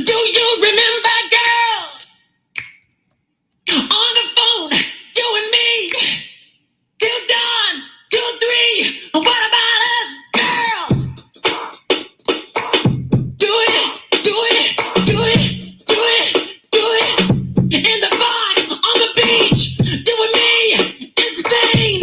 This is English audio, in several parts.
Do you remember, girl, on the phone, you and me, till dawn, till 3? What about us, girl? Do it, do it, do it, do it, do it. In the bar, on the beach, you and me, in Spain.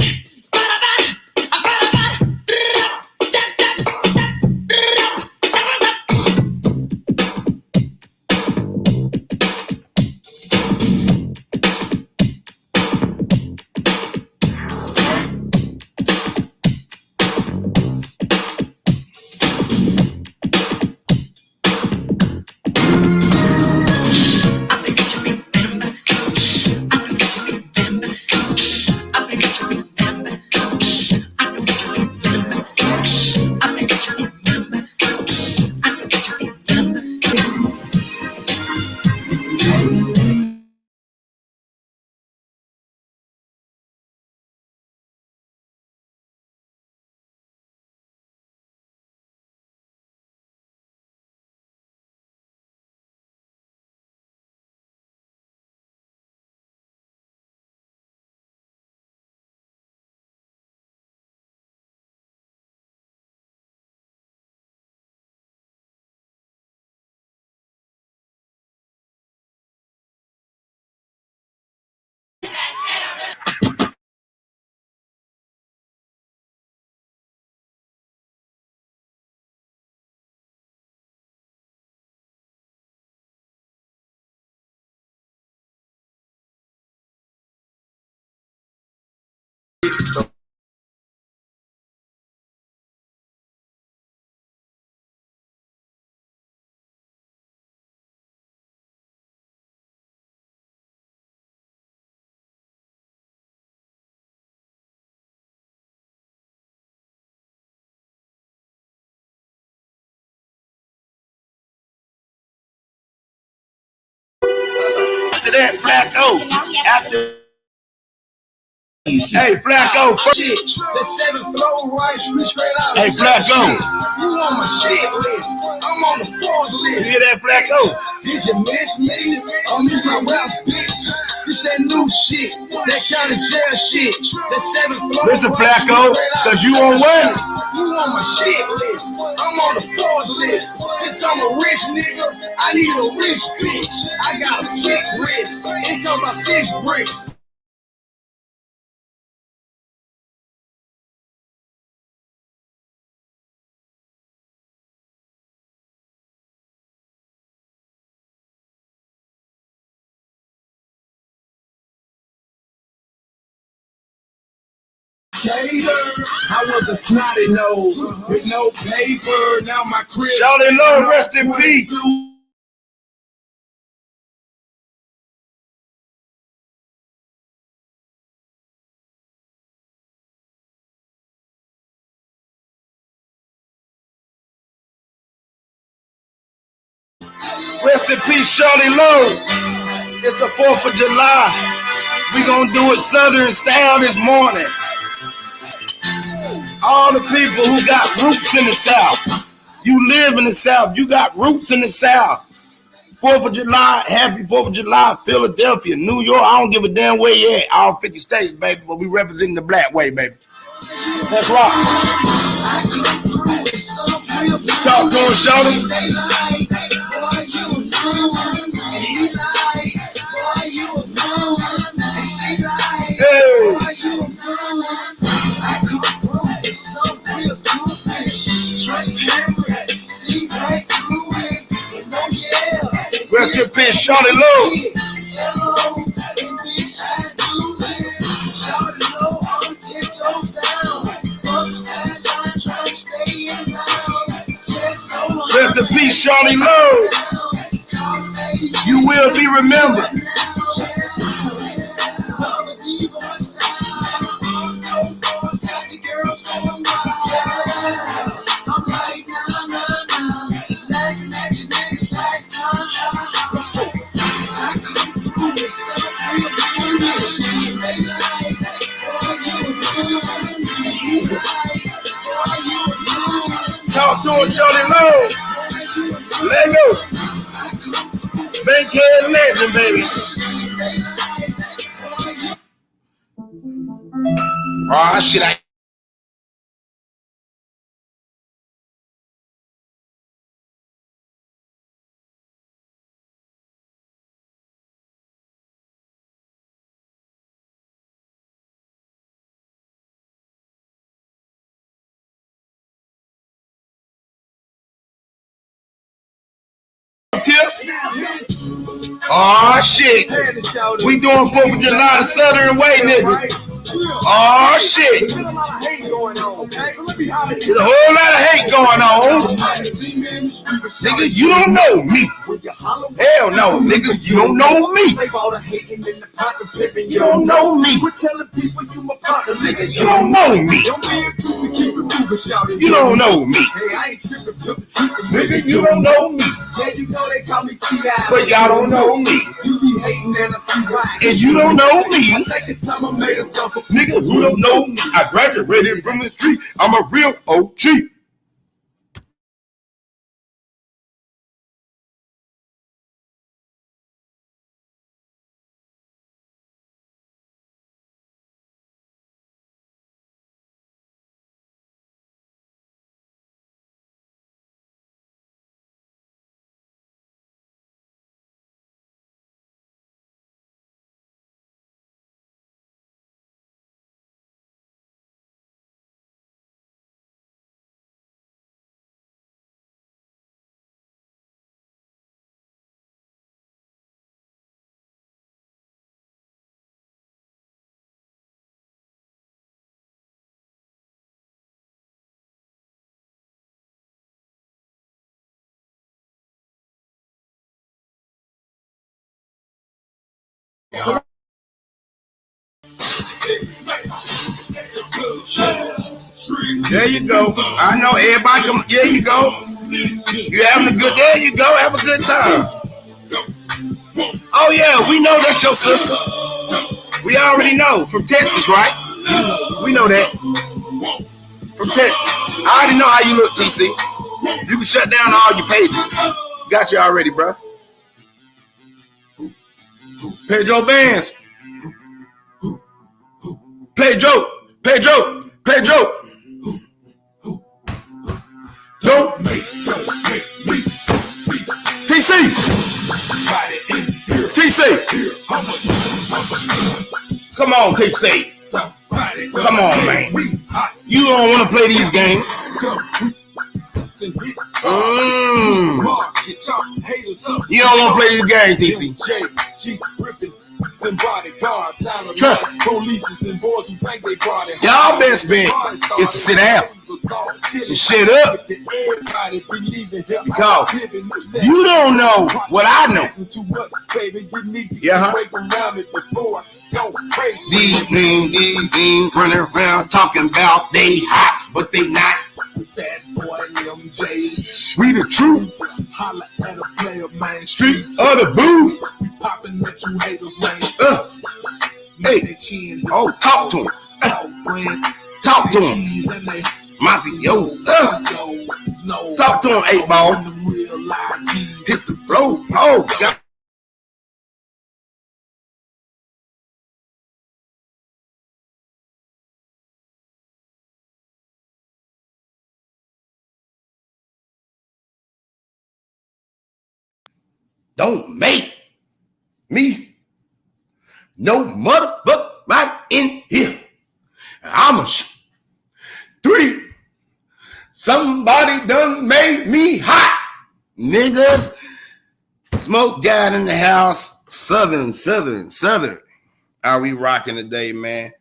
that, Flacco? After hey, Flacco. Shit, the 7th floor, right? Straight out. Hey, Flacco. You on my shit list. I'm on the fours list. You hear that, Flacco? Did you miss me? I miss my rap bitch. This that new shit. That county jail shit. The 7th floor. Listen, Flacco, cause you on what? You on my shit list. I'm on the fours list. Since I'm a rich nigga, I need a rich bitch. I got a sick wrist. It comes my 6 bricks. I was a snotty nose with no paper. Now my crib. Shawty Low, rest in peace. Rest in peace, Shawty Low. It's the 4th of July. We gonna do it Southern style this morning. All the people who got roots in the South. You live in the South. You got roots in the South. 4th of July, happy 4th of July, Philadelphia, New York. I don't give a damn where you at. All 50 states, baby, but we representing the black way, baby. Let's rock. Talk to him, Shawty. Hey. Rest in peace, Shawty Low. Rest in peace, Shawty Low. You will be remembered. Talk to him, Shawty Low. Lego. Bankhead legend, baby. Oh, shit. Oh shit. We doing 4th of July the Southern way, niggas. Oh shit. There's a whole lot of hate going on. Nigga, you don't know me. Hell no, nigga, you don't know me. You don't know me. Nigga, you don't know me. You don't know me. Nigga, you don't know me. But y'all don't know me. And you don't know me. Nigga, who don't know me? I graduated from the street. I'm a real OG. There you go. I know everybody come. There you go. You having a good. There you go. Have a good time. Oh yeah, we know that's your sister. We already know from Texas, right? We know that from Texas. I already know how you look, TC. You can shut down all your pages. Got you already, bro. Pedro Bands. Pedro. Don't make me. TC. Come on, TC. Come on, man. You don't want to play these games. You don't want to play these games, TC. Trust me. Y'all best bet is to sit down and shut up, because you don't know what I know. Yeah, These running around talking about they hot, but they not. We the truth. Street of the booth. Hey, oh, talk to him. Talk to him. Monty, yo. Talk to him, 8-ball. Hit the flow. Oh, God. Don't make me no motherfucker right in here. I'm a 3. Somebody done made me hot. Niggas. Smoke God in the house. Southern. Are we rocking today, man?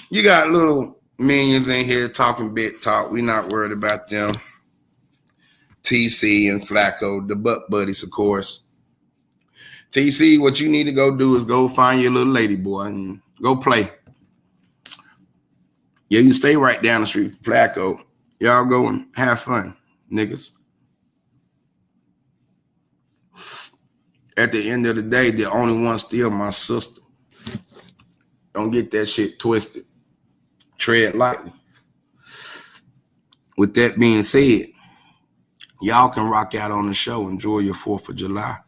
You got little minions in here talking big talk. We not worried about them. TC and Flacco, the butt buddies, of course. TC, what you need to go do is go find your little lady boy and go play. Yeah, you stay right down the street, Flacco. Y'all go and have fun, niggas. At the end of the day, the only one still my sister. Don't get that shit twisted. Tread lightly. With that being said, y'all can rock out on the show. Enjoy your 4th of July.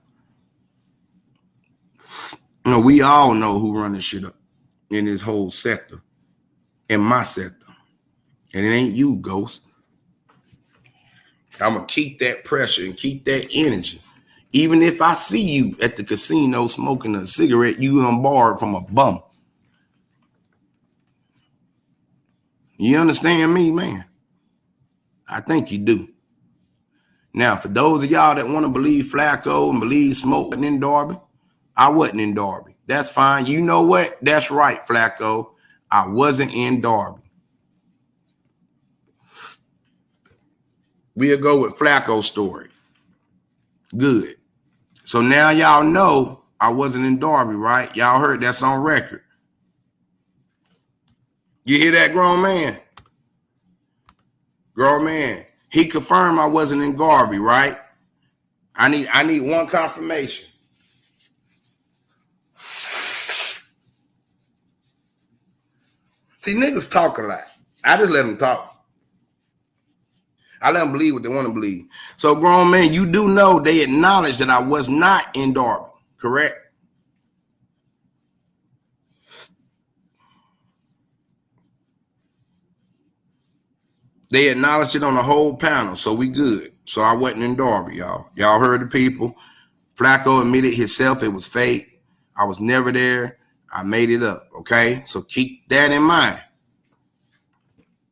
You know, we all know who run this shit up in this whole sector, in my sector. And it ain't you, Ghost. I'm going to keep that pressure and keep that energy. Even if I see you at the casino smoking a cigarette you done borrowed from a bum. You understand me, man? I think you do. Now, for those of y'all that want to believe Flacco and believe Smoke in Darby, I wasn't in Darby. That's fine. You know what? That's right, Flacco. I wasn't in Darby. We'll go with Flacco's story. Good. So now y'all know I wasn't in Darby, right? Y'all heard that's on record. You hear that, grown man? Grown man. He confirmed I wasn't in Darby, right? I need one confirmation. See, niggas talk a lot. I just let them talk. I let them believe what they want to believe. So, grown man, you do know they acknowledge that I was not in Darby, correct? They acknowledged it on the whole panel, so we good. So I wasn't in Darby, y'all. Y'all heard the people. Flacco admitted himself it was fake. I was never there. I made it up, okay? So keep that in mind.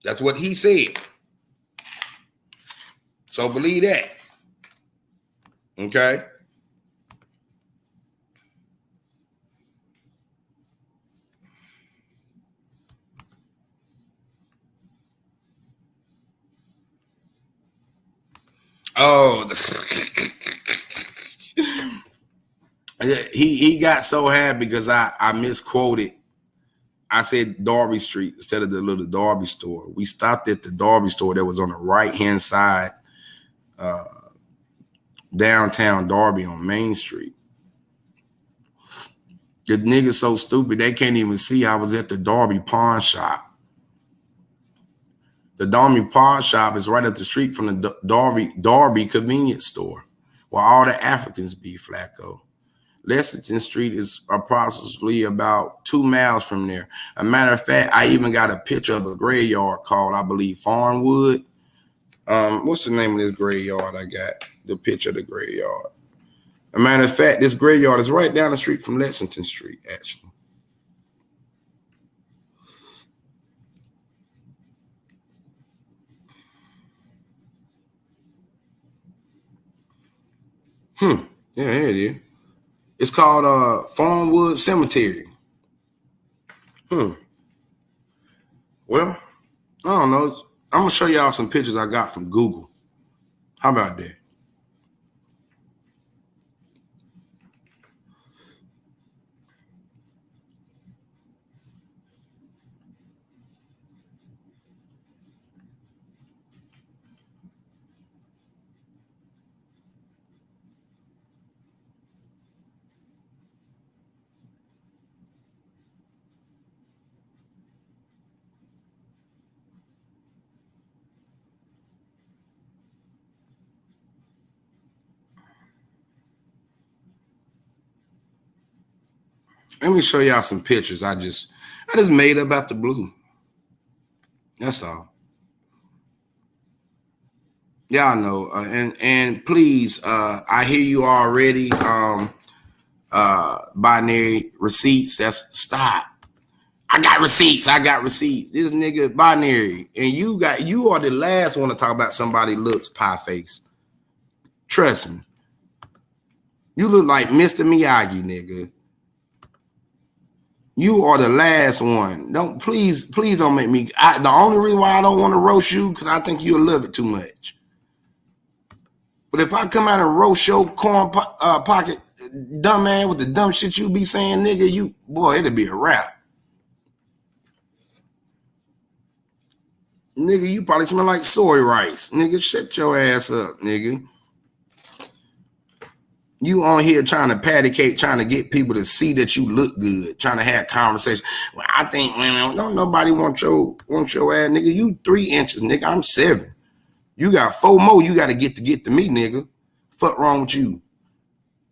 That's what he said. So believe that, okay? Oh, he got so happy because I misquoted. I said Darby Street instead of the little Darby store. We stopped at the Darby store that was on the right-hand side downtown Darby on Main Street. The niggas so stupid they can't even see I was at the Darby pawn shop. The Darby pawn shop is right up the street from the Darby convenience store, where all the Africans be, Flacco. Lexington Street is approximately about 2 miles from there. A matter of fact, I even got a picture of a graveyard called, I believe, Farmwood. What's the name of this graveyard I got? The picture of the graveyard. A matter of fact, this graveyard is right down the street from Lexington Street, actually. Yeah, here it is. It's called Farmwood Cemetery. Well, I don't know. I'm going to show y'all some pictures I got from Google. How about that? Let me show y'all some pictures I just made up out the blue. That's all. Y'all know. And please, I hear you already. Binary receipts. That's stop. I got receipts. This nigga binary. And you are the last one to talk about somebody looks pie face. Trust me. You look like Mr. Miyagi, nigga. You are the last one. Please don't make me. The only reason why I don't want to roast you because I think you'll love it too much. But if I come out and roast your corn pocket dumb man with the dumb shit you be saying, nigga, boy, it'll be a wrap. Nigga, you probably smell like soy rice. Nigga, shut your ass up, nigga. You on here trying to patty cake, trying to get people to see that you look good, trying to have conversation. Well, I think women don't nobody want your ass, nigga. You 3 inches, nigga. I'm 7. You got 4 more. You got to get to me, nigga. Fuck wrong with you?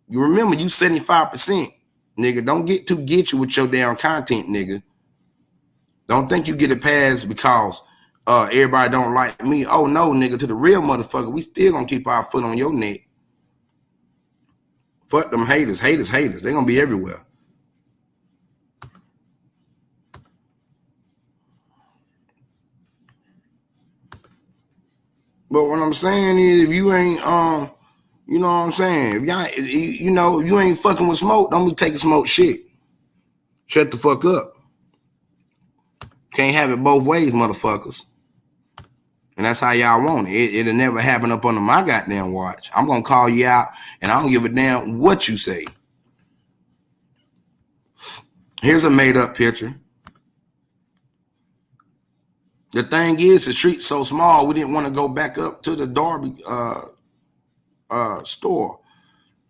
You remember you 75%, nigga. Don't get too get you with your damn content, nigga. Don't think you get a pass because everybody don't like me. Oh no, nigga. To the real motherfucker, we still gonna keep our foot on your neck. Fuck them haters. They're going to be everywhere. But what I'm saying is if you ain't, you know what I'm saying? If y'all, if you ain't fucking with smoke, don't be taking smoke shit. Shut the fuck up. Can't have it both ways, motherfuckers. And that's how y'all want it. It'll never happen up under my goddamn watch. I'm going to call you out, and I don't give a damn what you say. Here's a made-up picture. The thing is, the street's so small, we didn't want to go back up to the Darby store.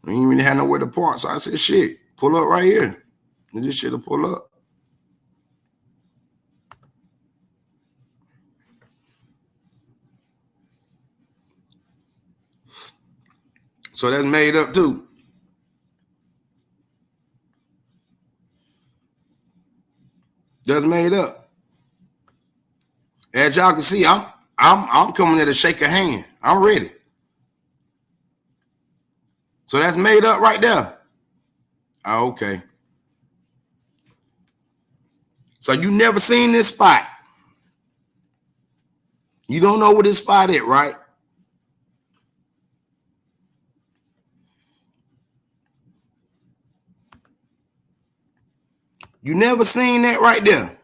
We didn't even have nowhere to park. So I said, shit, pull up right here. And this shit'll pull up. So that's made up too. That's made up. As y'all can see, I'm coming there to shake a hand. I'm ready. So that's made up right there. Oh, okay. So you never seen this spot. You don't know where this spot is, right? You never seen that right there.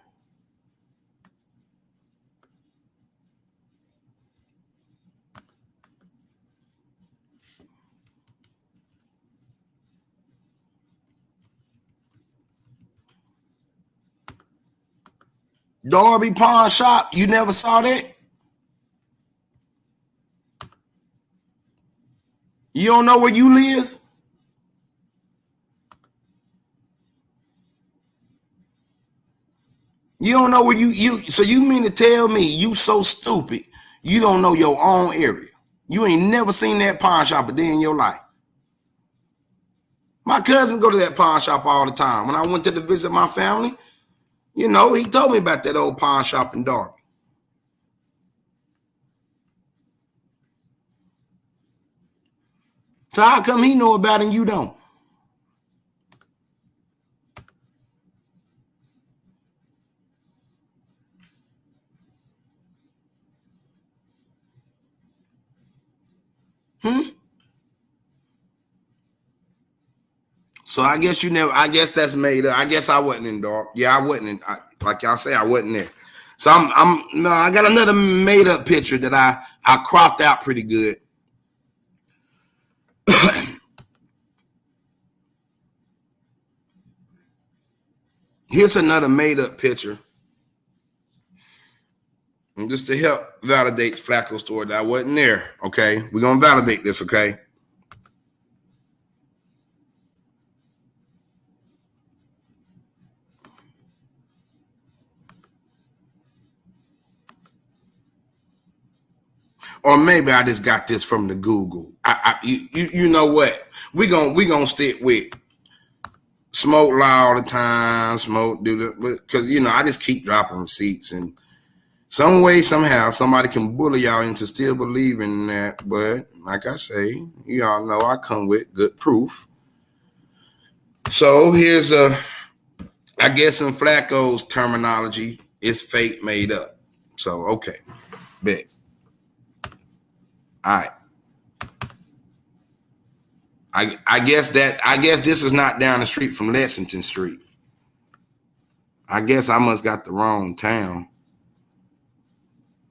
Darby Pawn Shop, you never saw that? You don't know where you live? You don't know where so you mean to tell me you so stupid you don't know your own area? You ain't never seen that pawn shop a day in your life. My cousin go to that pawn shop all the time. When I went to visit my family, you know, he told me about that old pawn shop in Darby. So how come he know about it and you don't? So I guess you never, I guess that's made up. I guess I wasn't in Darby. Yeah, I wasn't in, like y'all say, I wasn't there. So no, I got another made up picture that I cropped out pretty good. Here's another made up picture. And just to help validate Flacco's story that I wasn't there, okay? We're going to validate this, okay? Or maybe I just got this from the Google. You know what? We're gonna stick with smoke law all the time, smoke do the, because you know I just keep dropping receipts, and some way somehow somebody can bully y'all into still believing that. But like I say, y'all know I come with good proof. So here's I guess in Flacco's terminology, it's fake made up. So okay, bet. All right. I guess this is not down the street from Lexington Street. I guess I must got the wrong town.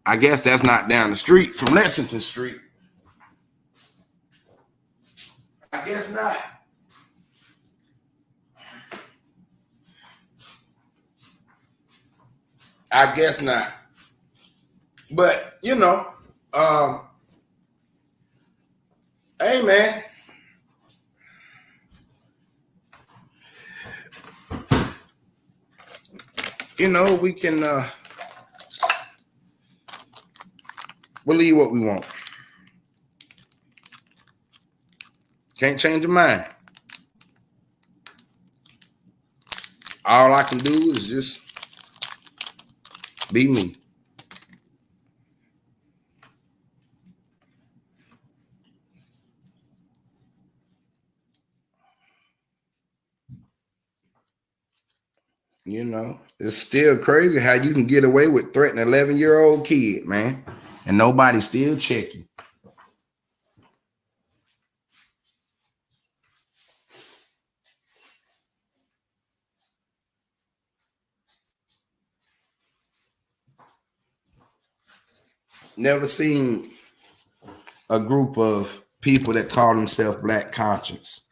I guess that's not down the street from Lexington Street. I guess not. I guess not. But you know, hey man. You know, we can believe what we want. Can't change your mind. All I can do is just be me. You know, it's still crazy how you can get away with threatening an 11-year-old kid, man, and nobody still check you. Never seen a group of people that call themselves Black conscience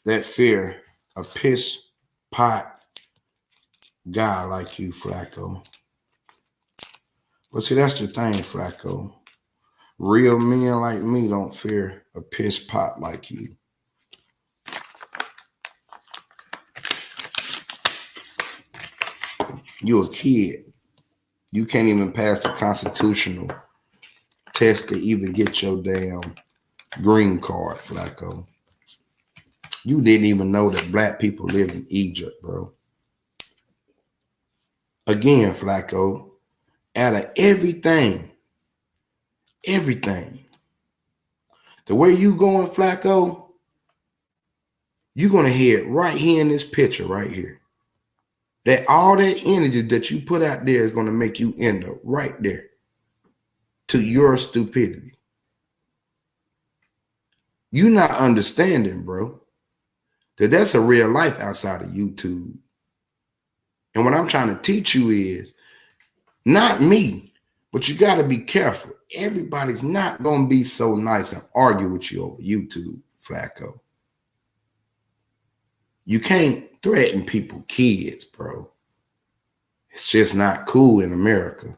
that fear a piss pot guy like you, Flacco. But see, that's the thing, Flacco. Real men like me don't fear a piss pot like you. You're a kid. You can't even pass the constitutional test to even get your damn green card, Flacco. You didn't even know that black people live in Egypt, bro. Again, Flacco, out of everything, the way you going, Flacco, you're going to hear it right here in this picture right here. That all that energy that you put out there is going to make you end up right there to your stupidity. You're not understanding, bro, that that's a real life outside of YouTube. And what I'm trying to teach you is not me, but you got to be careful. Everybody's not going to be so nice and argue with you over YouTube, Flacco. You can't threaten people, kids, bro. It's just not cool in America.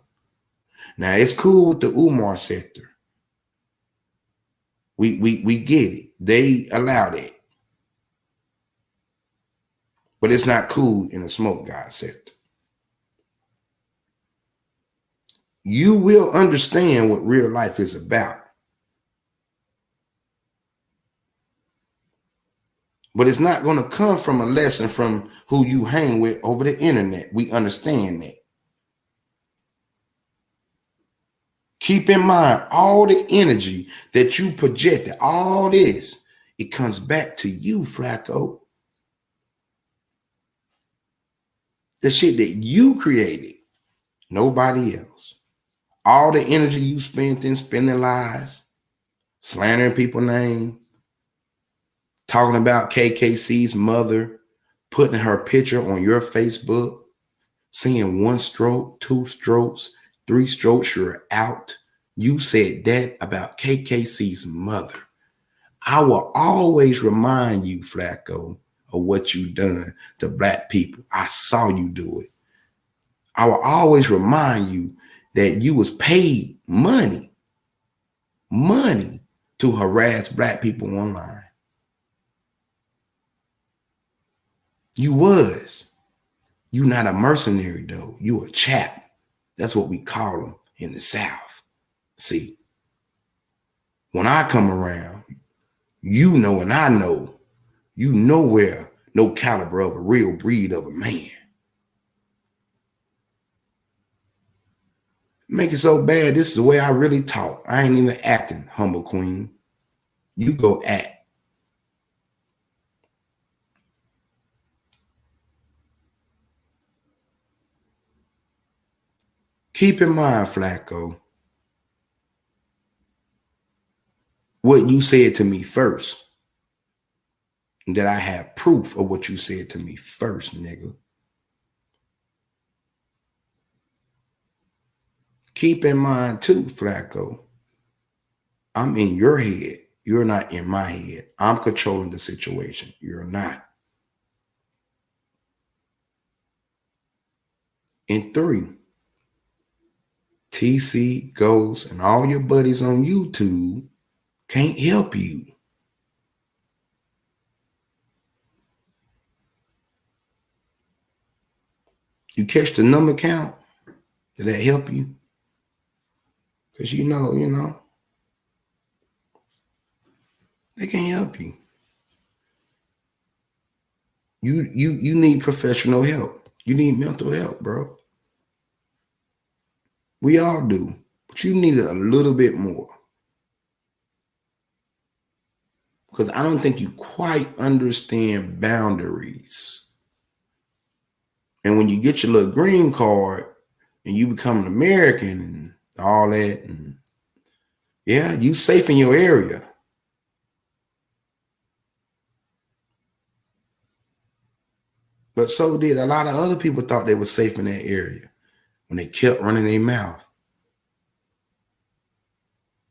Now, it's cool with the Umar sector. We get it. They allow that. But it's not cool in the smoke god sector. You will understand what real life is about. But it's not going to come from a lesson from who you hang with over the internet. We understand that. Keep in mind, all the energy that you projected, all this, it comes back to you, Flacco. The shit that you created, nobody else. All the energy you spent in spending lies, slandering people's name, talking about KKC's mother, putting her picture on your Facebook, seeing 1 stroke, 2 strokes, 3 strokes, you're out. You said that about KKC's mother. I will always remind you, Flacco, of what you done to black people. I saw you do it. I will always remind you that you was paid money to harass black people online. You was. You not a mercenary, though. You a chap. That's what we call them in the South. See, when I come around, you know and I know, you know where no caliber of a real breed of a man. Make it so bad, this is the way I really talk. I ain't even acting, humble queen. You go act. Keep in mind, Flacco, what you said to me first. That I have proof of what you said to me first, nigga. Keep in mind too, Flacco, I'm in your head. You're not in my head. I'm controlling the situation. You're not. And 3, TC, Ghost, and all your buddies on YouTube can't help you. You catch the number count? Did that help you? Because you know, they can't help you. You need professional help. You need mental help, bro. We all do, but you need a little bit more. Because I don't think you quite understand boundaries. And when you get your little green card and you become an American and all that, and yeah, you safe in your area. But so did a lot of other people thought they were safe in that area when they kept running their mouth.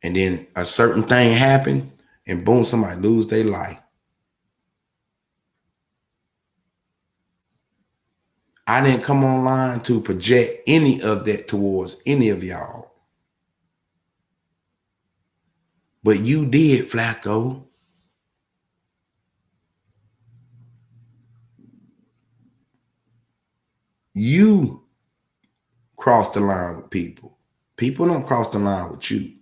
And then a certain thing happened and boom, somebody lose their life. I didn't come online to project any of that towards any of y'all. But you did, Flacco. You crossed the line with people. People don't cross the line with you.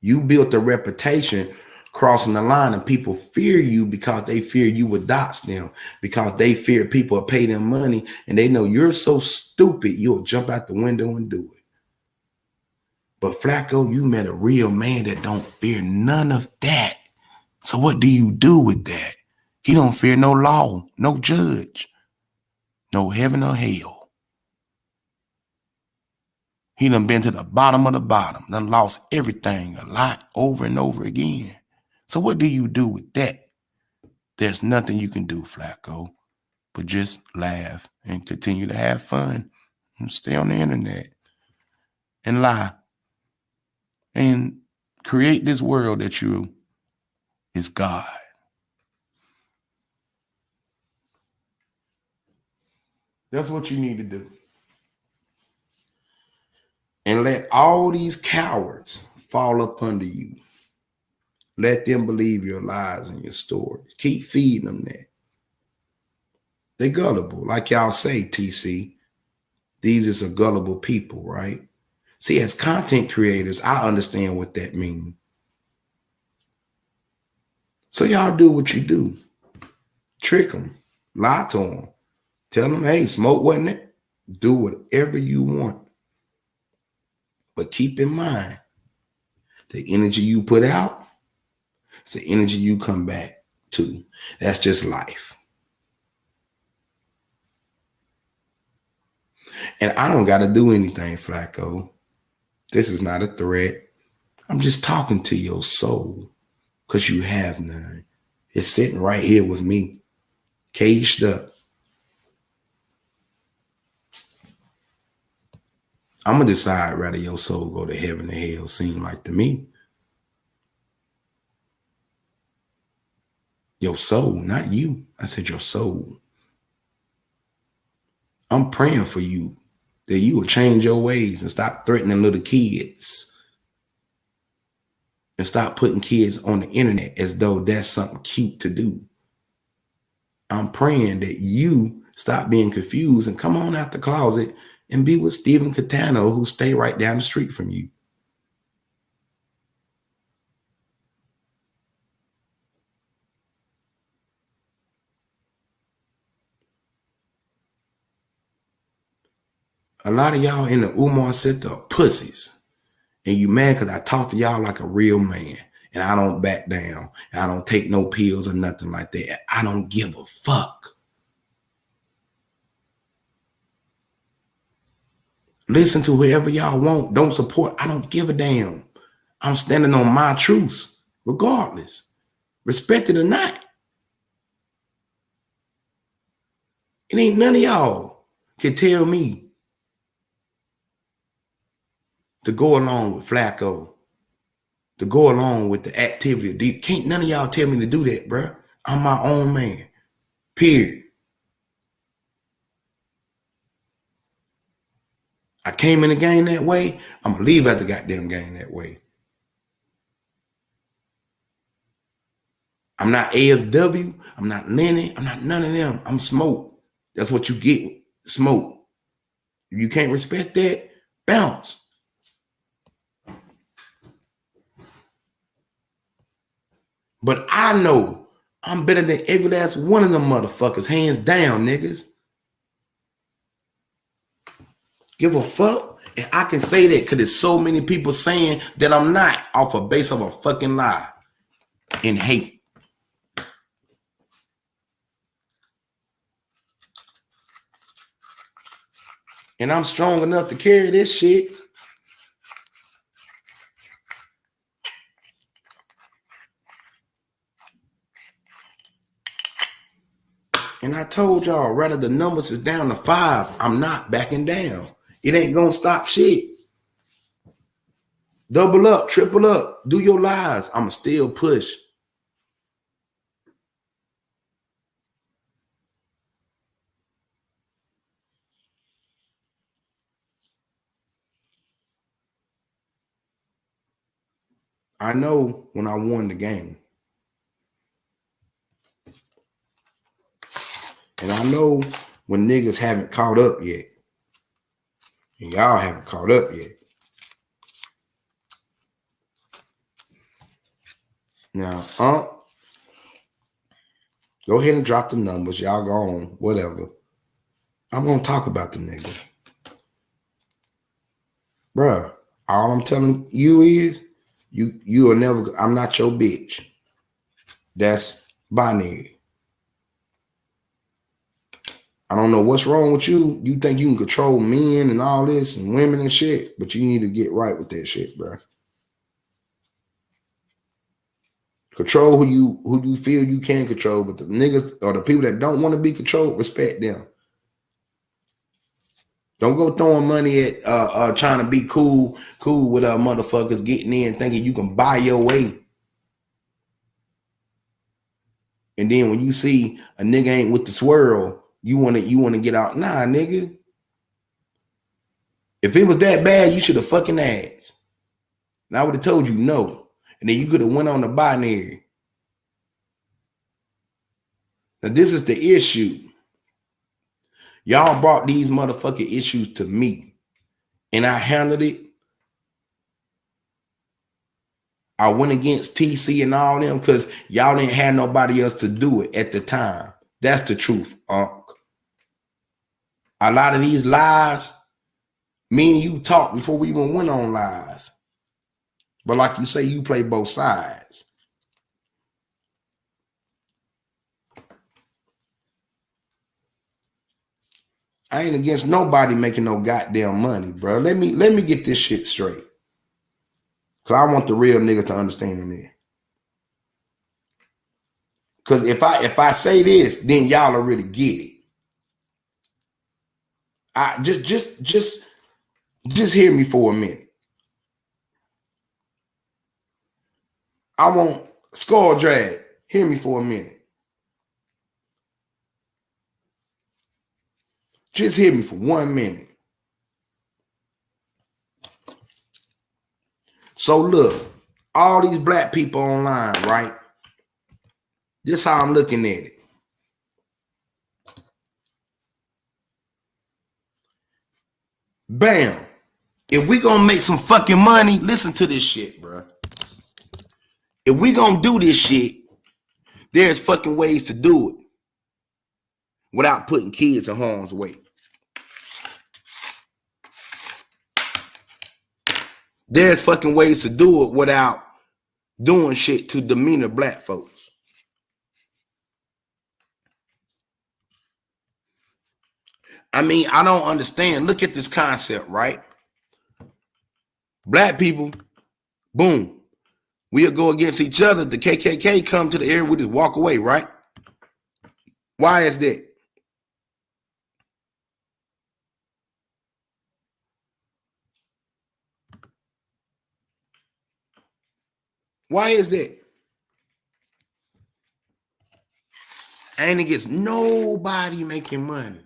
You built a reputation crossing the line, and people fear you because they fear you would dox them, because they fear people will pay them money, and they know you're so stupid you'll jump out the window and do it. But Flacco, you met a real man that don't fear none of that. So what do you do with that? He don't fear no law, no judge, no heaven or hell. He done been to the bottom of the bottom, done lost everything a lot over and over again. So what do you do with that? There's nothing you can do, Flacco, but just laugh and continue to have fun and stay on the internet and lie and create this world that you is God. That's what you need to do. And let all these cowards fall up under you. Let them believe your lies and your stories. Keep feeding them that. They gullible. Like y'all say, TC, these is a gullible people, right? See, as content creators, I understand what that means. So y'all do what you do. Trick them. Lie to them. Tell them, hey, smoke wasn't it? Do whatever you want. But keep in mind, the energy you put out, it's the energy you come back to. That's just life. And I don't got to do anything, Flacco. This is not a threat. I'm just talking to your soul because you have none. It's sitting right here with me, caged up. I'm going to decide whether your soul go to heaven or hell, seem like to me. Your soul, not you. I said your soul. I'm praying for you that you will change your ways and stop threatening little kids and stop putting kids on the internet as though that's something cute to do. I'm praying that you stop being confused and come on out the closet and be with Stephen Catano, who stay right down the street from you. A lot of y'all in the Umar Center are pussies. And you mad because I talk to y'all like a real man. And I don't back down. And I don't take no pills or nothing like that. I don't give a fuck. Listen to whoever y'all want. Don't support. I don't give a damn. I'm standing on my truths, regardless. Respect it or not. It ain't none of y'all can tell me to go along with Flacco, to go along with the activity. Can't none of y'all tell me to do that, bro. I'm my own man. Period. I came in the game that way. I'm going to leave out the goddamn game that way. I'm not AFW. I'm not Lenon. I'm not none of them. I'm smoke. That's what you get. Smoke. If you can't respect that, bounce. But I know I'm better than every last one of them motherfuckers. Hands down, niggas. Give a fuck. And I can say that because there's so many people saying that I'm not off a base of a fucking lie and hate. And I'm strong enough to carry this shit. And I told y'all, rather the numbers is down to 5, I'm not backing down. It ain't gonna stop shit. Double up, triple up, do your lies. I'ma still push. I know when I won the game. And I know when niggas haven't caught up yet. And y'all haven't caught up yet. Now, go ahead and drop the numbers. Y'all go on, whatever. I'm going to talk about the nigga. Bruh, all I'm telling you is, you are never, I'm not your bitch. That's binary. I don't know what's wrong with you. You think you can control men and all this and women and shit, but you need to get right with that shit, bro. Control who you feel you can control, but the niggas or the people that don't want to be controlled, respect them. Don't go throwing money at trying to be cool with motherfuckers getting in thinking you can buy your way. And then when you see a nigga ain't with the swirl, you want to get out. Nah, nigga. If it was that bad, you should have fucking asked. And I would have told you no. And then you could have went on the binary. Now, this is the issue. Y'all brought these motherfucking issues to me. And I handled it. I went against TC and all them because y'all didn't have nobody else to do it at the time. That's the truth, Unc. A lot of these lies, me and you talked before we even went on live. But like you say, you play both sides. I ain't against nobody making no goddamn money, bro. Let me get this shit straight. Cause I want the real niggas to understand that. Cause if I say this, then y'all already get it. I just hear me for a minute. I want Skull Drag. Hear me for a minute. Just hear me for 1 minute. So look, all these black people online, right? This how I'm looking at it. Bam. If we gonna make some fucking money, listen to this shit, bro. If we gonna do this shit, there's fucking ways to do it without putting kids in harm's way. There's fucking ways to do it without doing shit to demeanor black folks. I mean, I don't understand. Look at this concept, right? Black people, boom. We'll go against each other. The KKK come to the area, we just walk away, right? Why is that? Why is that? Ain't against nobody making money.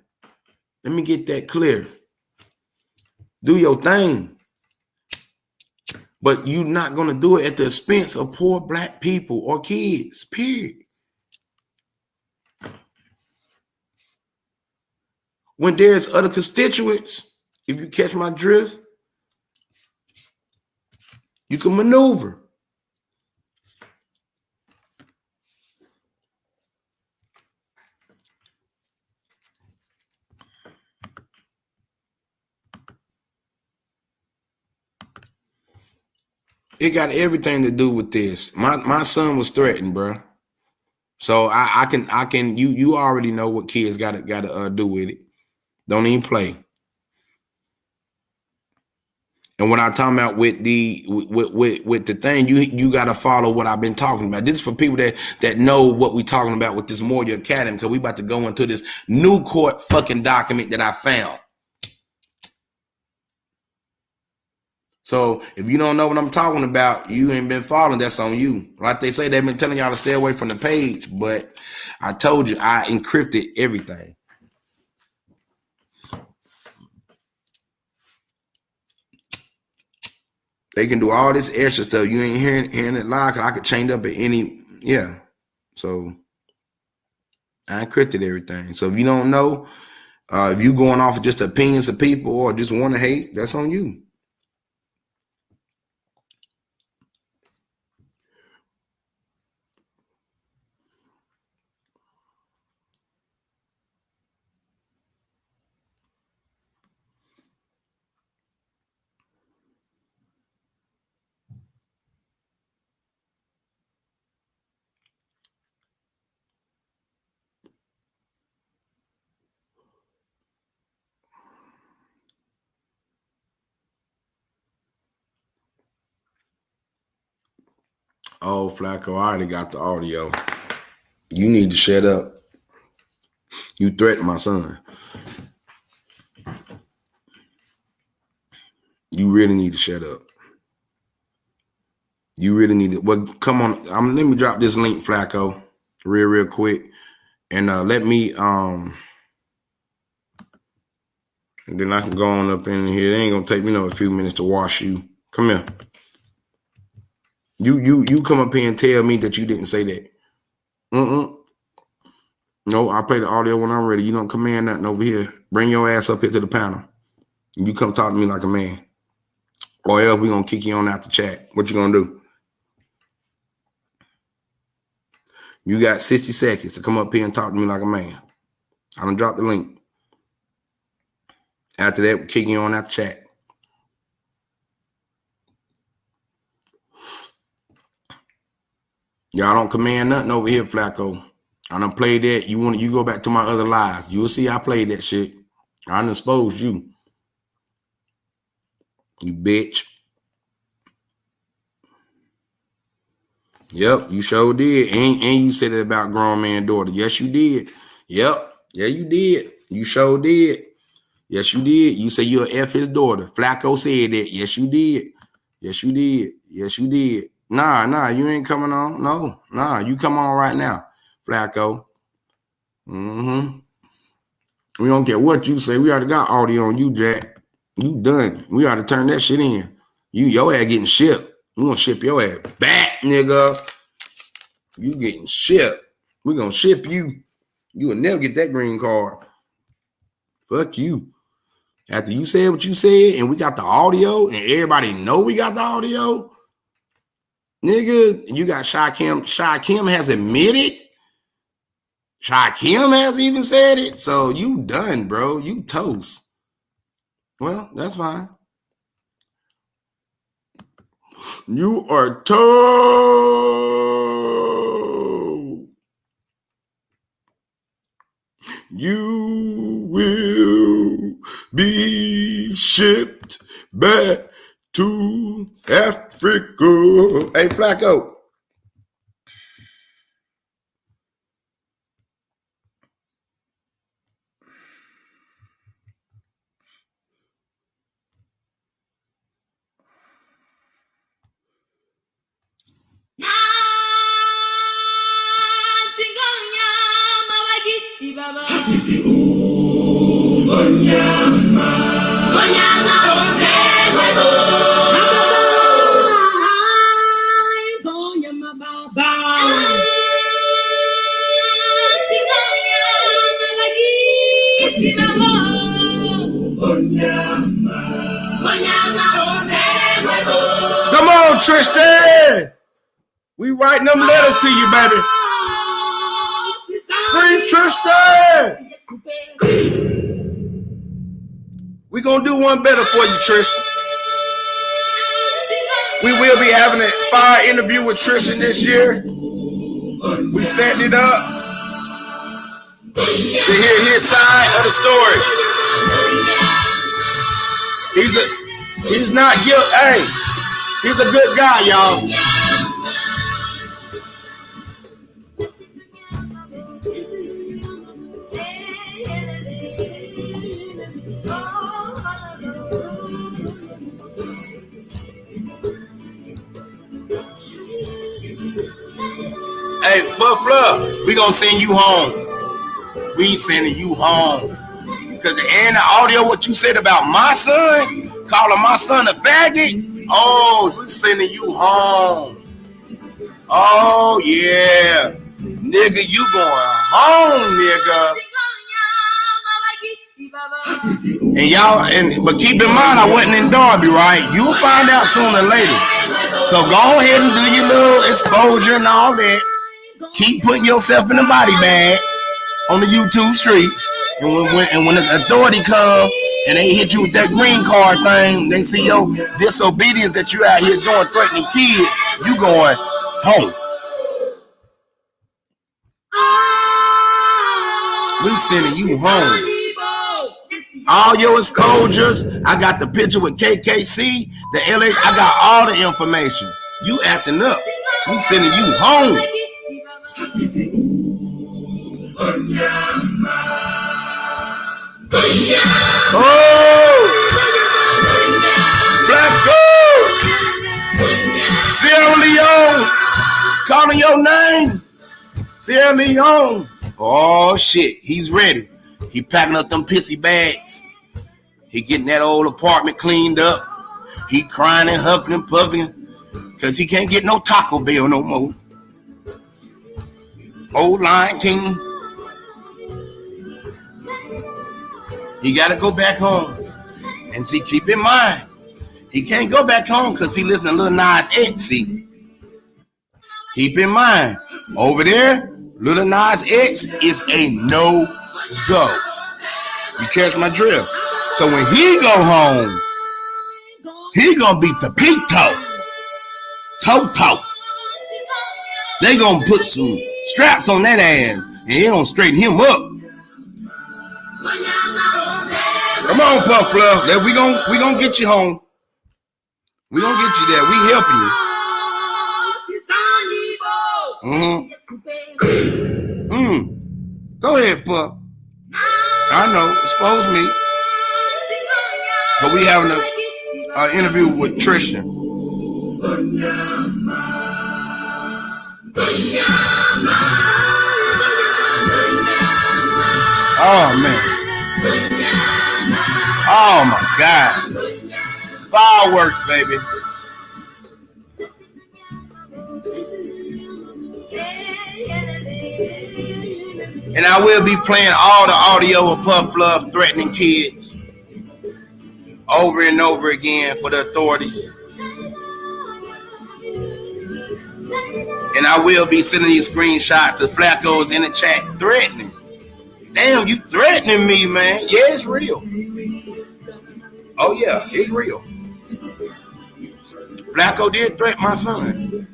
Let me get that clear. Do your thing. But you're not going to do it at the expense of poor black people or kids, period. When there's other constituents, if you catch my drift, you can maneuver. It got everything to do with this. My son was threatened, bro. So I can you already know what kids gotta do with it. Don't even play. And when I'm talking about with the thing, you gotta follow what I've been talking about. This is for people that know what we're talking about with this Moyer Academy, because we about to go into this new court fucking document that I found. So if you don't know what I'm talking about, you ain't been following, that's on you. Like they say, they've been telling y'all to stay away from the page, but I told you I encrypted everything. They can do all this extra stuff. You ain't hearing it live, because I could change up at any, yeah. So I encrypted everything. So if you don't know, if you going off of just opinions of people or just want to hate, that's on you. Oh, Flacco, I already got the audio. You need to shut up. You threatened my son. You really need to shut up. You really need to. Well, come on. Let me drop this link, Flacco, real quick, and let me and then I can go on up in here. It ain't gonna take me a few minutes to wash you. Come here. You come up here and tell me that you didn't say that. No, I'll play the audio when I'm ready. You don't command nothing over here. Bring your ass up here to the panel. And you come talk to me like a man. Or else we're going to kick you on out the chat. What you going to do? You got 60 seconds to come up here and talk to me like a man. I done dropped the link. After that, we're kicking you on out the chat. Y'all don't command nothing over here, Flacco. I done played that. You go back to my other lives. You'll see I played that shit. I done exposed you. You bitch. Yep, you sure did. And you said it about grown man daughter. Yes, you did. Yep. Yeah, you did. You sure did. Yes, you did. You say you'll F his daughter. Flacco said that. Yes, you did. Yes, you did. Yes, you did. Nah, you ain't coming on. No, nah, you come on right now, Flacco. We don't care what you say. We already got audio on you, Jack. You done. We ought to turn that shit in. Your ass getting shipped. We gonna ship your ass back, nigga. You getting shipped. We gonna ship you. You will never get that green card. Fuck you. After you said what you said and we got the audio and everybody know we got the audio, nigga, you got Shy Kim. Shy Kim has admitted. Shy Kim has even said it. So you done, bro. You toast. Well, that's fine. You are told. You will be shipped back to Africa. Hey, Flacco. Come on, Tristan. We writing them letters to you, baby. Free Tristan. We gonna do one better for you, Tristan. We will be having a fire interview with Tristan this year. We setting it up to hear his side of the story. He's not guilty. Hey, he's a good guy, y'all. Hey, PUFFFLUFF, we gonna send you home. We sending you home. Because the audio, what you said about my son, calling my son a faggot, oh, we sending you home. Oh, yeah. Nigga, you going home, nigga. And y'all, but keep in mind, I wasn't in Darby, right? You'll find out sooner or later. So go ahead and do your little exposure and all that. Keep putting yourself in the body bag on the YouTube streets. And when the authority come and they hit you with that green card thing, they see your disobedience that you out here doing, threatening kids, you going home. We sending you home. All your exposures, I got the picture with KKC, the LA, I got all the information. You acting up. We sending you home. Oh! Flacco! Sierra Leone! Calling your name! Sierra Leone! Oh, shit. He's ready. He packing up them pissy bags. He getting that old apartment cleaned up. He crying and huffing and puffing. Because he can't get no Taco Bell no more. Old Lion King. He got to go back home. And see, keep in mind, he can't go back home because he listen to Lil Nas X. See, keep in mind, over there, Lil Nas X is a no-go. You catch my drift? So when he go home, he gonna beat the Pito. Toto. They gonna put some straps on that ass and they gonna straighten him up. Come on, PUFFFLUFF. We gonna get you home. We gonna get you there. We helping you. Go ahead, Puff. I know. Expose me. But we having an interview with Tristan. Oh man. Oh my God. Fireworks, baby. And I will be playing all the audio of PUFFFLUFF threatening kids over and over again for the authorities. And I will be sending these screenshots to Flacco's in the chat threatening. Damn, you threatening me, man. Yeah, it's real. Oh, yeah, it's real. Flacco did threaten my son.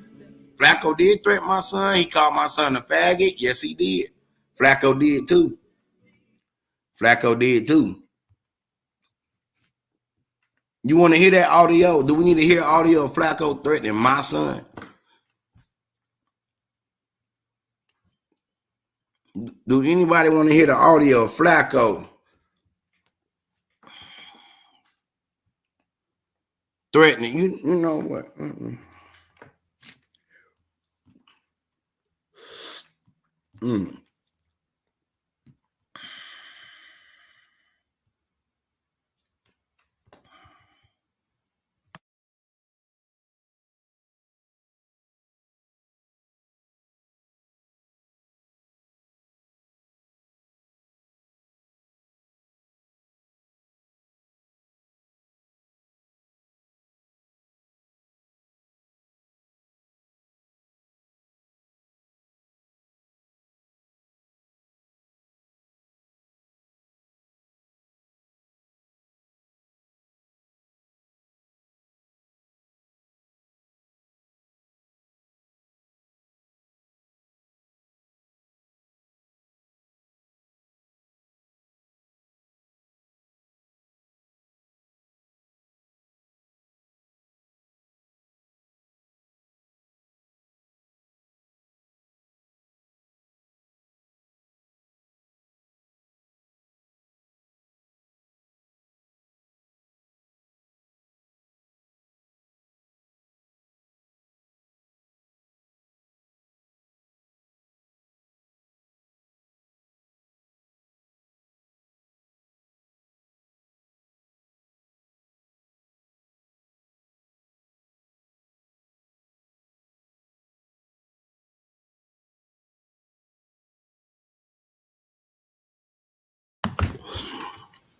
Flacco did threaten my son. He called my son a faggot. Yes, he did. Flacco did too. Flacco did too. You want to hear that audio? Do we need to hear audio of Flacco threatening my son? Do anybody want to hear the audio of Flacco threatening? You know what?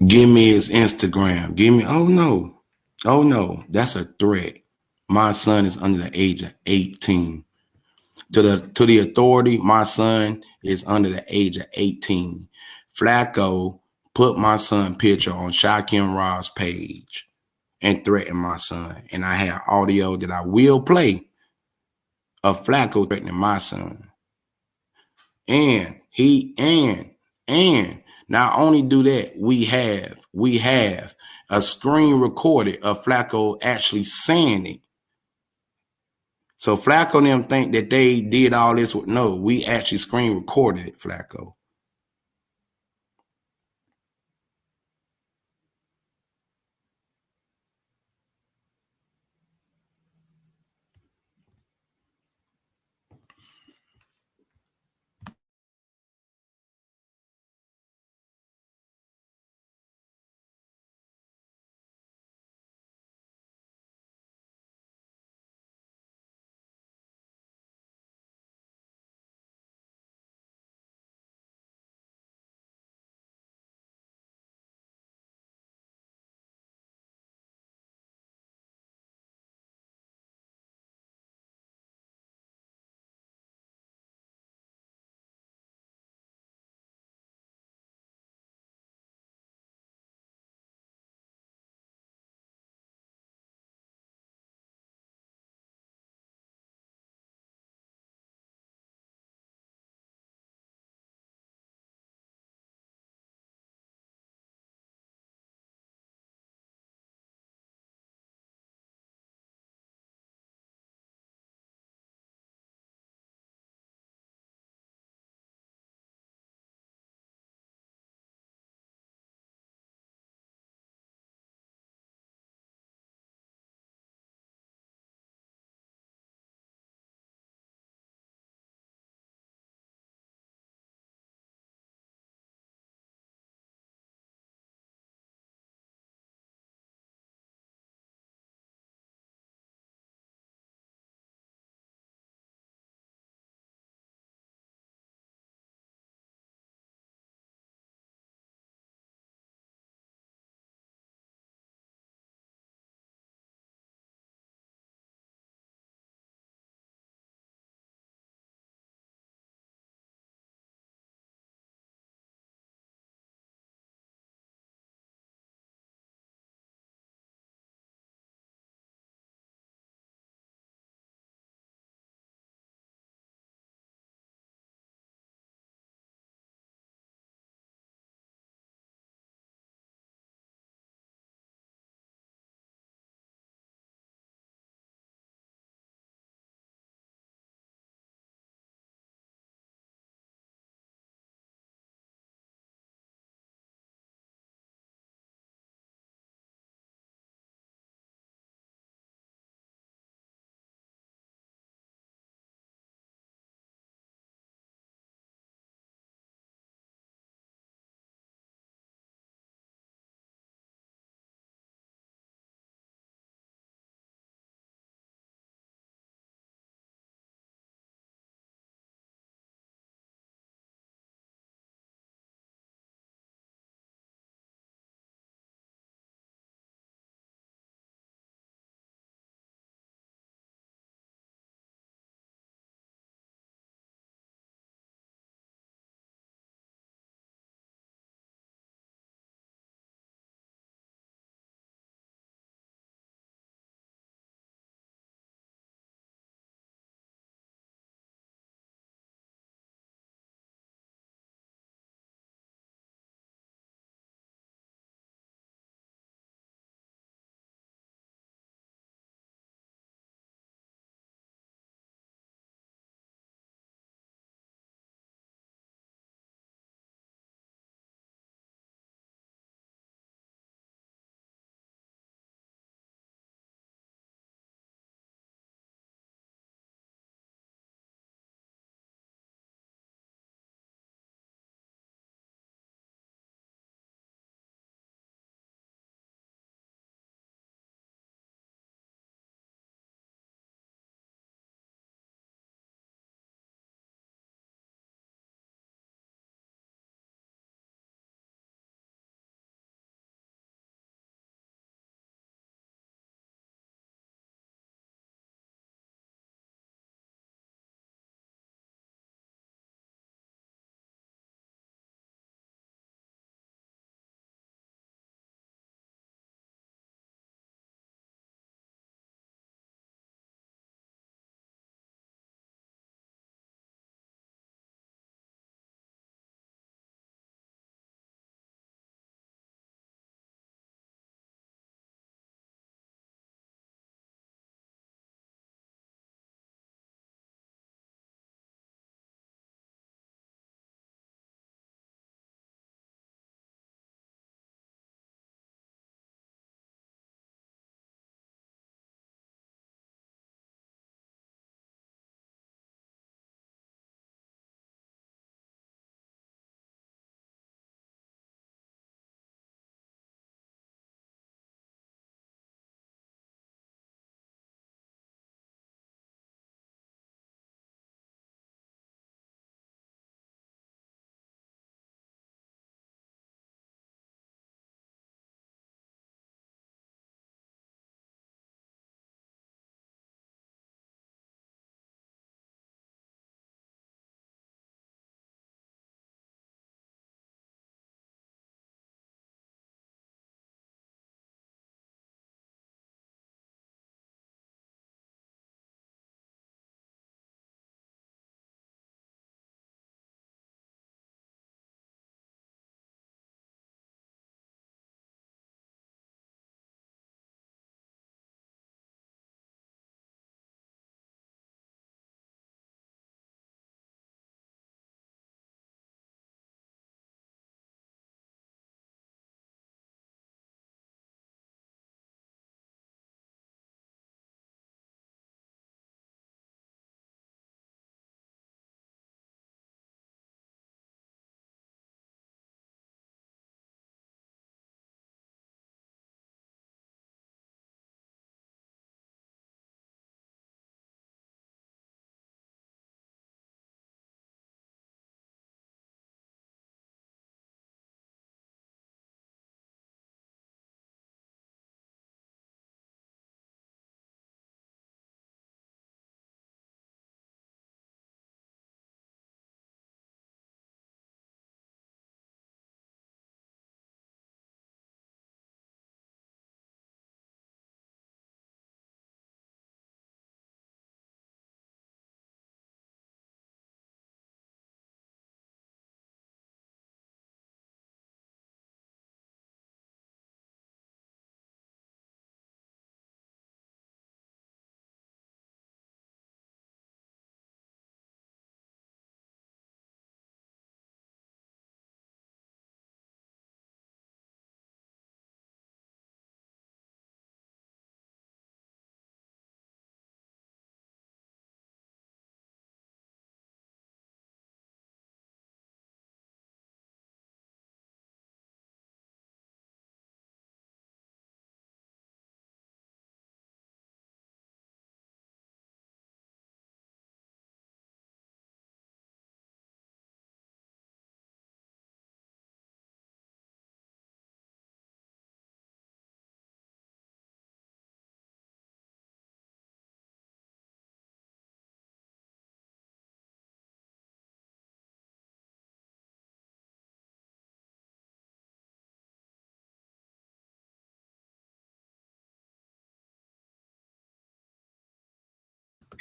Give me his Instagram. Give me. Oh no, that's a threat. My son is under the age of 18. To the authority, my son is under the age of 18. Flacco put my son picture on Shaquem Rob's page and threatened my son. And I have audio that I will play of Flacco threatening my son. And not only do that, we have a screen recorded of Flacco actually saying it. So Flacco and them think that they did all this. No, we actually screen recorded it, Flacco.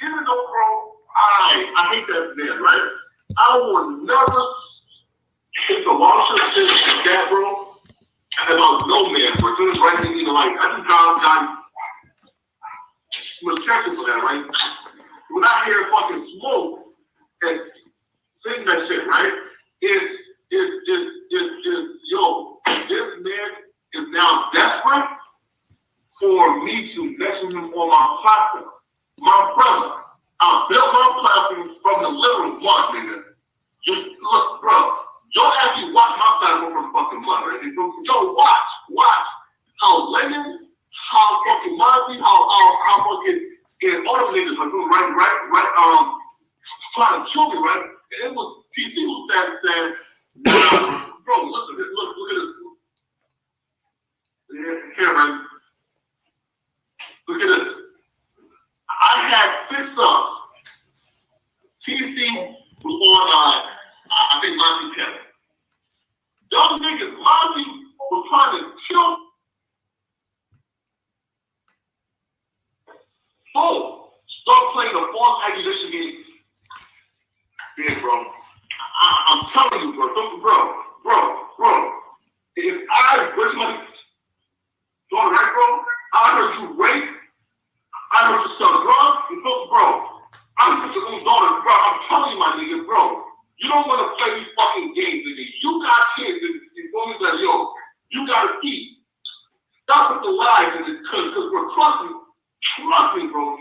even though, bro, I hate that man, right? I will never take the lawsuit to that, bro. About no man, but doing the right thing, you know, like I think God was careful for that, right? When I hear fucking smoke and sing that shit, right? Yo, this man is now desperate for me to message him on my platform. My brother, I built my platform from the little one, nigga. Just look, bro. Yo, actually watch my platform from fucking mud, right? Yo, watch how Lenon, how fucking Marcy, how fucking all the niggas are doing right, trying to kill me, right? And it was people that said, bro, look at this. Here, man. Look at this. I had 6 subs. TC was on, I think, Monty Kevin. Those niggas, Monty was trying to kill. So, start playing the false accusation game. Yeah, bro. I'm telling you, bro. If I was my daughter, right, bro? I heard you rape. I heard you sell drugs. And bro, I'm just your own daughter, bro. I'm telling you, my nigga, bro. You don't want to play these fucking games, nigga. You got kids, and women that, yo, you got to eat. Stop with the lies, nigga, because bro, trust me, bro.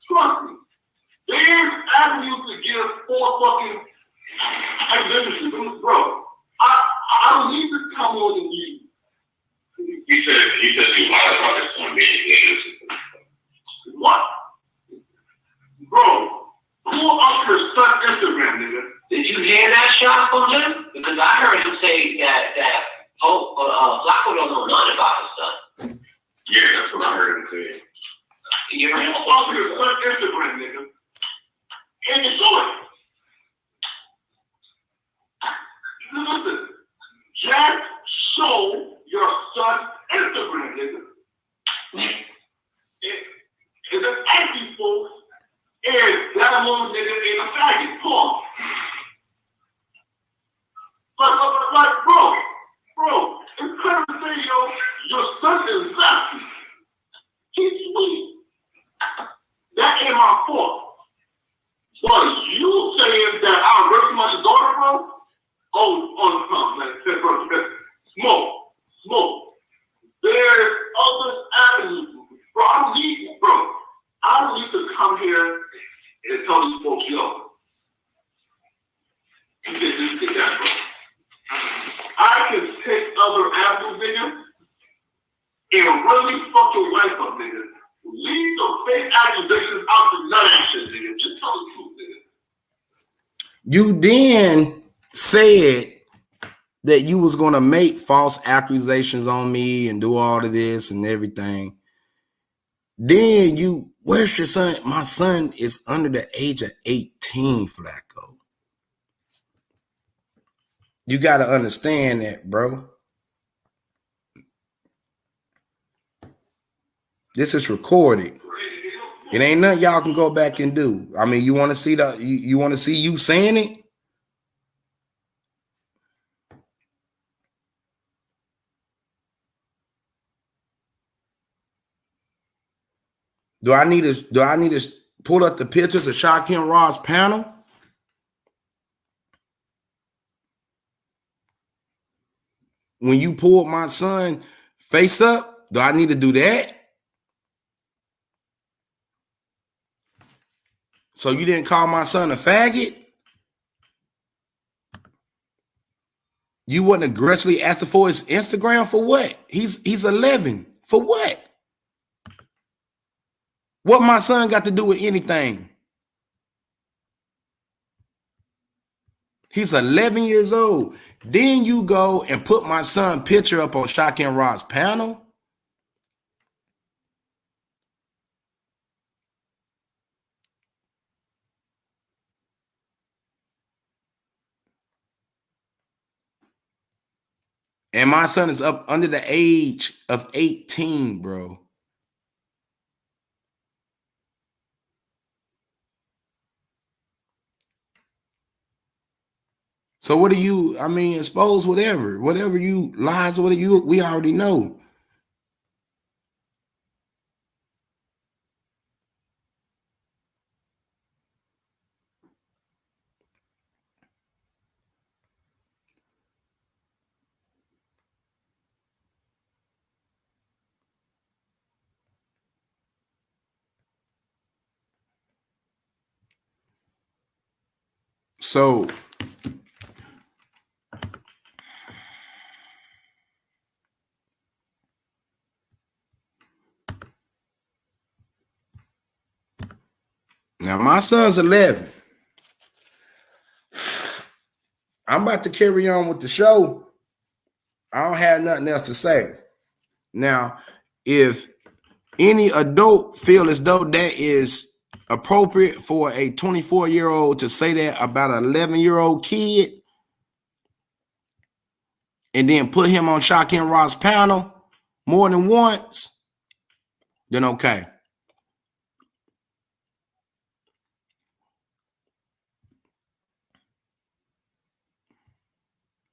Trust me. There's avenues to give 4 fucking accusations, bro. I don't need to come on and you. He said you lied about this one being What? Bro, pull up your son's Instagram, nigga. Did you hear that shot from him? Because I heard him say that Flacco don't know nothing about his son. Yeah, that's what I heard him say. You heard him? Pull up your son's Instagram, nigga. And you saw it. Listen, just show your son's Instagram, nigga. It's an empty folks, and that little nigga in a faggot. Pause. Like, bro, it's clear to say, yo, your son is nasty. He's sweet. That ain't my fault. But you saying that I raped my daughter, bro? Oh, man, bro, smoke. There's other avenues, bro. I don't need to come here and tell these folks, yo, you did this, did that, bro. I can take other avenues, nigga, and really fuck your life up, nigga. Leave the fake accusations out to none action, nigga. Just tell the truth, nigga. You then said that you was going to make false accusations on me and do all of this and everything. Then where's your son? My son is under the age of 18, Flacco. You got to understand that, bro. This is recorded. It ain't nothing y'all can go back and do. I mean, you want to see you want to see you saying it? Do I need to pull up the pictures of Shaquem Ross' panel? When you pulled my son face up, do I need to do that? So you didn't call my son a faggot? You wasn't aggressively asking for his Instagram for what? He's 11. For what? What my son got to do with anything? He's 11 years old. Then you go and put my son picture up on Shaquem Ross' panel. And my son is up under the age of 18, bro. So what do you, I mean, expose whatever you lies, what you, we already know. So now my son's 11. I'm about to carry on with the show. I don't have nothing else to say. Now, if any adult feel as though that is appropriate for a 24-year-old to say that about an 11-year-old kid and then put him on Shock and Ross panel more than once, then okay.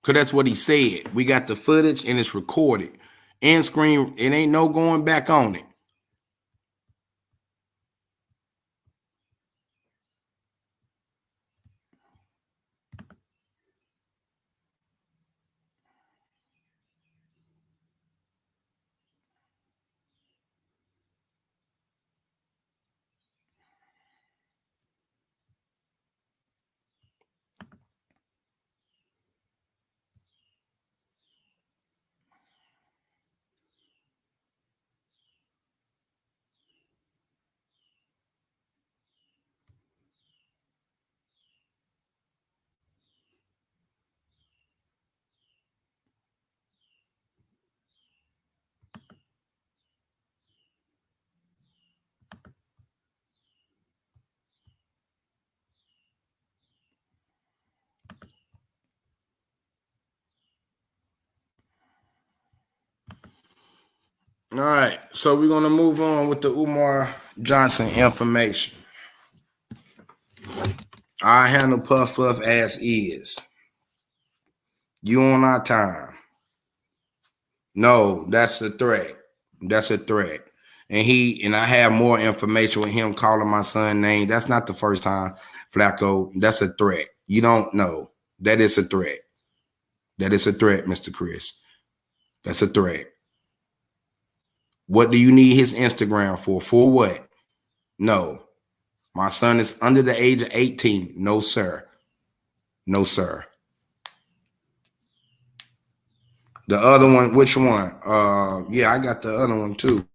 Because that's what he said. We got the footage and it's recorded. And screen, it ain't no going back on it. All right, so we're going to move on with the Umarjohnson information. I handle PUFFFLUFF as is. You on our time. No, that's a threat. That's a threat. And I have more information with him calling my son name. That's not the first time, Flacco. That's a threat. You don't know. That is a threat. That is a threat, Mr. Chris. That's a threat. What do you need his Instagram for? For what? No. My son is under the age of 18. No, sir. No, sir. The other one, which one? Yeah, I got the other one too.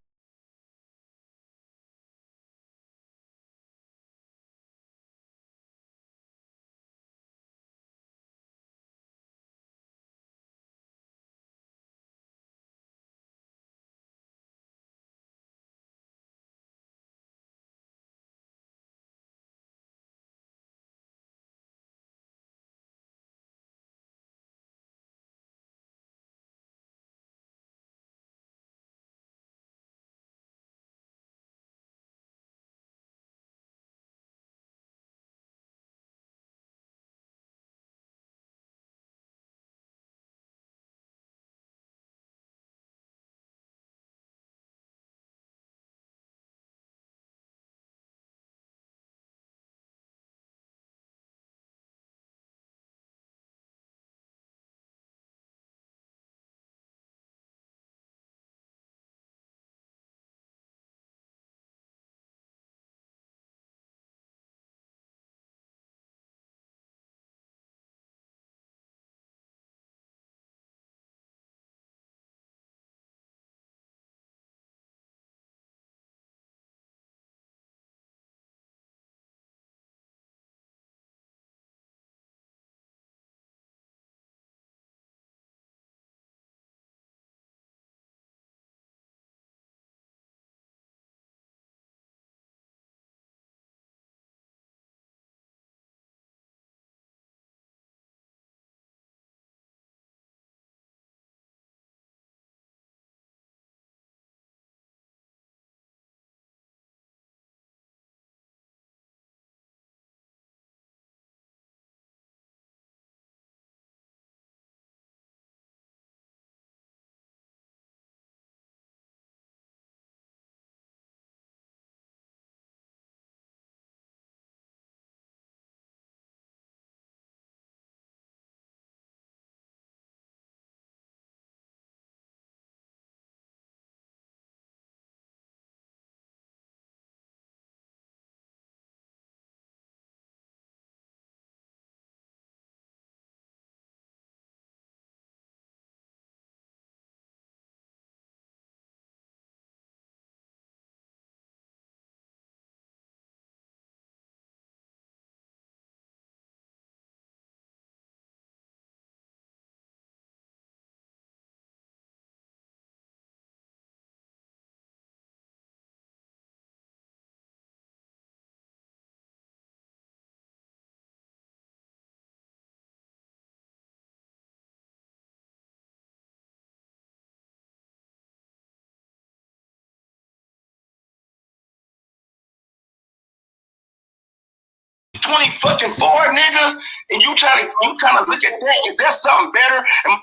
24, nigga, and you trying to look at that. Is that something better? And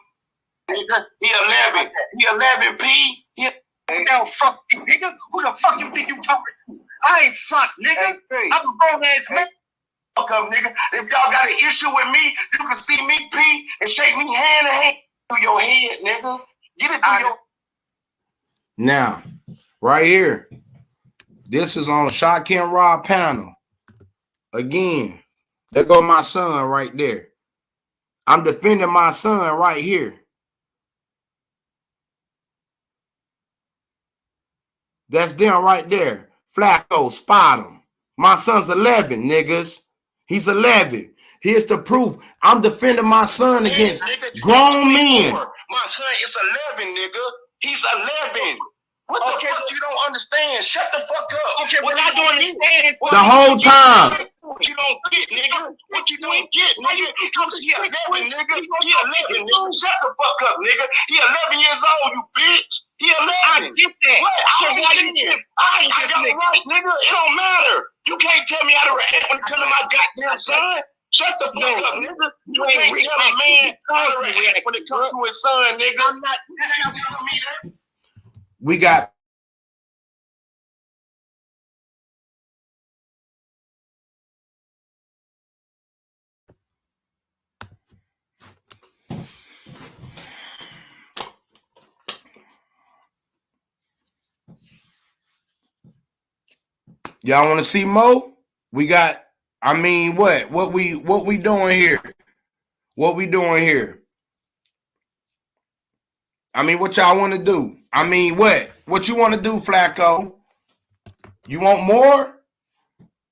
nigga, he 11. He 11, P. Now, fuck you, nigga. Who the fuck you think you talking to? I ain't fuck, nigga. I'm a grown ass man. Fuck up, nigga. If y'all got an issue with me, you can see me, P, and shake me hand to hand through your head, nigga. Get it through your. Now, right here, this is on Shock and Rob panel. Again, there go my son right there. I'm defending my son right here. That's them right there. Flacco, spot him. My son's 11, niggas. He's 11. Here's the proof. I'm defending my son against grown men. My son is 11, nigga. He's 11. What the fuck you don't understand? Shut the fuck up. Okay, what I don't understand. The whole time. What you don't get, nigga. What you don't get, nigga. He 11, nigga. He 11, nigga. Shut the fuck up, nigga. He 11 years old, you bitch. He 11. I get that. What? So why you I got it right, nigga. It don't matter. You can't tell me how to react when it comes to my goddamn son. Shut the fuck up, nigga. You can't tell a man how to react when it comes to his son, nigga. I'm not telling me that. We got y'all want to see Mo? We got, I mean, what we doing here? What we doing here? I mean, what y'all want to do? I mean, what you want to do, Flacco? You want more?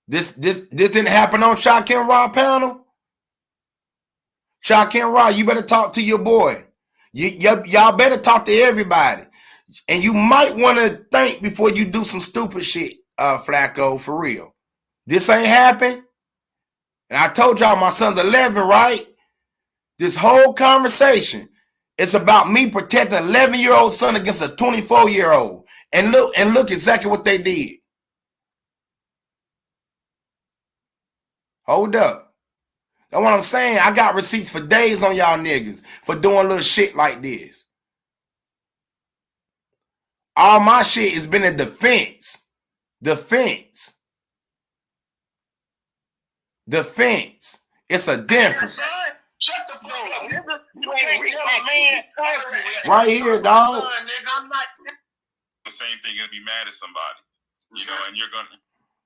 This didn't happen on Shock and Raw panel. Shock and Raw, you better talk to your boy. Y'all better talk to everybody. And you might want to think before you do some stupid shit, Flacco, for real. This ain't happened. And I told y'all my son's 11, right? This whole conversation, it's about me protecting an 11-year-old son against a 24-year-old. And look exactly what they did. Hold up. That's what I'm saying. I got receipts for days on y'all niggas for doing little shit like this. All my shit has been a defense. Defense. It's a difference. Shut the fuck up, nigga. You can't tell a man how to react. Right here, dog. I'm not. The same thing, you're gonna be mad at somebody, you know, and you're gonna.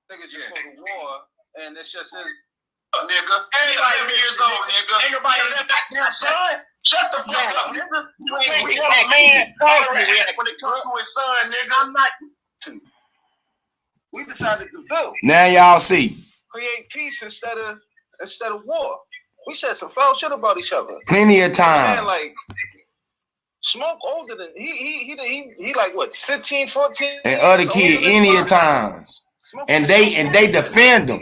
Nigga just go to war, and it's just his. Nigga, 11 years old, nigga. Ain't nobody that son. Shut the fuck up, nigga. You can't tell a man how to react when it comes to his son, nigga. I'm not. We decided to build, Now y'all see. create peace instead of war. We said some foul shit about each other. Plenty of Man, times. like Smoke older than he like what 15, 14? And other kids any of times. And they defend them.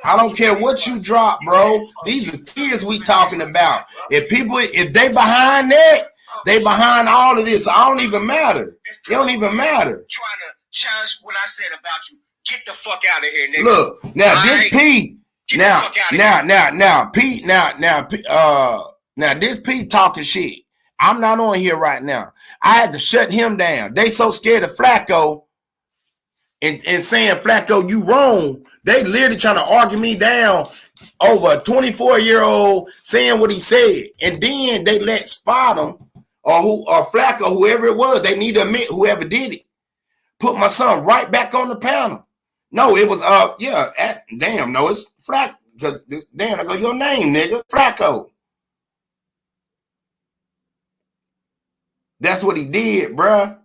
I don't care what you drop, bro. These are kids we talking about. If they behind that, they behind all of this. I don't even matter. It don't even matter. Trying to challenge what I said about you. Get the fuck out of here, nigga. Look, now this P. Now this P talking shit. I'm not on here right now. I had to shut him down. They so scared of Flacco and saying, Flacco, you wrong. They literally trying to argue me down over a 24-year-old saying what he said. And then they let SPOTEM or Flacco, whoever it was, they need to admit whoever did it. Put my son right back on the panel. No, it was damn, no, it's Flacco. Damn, I go, your name, nigga. Flacco. That's what he did, bruh.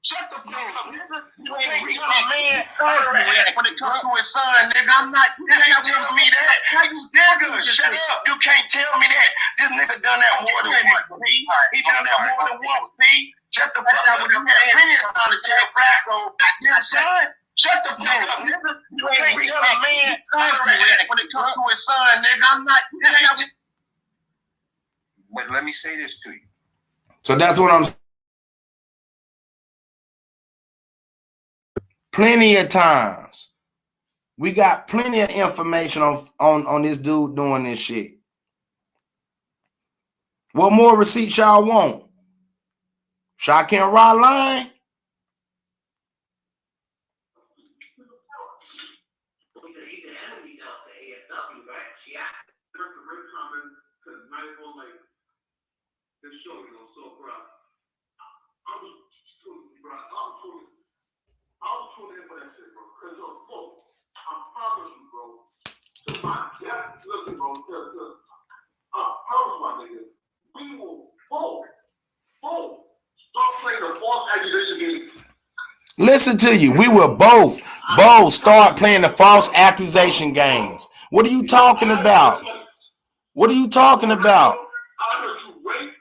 Shut the fuck up, nigga. You ain't reach my man when it comes to his son, nigga. I'm not. This nigga telling me that. How you nigga? Shut up. You can't tell me that. This nigga done that more than once, P. He done that more than once, P. Shut the fuck up with him. Plenty of time to tell Flacco. Goddamn son. Shut the fuck up, nigga. You can't tell a man how to react when it comes to his son, nigga. I'm not. That's not. But let me say this to you. So that's what I'm. Plenty of times. We got plenty of information on this dude doing this shit. What more receipts y'all want? Shot can't ride line? Listen, bro, my nigga, we will both stop playing the false accusation game. Listen to you. We will both start playing the false accusation games. What are you talking about? What are you talking about? I heard you rape.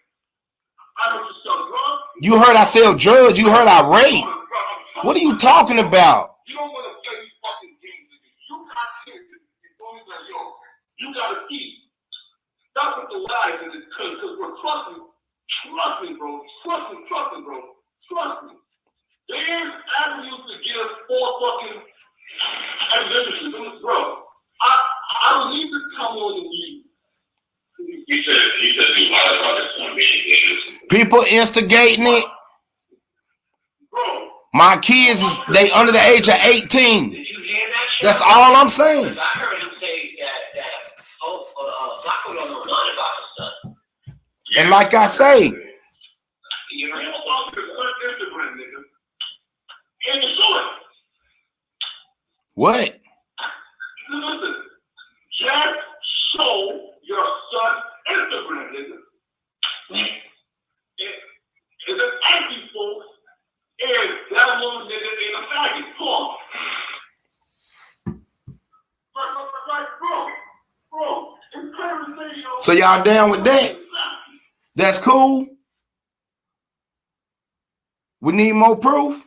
I heard you sell drugs. You heard I sell drugs. You heard I rape. What are you talking about? You don't want to play these fucking games. You got kids. You got to eat. That's what the lies is, because we're trusting, bro. Trust me. There's avenues to get us four fucking accusations, bro. I don't need to come on to you. He said you lied about this one being innocent. People instigating it. Bro. My kids they under the age of 18. Did you hear that shit? That's all I'm saying. I heard him say that Flacco don't know nothing about his son. And like I say, You heard him? Instagram, nigga. And you saw it. what? Listen, just show your son Instagram, nigga. It's an anti folks and that little nigga in a faggot. Come on. Bro. So y'all down with that? That's cool. We need more proof.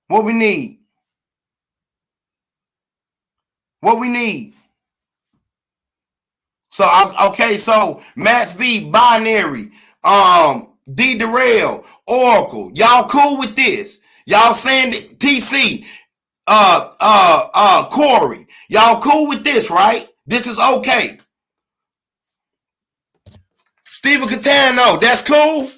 What we need? What we need? So okay, so MAXV, binary, D Darrell, Oracle. Y'all cool with this? Y'all saying that TC, Corey, y'all cool with this, right? This is okay. Stephen Catano, that's cool.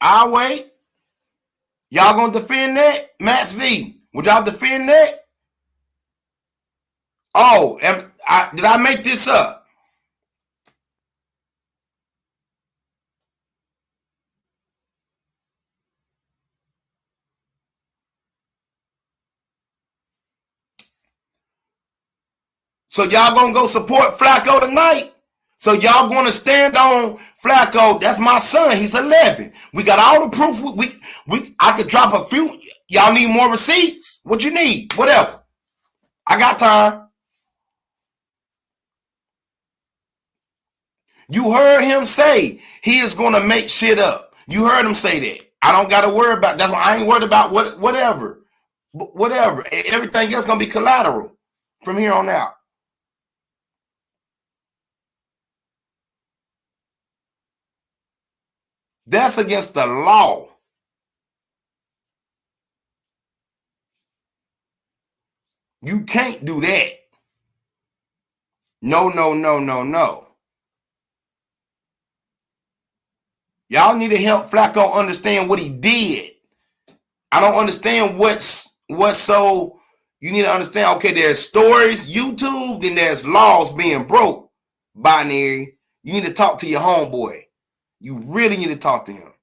I'll wait. Y'all gonna defend that? MAXV, would y'all defend that? Oh, did I make this up? So y'all gonna go support Flacco tonight? So y'all gonna stand on Flacco? That's my son. He's 11. We got all the proof. I could drop a few. Y'all need more receipts? What you need? Whatever. I got time. You heard him say he is gonna make shit up. You heard him say that. I don't gotta worry about that. I ain't worried about whatever. Everything else gonna be collateral from here on out. That's against the law. You can't do that. No. Y'all need to help Flacco understand what he did. I don't understand what's so. You need to understand, okay, there's stories, YouTube, then there's laws being broke. Binary. You need to talk to your homeboy. You really need to talk to him.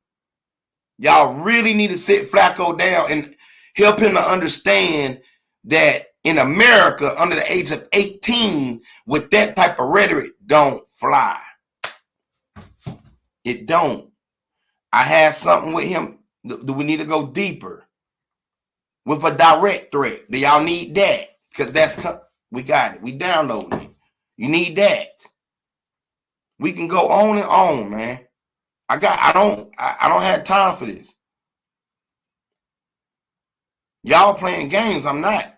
Y'all really need to sit Flacco down and help him to understand that in America, under the age of 18, with that type of rhetoric, don't fly. It don't. I had something with him. Do we need to go deeper? With a direct threat. Do y'all need that? Because we got it. We downloading it. You need that. We can go on and on, man. I don't have time for this. Y'all playing games. I'm not.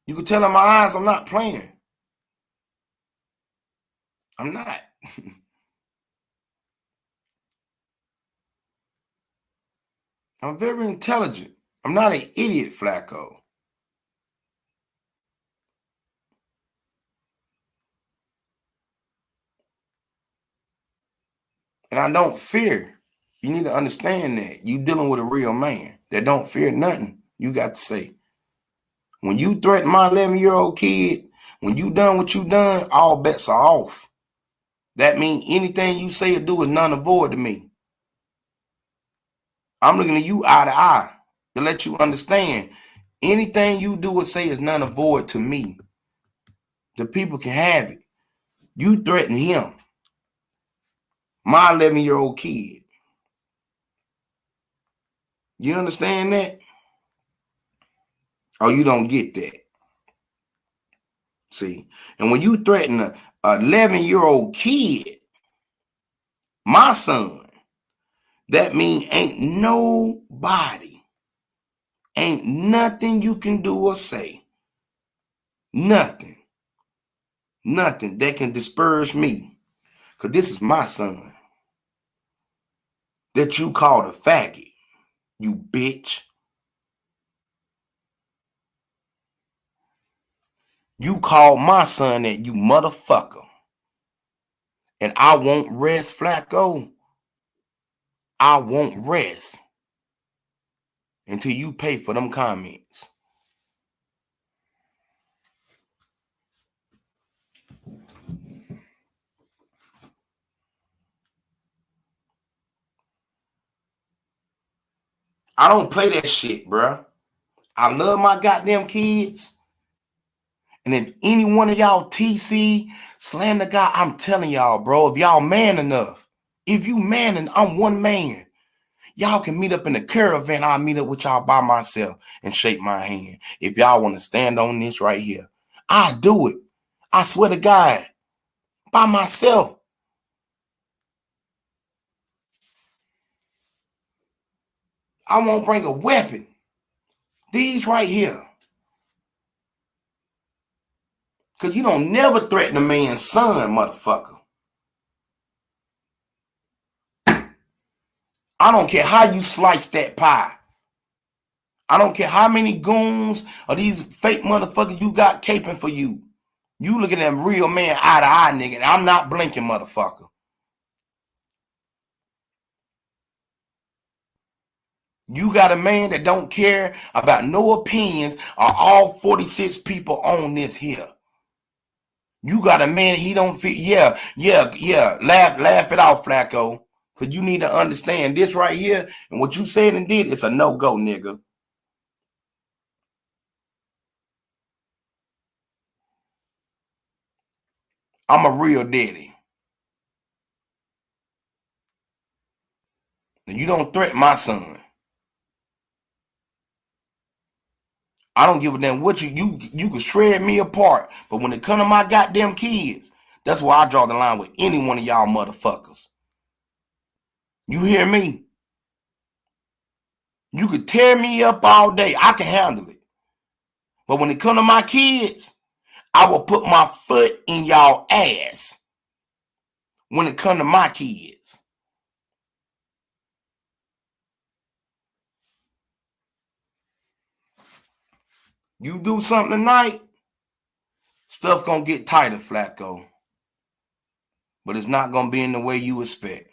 You can tell in my eyes I'm not playing. I'm not. I'm very intelligent. I'm not an idiot, Flacco. And I don't fear. You need to understand that. You dealing with a real man that don't fear nothing you got to say. When you threaten my 11-year-old kid, when you done what you done, all bets are off. That means anything you say or do is none of void to me. I'm looking at you eye to eye to let you understand anything you do or say is none of void to me. The people can have it. You threaten him, my 11-year-old kid. You understand that? Or you don't get that? See, and when you threaten a 11-year-old kid, my son, that means ain't nobody, ain't nothing you can do or say, nothing that can disperse me, because this is my son that you called a faggot, you bitch. You called my son that, you motherfucker. And I won't rest, Flacco. I won't rest until you pay for them comments. I don't play that shit, bruh. I love my goddamn kids. And if any one of y'all TC, slander guy, I'm telling y'all, bro, if y'all man enough, if you man and I'm one man, y'all can meet up in the caravan. I'll meet up with y'all by myself and shake my hand. If y'all want to stand on this right here, I'll do it. I swear to God, by myself. I won't bring a weapon. These right here. Because you don't never threaten a man's son, motherfucker. I don't care how you slice that pie. I don't care how many goons or these fake motherfuckers you got caping for you. You looking at them real man eye to eye, nigga. And I'm not blinking, motherfucker. You got a man that don't care about no opinions of all 46 people on this here. You got a man he don't fit. Yeah. Laugh it off, Flacco. Because you need to understand this right here. And what you said and did, it's a no-go, nigga. I'm a real daddy. And you don't threaten my son. I don't give a damn what you can shred me apart. But when it come to my goddamn kids, that's where I draw the line with any one of y'all motherfuckers. You hear me? You could tear me up all day. I can handle it. But when it come to my kids, I will put my foot in y'all ass when it come to my kids. You do something tonight, stuff gonna get tighter, Flacco. But it's not gonna be in the way you expect.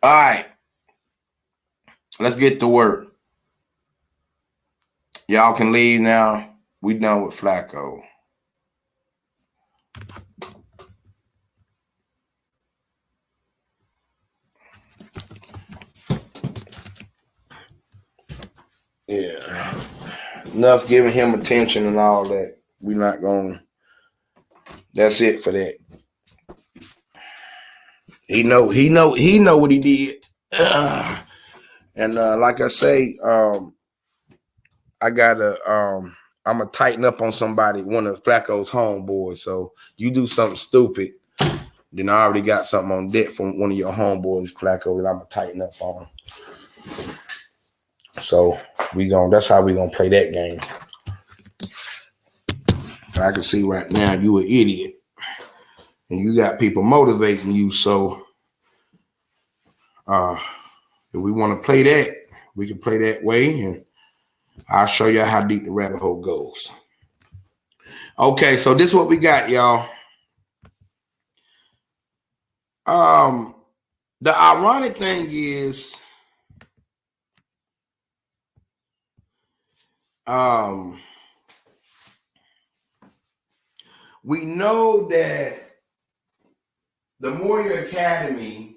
All right. Let's get to work. Y'all can leave now. We done with Flacco. Yeah. Enough giving him attention and all that. We not going. That's it for that. He know what he did. And like I say, I gotta I'm gonna tighten up on somebody, one of Flacco's homeboys. So you do something stupid, then I already got something on deck from one of your homeboys, Flacco, that I'm gonna tighten up on. So that's how we gonna play that game. And I can see right now you an idiot. And you got people motivating you. So if we want to play that, we can play that way, and I'll show you how deep the rabbit hole goes. Okay, so this is what we got, y'all. The ironic thing is, we know that the Moyer Academy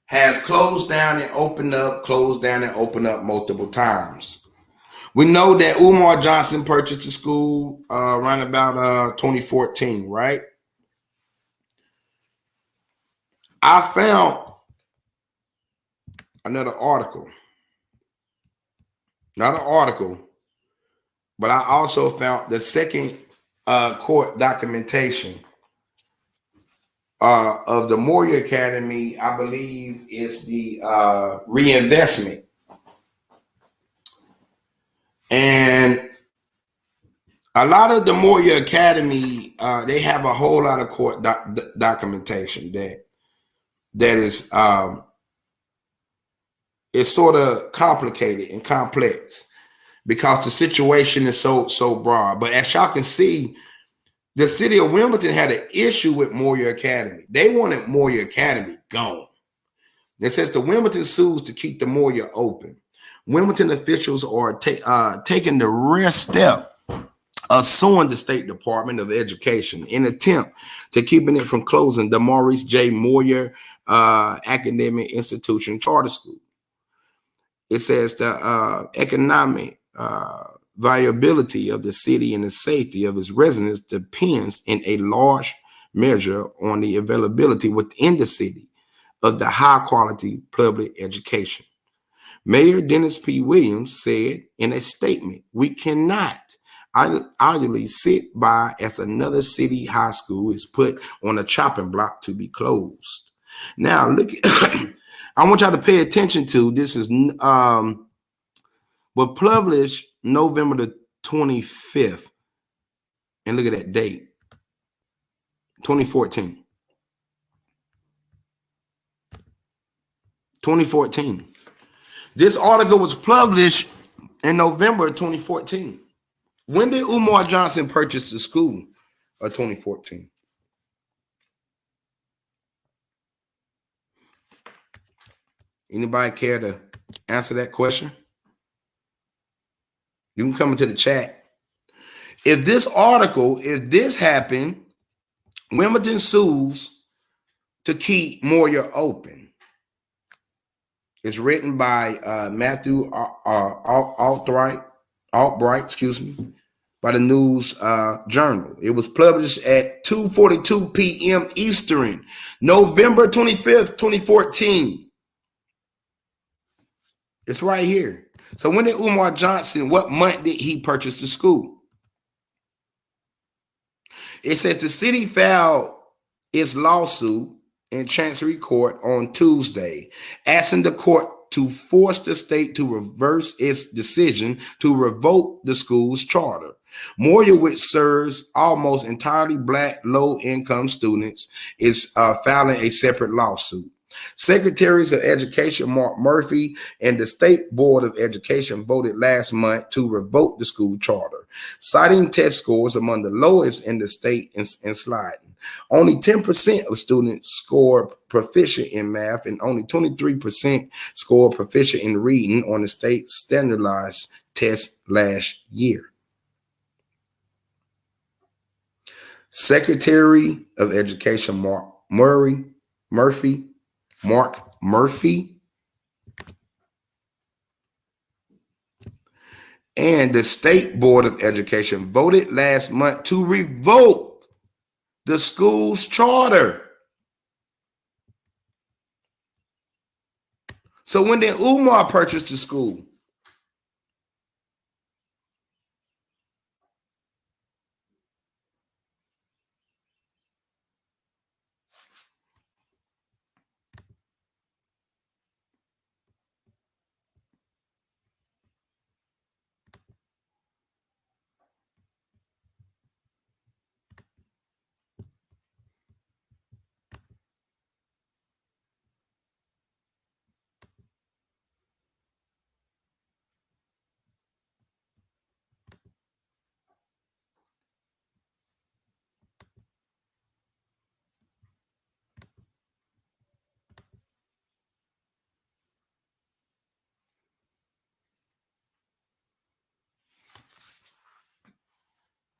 has closed down and opened up, multiple times. We know that Umarjohnson purchased the school around about 2014, right? I found another article. Not an article, but I also found the second court documentation of the Moyer Academy. I believe is the reinvestment. And a lot of the Moyer Academy, they have a whole lot of court documentation that is it's sort of complicated and complex because the situation is so broad. But as y'all can see, the city of Wilmington had an issue with Moyer Academy. They wanted Moyer Academy gone. It says the Wilmington sues to keep the Moyer open. Wilmington officials are taking the rare step of suing the State Department of Education in attempt to keeping it from closing the Maurice J. Moyer Academic Institution Charter School. It says the economic viability of the city and the safety of its residents depends in a large measure on the availability within the city of the high quality public education. Mayor Dennis P. Williams said in a statement, "We cannot idly sit by as another city high school is put on a chopping block to be closed." Now, look, I want y'all to pay attention to this. Is was published November the 25th. And look at that date, 2014. 2014. This article was published in November 2014. When did Umarjohnson purchase the school? 2014. Anybody care to answer that question? You can come into the chat. If this happened, Wilmington sues to keep Moyer open. It's written by Matthew Albright, by the News Journal. It was published at 2:42 p.m. Eastern, November 25th, 2014. It's right here. So when did Umarjohnson, what month did he purchase the school? It says the city filed its lawsuit in Chancery Court on Tuesday, asking the court to force the state to reverse its decision to revoke the school's charter. Moyer, which serves almost entirely Black low-income students, is filing a separate lawsuit. Secretaries of Education Mark Murphy and the State Board of Education voted last month to revoke the school charter, citing test scores among the lowest in the state and sliding. Only 10% of students score proficient in math, and only 23% score proficient in reading on the state standardized test last year. Secretary of Education Mark Murphy, and the State Board of Education voted last month to revoke the school's charter. So when did Umar purchase the school?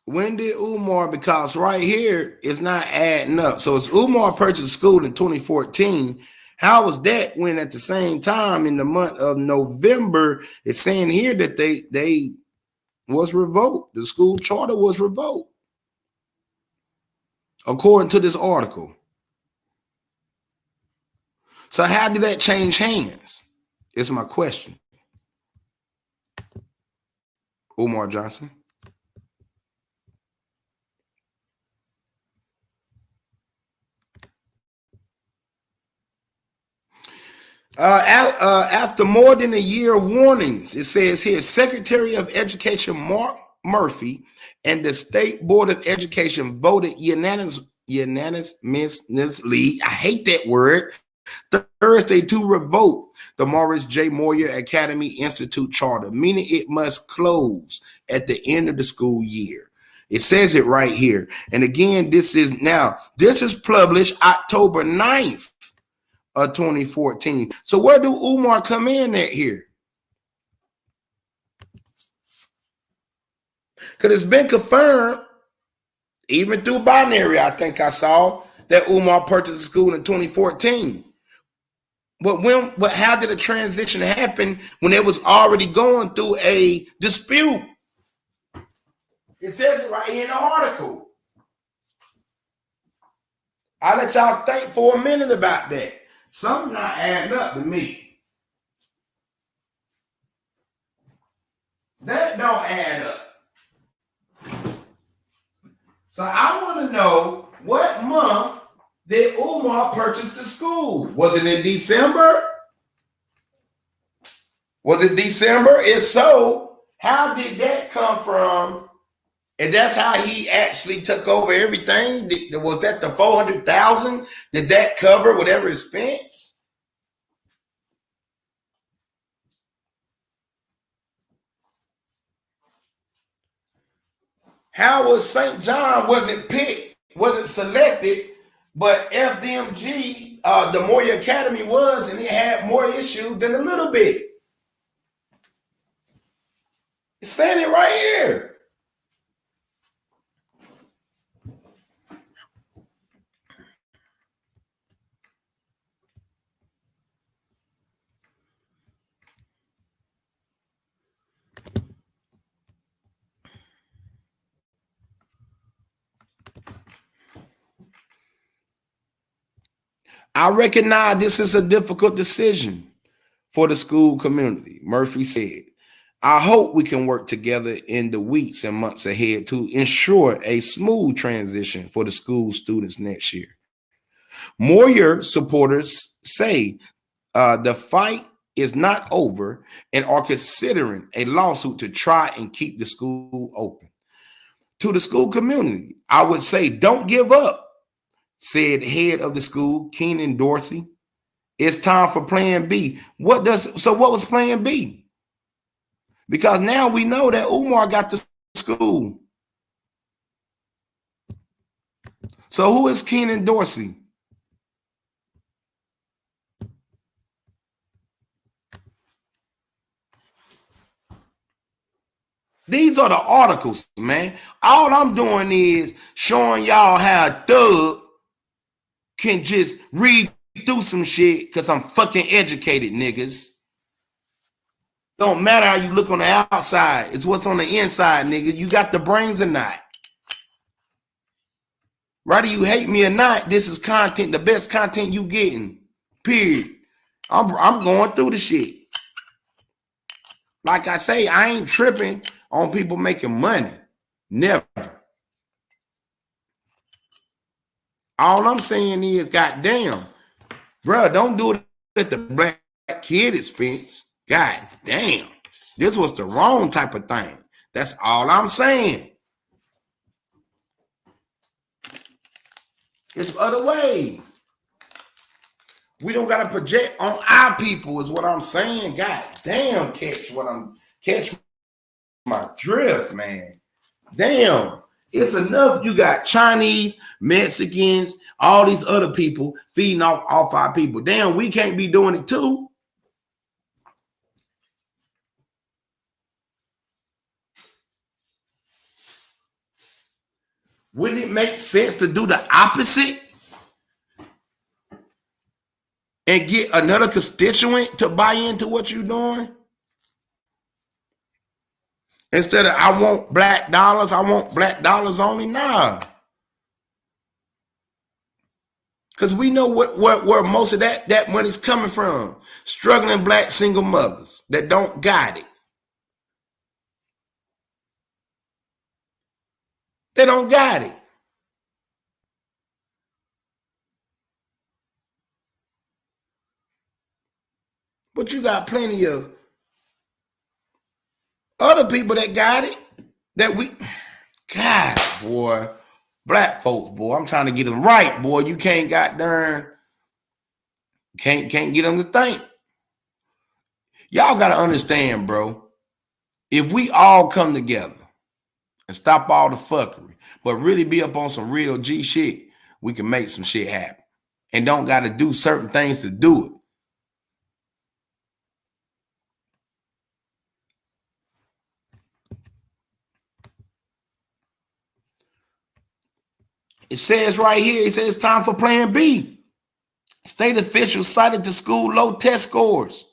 When did Umar, because right here it's not adding up. So it's Umar purchased school in 2014. How was that when at the same time in the month of November, it's saying here that they was revoked. The school charter was revoked, according to this article. So how did that change hands? Is my question. Umarjohnson. After more than a year of warnings, it says here, Secretary of Education Mark Murphy and the State Board of Education voted unanimously, I hate that word, Thursday to revoke the Morris J. Moyer Academy Institute charter, meaning it must close at the end of the school year. It says it right here. And again, this is published October 9th. Of 2014. So where do Umar come in at here? Because it's been confirmed, even through binary, I think I saw that Umar purchased the school in 2014. But how did the transition happen when it was already going through a dispute? It says it right here in the article. I'll let y'all think for a minute about that. Something not adding up to me. That don't add up. So I want to know, what month did Umar purchase the school? Was it in December? Was it December? If so, how did that come from? And that's how he actually took over everything. Was that the $400,000? Did that cover whatever expense? How was St. John wasn't picked, wasn't selected, but FDMG, the Moyer Academy was, and it had more issues than a little bit. It's saying it right here. I recognize this is a difficult decision for the school community, Murphy said. I hope we can work together in the weeks and months ahead to ensure a smooth transition for the school students next year. Moyer supporters say the fight is not over and are considering a lawsuit to try and keep the school open. To the school community, I would say don't give up, said head of the school, Keenan Dorsey. It's time for plan B. What was plan B? Because now we know that Umar got the school. So who is Keenan Dorsey? These are the articles, man. All I'm doing is showing y'all how a thug can just read through some shit because I'm fucking educated, niggas. Don't matter how you look on the outside. It's what's on the inside, nigga. You got the brains or not. Whether you hate me or not, this is content, the best content you getting. Period. I'm going through the shit. Like I say, I ain't tripping on people making money. Never. All I'm saying is, goddamn, bro, don't do it at the black kid expense. God damn. This was the wrong type of thing. That's all I'm saying. It's other ways. We don't gotta project on our people, is what I'm saying. God damn, catch my drift, man. Damn, it's enough. You got Chinese, Mexicans, all these other people feeding off our people. Damn, we can't be doing it too. Wouldn't it make sense to do the opposite and get another constituent to buy into what you're doing? Instead of I want black dollars only. Nah. Because we know where most of that money's coming from. Struggling black single mothers that don't got it. They don't got it. But you got plenty of other people that got it. That we, God, boy, black folks, boy, I'm trying to get them right, boy. You can't can't get them to think. Y'all got to understand, bro. If we all come together and stop all the fuckery, but really be up on some real G shit, we can make some shit happen. And don't got to do certain things to do it. It says right here, it says time for plan B. State officials cited the school low test scores.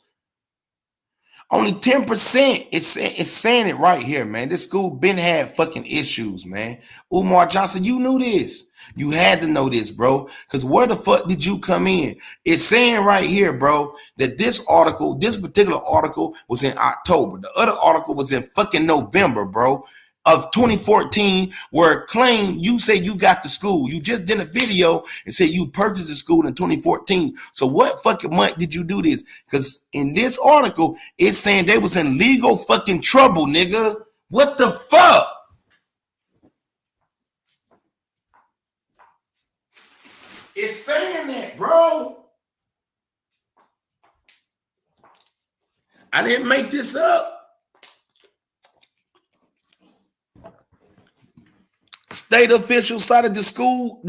Only 10%. It's saying it right here, man. This school been had fucking issues, man. Umarjohnson, you knew this. You had to know this, bro. Because where the fuck did you come in? It's saying right here, bro, that this particular article was in October. The other article was in fucking November, bro, of 2014, where it claimed you say you got the school. You just did a video and said you purchased the school in 2014. So what fucking month did you do this? Because in this article, it's saying they was in legal fucking trouble, nigga. What the fuck? It's saying that, bro. I didn't make this up. State officials cited the school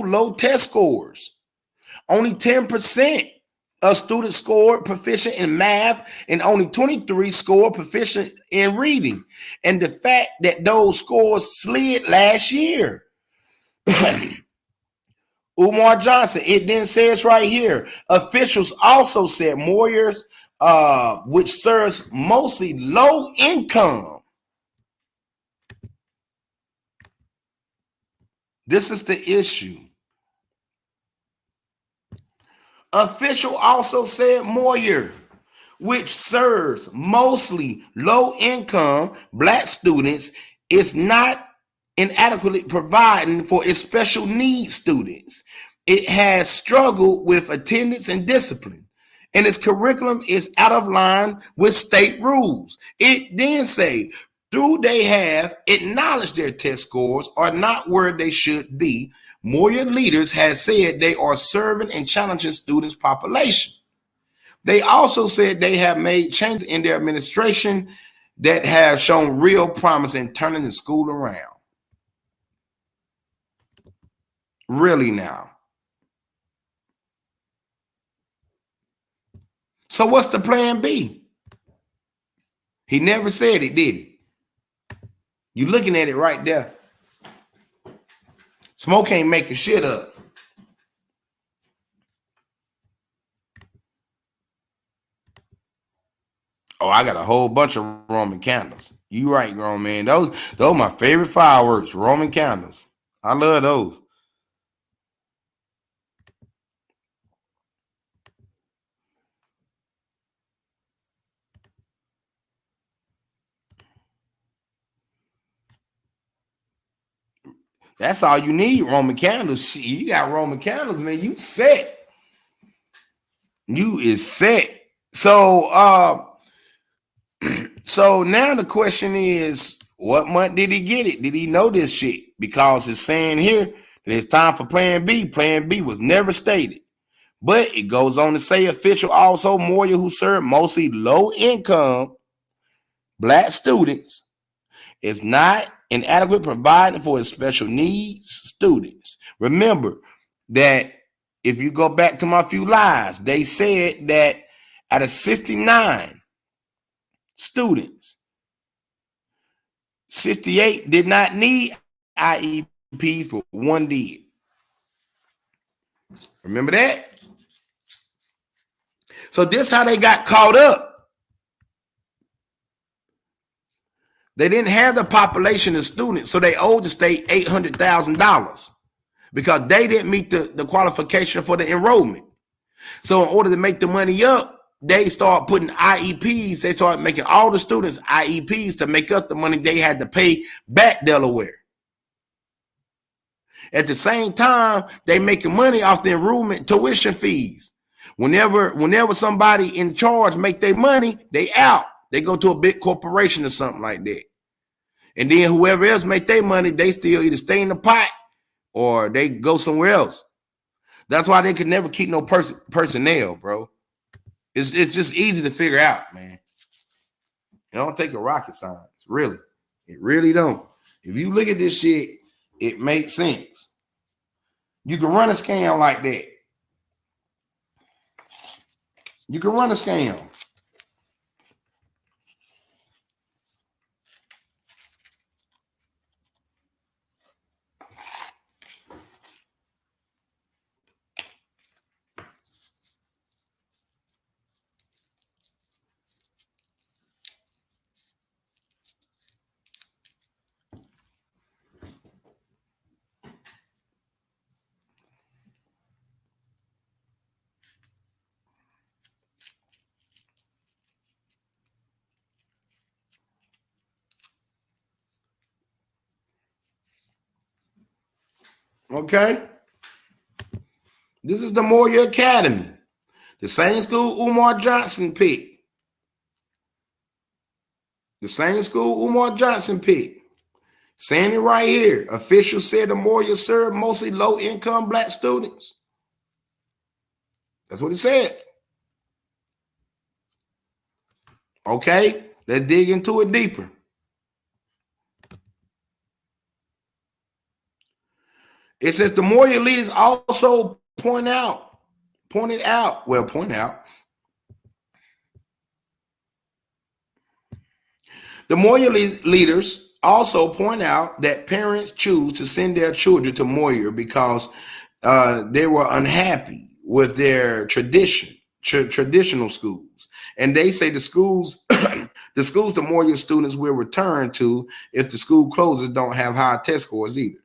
low test scores. Only 10% of students scored proficient in math, and only 23 scored proficient in reading. And the fact that those scores slid last year. Umarjohnson, it then says right here, officials also said Moyer's, which serves mostly low income. This is the issue. Official also said Moyer, which serves mostly low-income black students, is not inadequately providing for its special needs students. It has struggled with attendance and discipline, and its curriculum is out of line with state rules. It then say, though they have acknowledged their test scores are not where they should be, Moyer leaders have said they are serving and challenging students' population. They also said they have made changes in their administration that have shown real promise in turning the school around. Really now. So what's the plan B? He never said it, did he? You looking at it right there. Smoke ain't making shit up. Oh, I got a whole bunch of Roman candles. You right, grown man. Those are my favorite fireworks, Roman candles. I love those. That's all you need, Roman candles. Shit, you got Roman candles, man. You set. You is set. So so now the question is, what month did he get it? Did he know this shit? Because it's saying here that it's time for plan B. Plan B was never stated. But it goes on to say official also Moyer, who served mostly low income black students, is not inadequate providing for his special needs students. Remember that if you go back to my few lives, they said that out of 69 students, 68 did not need IEPs, but one did. Remember that? So this is how they got caught up. They didn't have the population of students, so they owed the state $800,000 because they didn't meet the qualification for the enrollment. So in order to make the money up, they start putting IEPs. They started making all the students IEPs to make up the money they had to pay back Delaware. At the same time, they making money off the enrollment tuition fees. Whenever somebody in charge make their money, they out. They go to a big corporation or something like that. And then whoever else make their money, they still either stay in the pot or they go somewhere else. That's why they could never keep no personnel, bro. It's just easy to figure out, man. It don't take a rocket science, really. It really don't. If you look at this shit, it makes sense. You can run a scam like that. You can run a scam. Okay. This is the Moyer Academy. The same school Umarjohnson picked. The same school Umarjohnson picked. Saying it right here. Officials said the Moyer served mostly low-income black students. That's what it said. Okay, let's dig into it deeper. It says the Moyer leaders also point out. The Moyer leaders also point out that parents choose to send their children to Moyer because they were unhappy with their traditional schools. And they say the schools the Moyer students will return to if the school closes don't have high test scores either.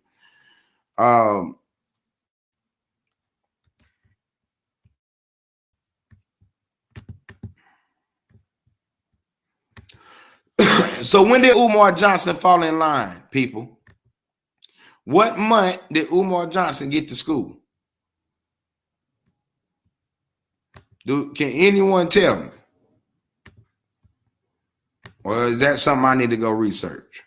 So when did Umarjohnson fall in line, people? What month did Umarjohnson get to school? Can anyone tell me? Or is that something I need to go research?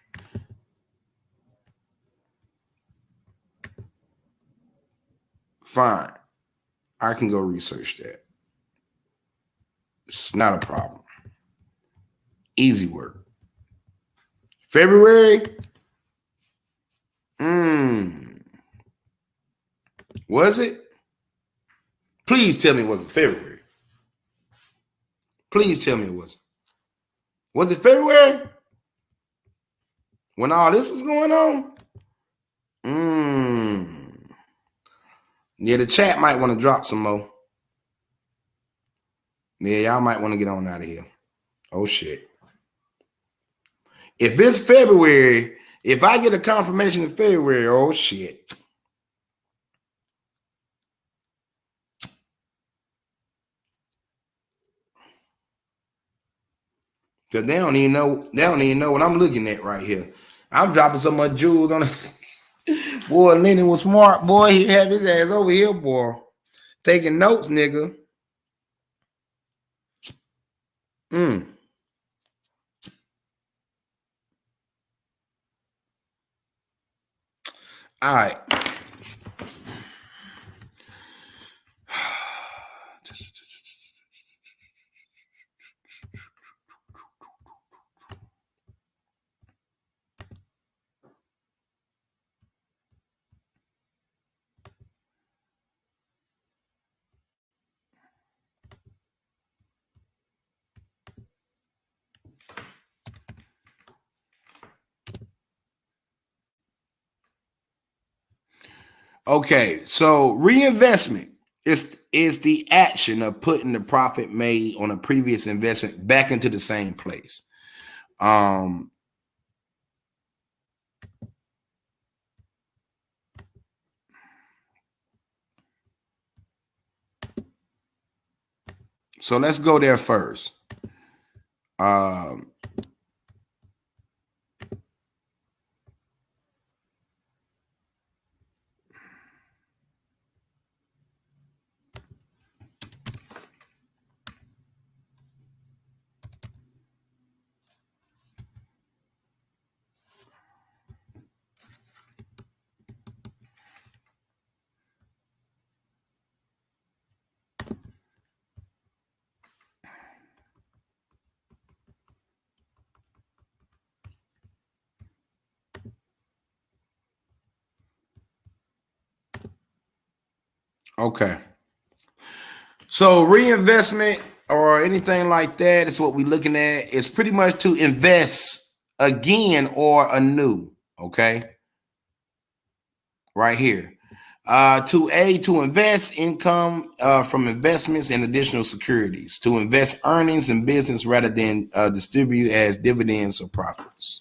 Fine. I can go research that. It's not a problem. Easy work. February? Was it? Please tell me it wasn't February. Please tell me it wasn't. Was it February? When all this was going on? Yeah, the chat might want to drop some more. Yeah, y'all might want to get on out of here. Oh, shit. If it's February, if I get a confirmation in February, oh, shit. Because they don't even know what I'm looking at right here. I'm dropping so much jewels on it. Boy, Lenon was smart, boy. He had his ass over here, boy. Taking notes, nigga. All right. Okay, so reinvestment is the action of putting the profit made on a previous investment back into the same place. So let's go there first. Okay. So reinvestment or anything like that is what we're looking at. It's pretty much to invest again or anew. Okay. Right here. To invest income from investments and additional securities. To invest earnings in business rather than distribute as dividends or profits.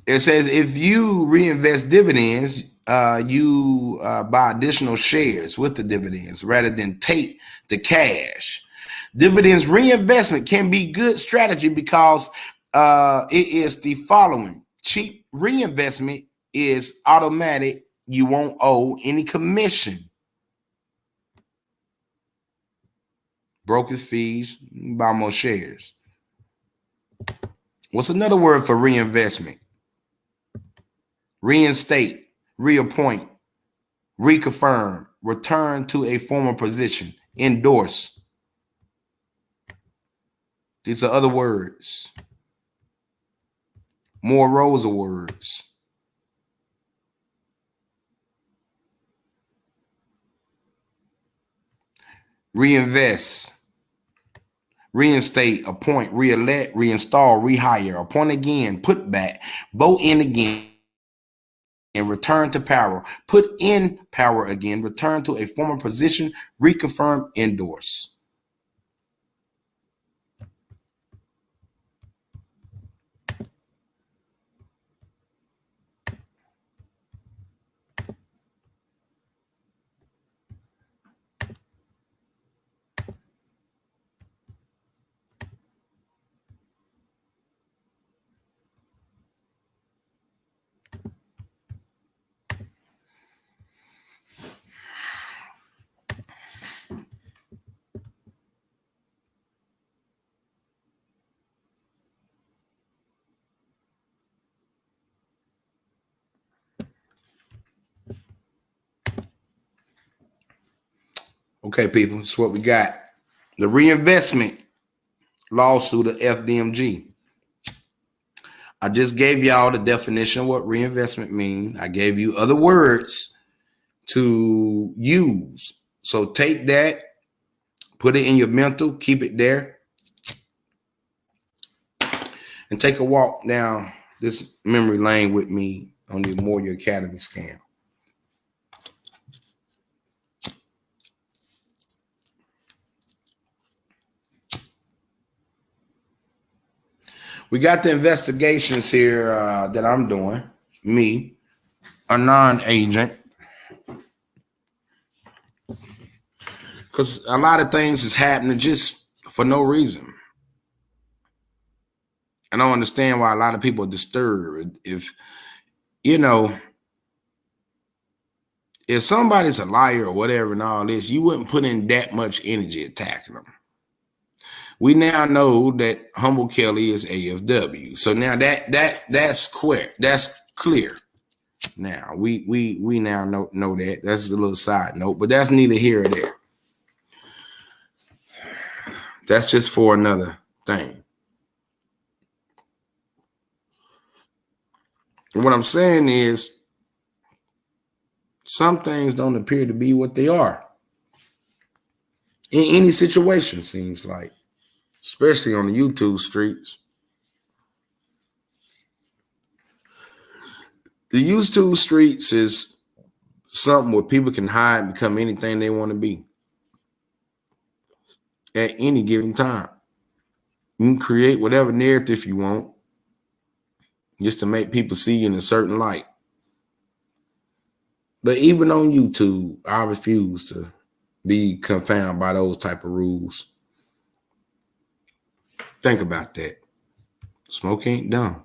It says if you reinvest dividends, you buy additional shares with the dividends rather than take the cash. Dividends reinvestment can be good strategy because it is the following. Cheap reinvestment is automatic. You won't owe any commission. Brokerage fees, buy more shares. What's another word for reinvestment? Reinstate, reappoint, reconfirm, return to a former position, endorse. These are other words. More rows of words. Reinvest, reinstate, appoint, re-elect, reinstall, rehire, appoint again, put back, vote in again, and return to power, put in power again, return to a former position, reconfirm, endorse. Okay, people, that's what we got. The reinvestment lawsuit of FDMG. I just gave y'all the definition of what reinvestment means. I gave you other words to use. So take that, put it in your mental, keep it there, and take a walk down this memory lane with me on the Moyer Academy scam. We got the investigations here that I'm doing, me, a non-agent. Because a lot of things is happening just for no reason. I don't understand why a lot of people are disturbed. If, you know, if somebody's a liar or whatever and all this, you wouldn't put in that much energy attacking them. We now know that Humble Kelly is AFW. So now that's clear. That's clear. Now we now know that. That's a little side note, but that's neither here or there. That's just for another thing. And what I'm saying is some things don't appear to be what they are. In any situation, seems like. Especially on the YouTube streets. The YouTube streets is something where people can hide and become anything they want to be at any given time. You can create whatever narrative you want just to make people see you in a certain light. But even on YouTube, I refuse to be confounded by those type of rules. Think about that. Smoke ain't dumb.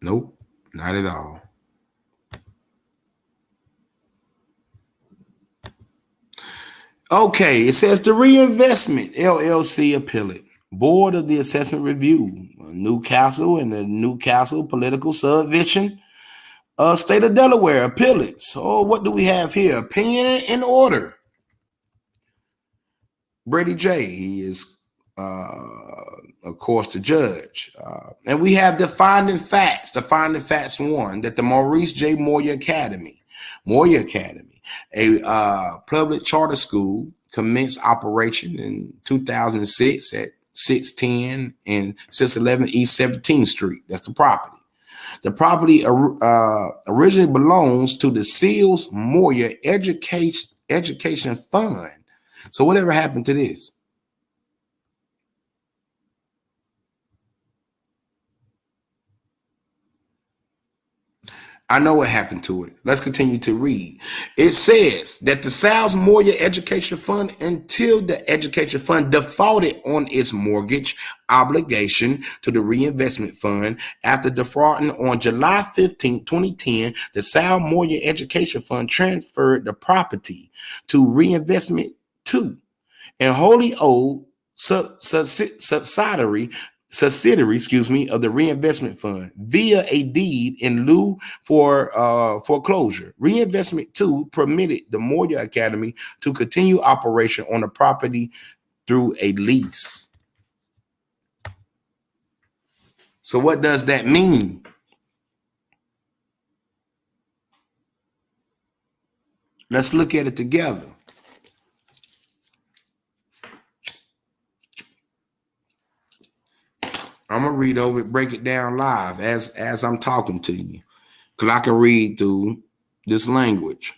Nope, not at all. Okay, it says the Reinvestment LLC Appellate Board of the Assessment Review, Newcastle and the Newcastle Political Subdivision, State of Delaware Appellate. So what do we have here? Opinion and order. Brady J, he is of course, the judge. And we have the finding facts. The finding facts one, that the Maurice J. Moyer Academy, a public charter school, commenced operation in 2006 at 610 and 611 East 17th Street. That's the property. The property originally belongs to the Seals Moyer Education Fund. So whatever happened to this? I know what happened to it. Let's continue to read. It says that the Sal's Moyer Education Fund, until the education fund defaulted on its mortgage obligation to the reinvestment fund after defrauding on July 15, 2010, the Sal Moyer Education Fund transferred the property to Reinvestment 2 and wholly owned subsidiary of the Reinvestment Fund via a deed in lieu for foreclosure. Reinvestment 2 permitted the Moyer Academy to continue operation on the property through a lease. So what does that mean? Let's look at it together. I'm gonna read over it, break it down live as I'm talking to you, because I can read through this language.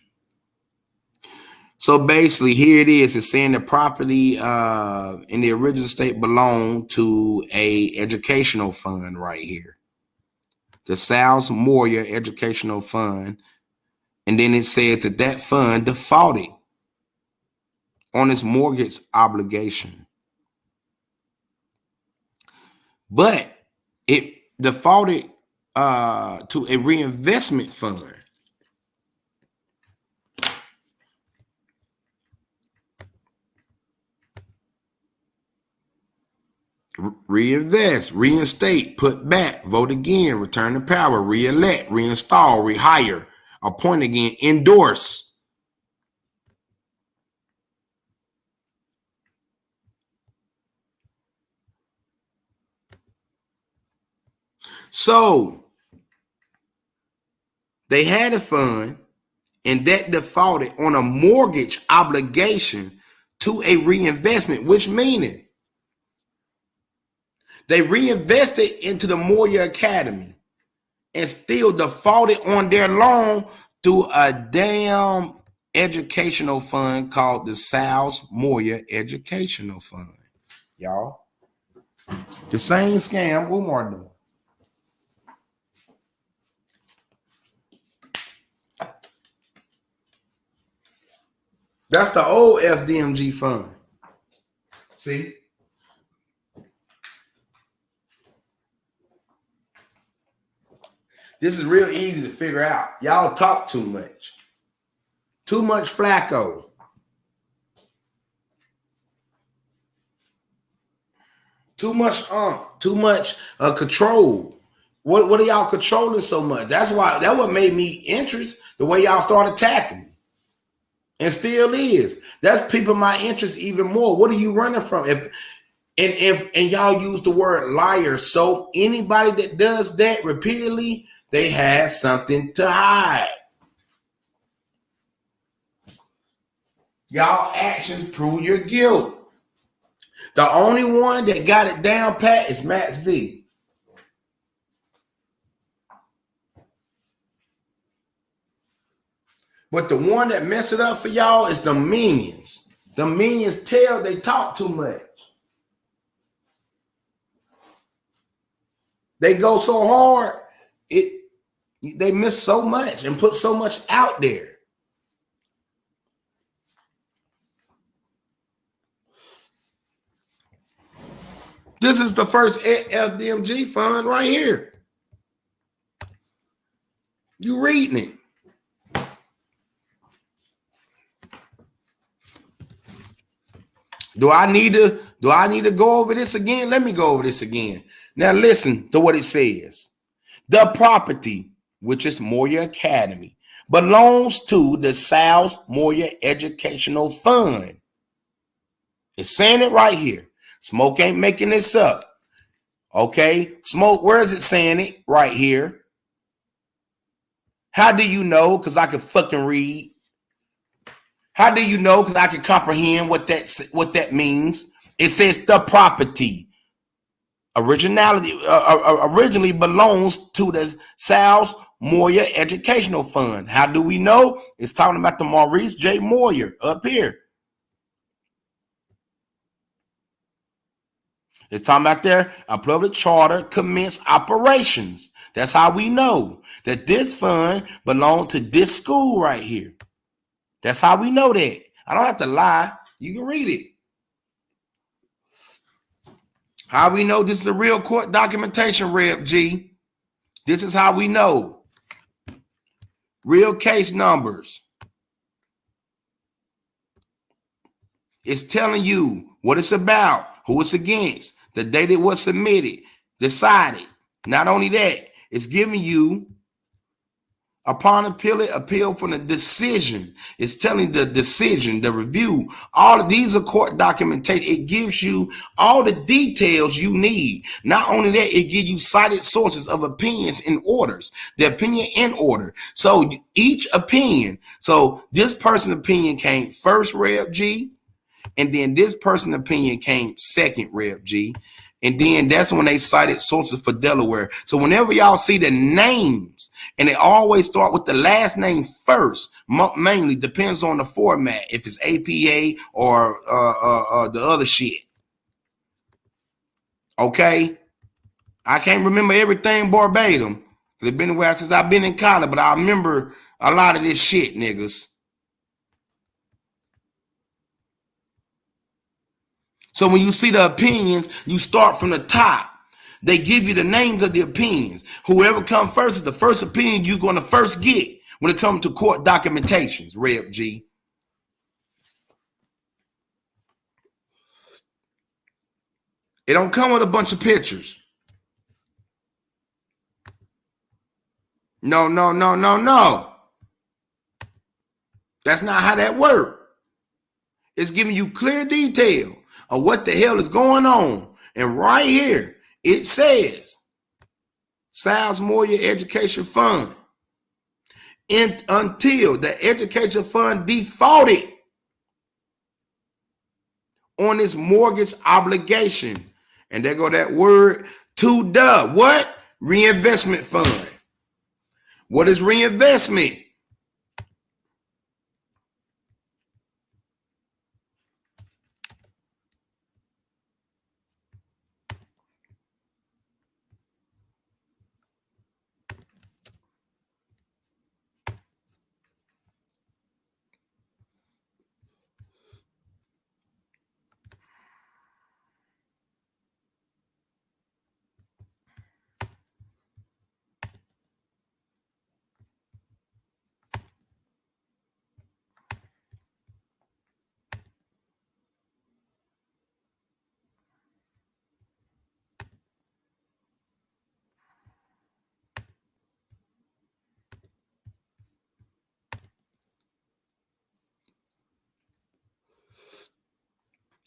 So basically, here it is. It's saying the property in the original state belonged to a educational fund right here, the Sal's Moyer Educational Fund, and then it said that that fund defaulted on its mortgage obligation. But it defaulted to a reinvestment fund. Reinvest, reinstate, put back, vote again, return to power, re-elect, reinstall, rehire, appoint again, endorse. So they had a fund, and that defaulted on a mortgage obligation to a reinvestment, which meaning they reinvested into the Moyer Academy and still defaulted on their loan through a damn educational fund called the South Moyer Educational Fund. Y'all, the same scam Umar doing. That's the old FDMG fund. See? This is real easy to figure out. Y'all talk too much. Too much Flacco. Too much too much control. What are y'all controlling so much? That's what made me interest the way y'all started attacking me. And still is. That's piquing my interest even more. What are you running from? If y'all use the word liar, so anybody that does that repeatedly, they have something to hide. Y'all actions prove your guilt. The only one that got it down pat is MAXV. But the one that mess it up for y'all is the minions. The minions tell they talk too much. They go so hard, they miss so much and put so much out there. This is the first FDMG fund right here. You reading it. Do I need to go over this again? Let me go over this again. Now listen to what it says. The property, which is Moyer Academy, belongs to the South Moyer Educational Fund. It's saying it right here. Smoke ain't making this up. Okay, Smoke, where is it saying it? Right here. How do you know? Because I can fucking read. How do you know? Because I can comprehend what that means. It says the property originally belongs to the South Moyer Educational Fund. How do we know? It's talking about the Maurice J. Moyer up here. It's talking about there a public charter commenced operations. That's how we know that this fund belonged to this school right here. That's how we know that. I don't have to lie. You can read it. How we know this is a real court documentation, Rep G. This is how we know. Real case numbers. It's telling you what it's about, who it's against, the date it was submitted, decided. Not only that, it's giving you upon appeal from the decision. It's telling the decision, the review. All of these are court documentation. It gives you all the details you need. Not only that, it gives you cited sources of opinions and orders. The opinion in order. So each opinion. So this person's opinion came first, Rep G, and then this person's opinion came second, Rep G. And then that's when they cited sources for Delaware. So whenever y'all see the names, and they always start with the last name first, mainly depends on the format, if it's APA or the other shit. Okay? I can't remember everything verbatim. It's been a while since I've been in college, but I remember a lot of this shit, niggas. So when you see the opinions, you start from the top. They give you the names of the opinions. Whoever comes first is the first opinion you're going to first get when it comes to court documentations, Rep G. It don't come with a bunch of pictures. No. That's not how that works. It's giving you clear detail of what the hell is going on. And right here, it says Sal's Moyer Education Fund until the education fund defaulted on its mortgage obligation. And there go that word, to the what? Reinvestment fund. What is reinvestment?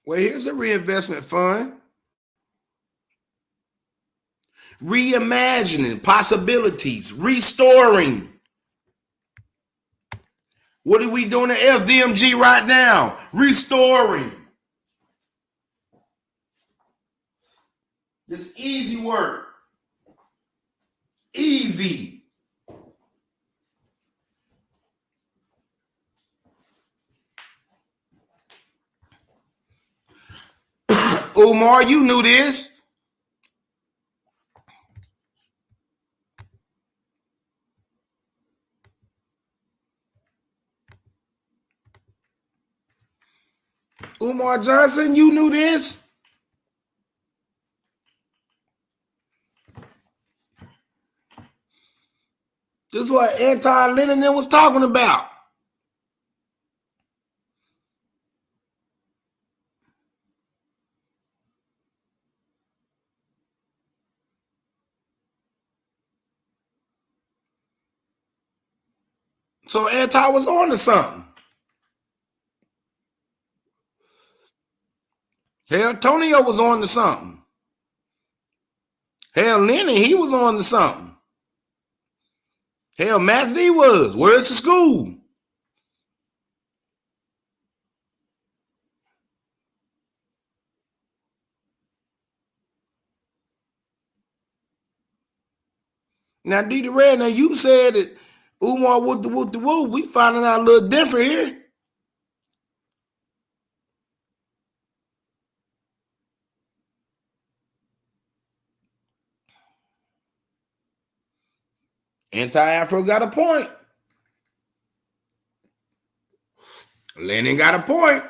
Well, here's a reinvestment fund. Reimagining possibilities, restoring. What are we doing at FDMG right now? Restoring. This easy work. Easy. Umar, you knew this. Umarjohnson, you knew this. This is what anti-Lenon was talking about. So anti was on to something. Hell, Tonio was on to something. Hell, Lenon, he was on to something. Hell, MAXV was. Where's the school? Now, D the Red, now you said that Umar with the woo. We finding out a little different here. Anti-Afro got a point. Lenon got a point.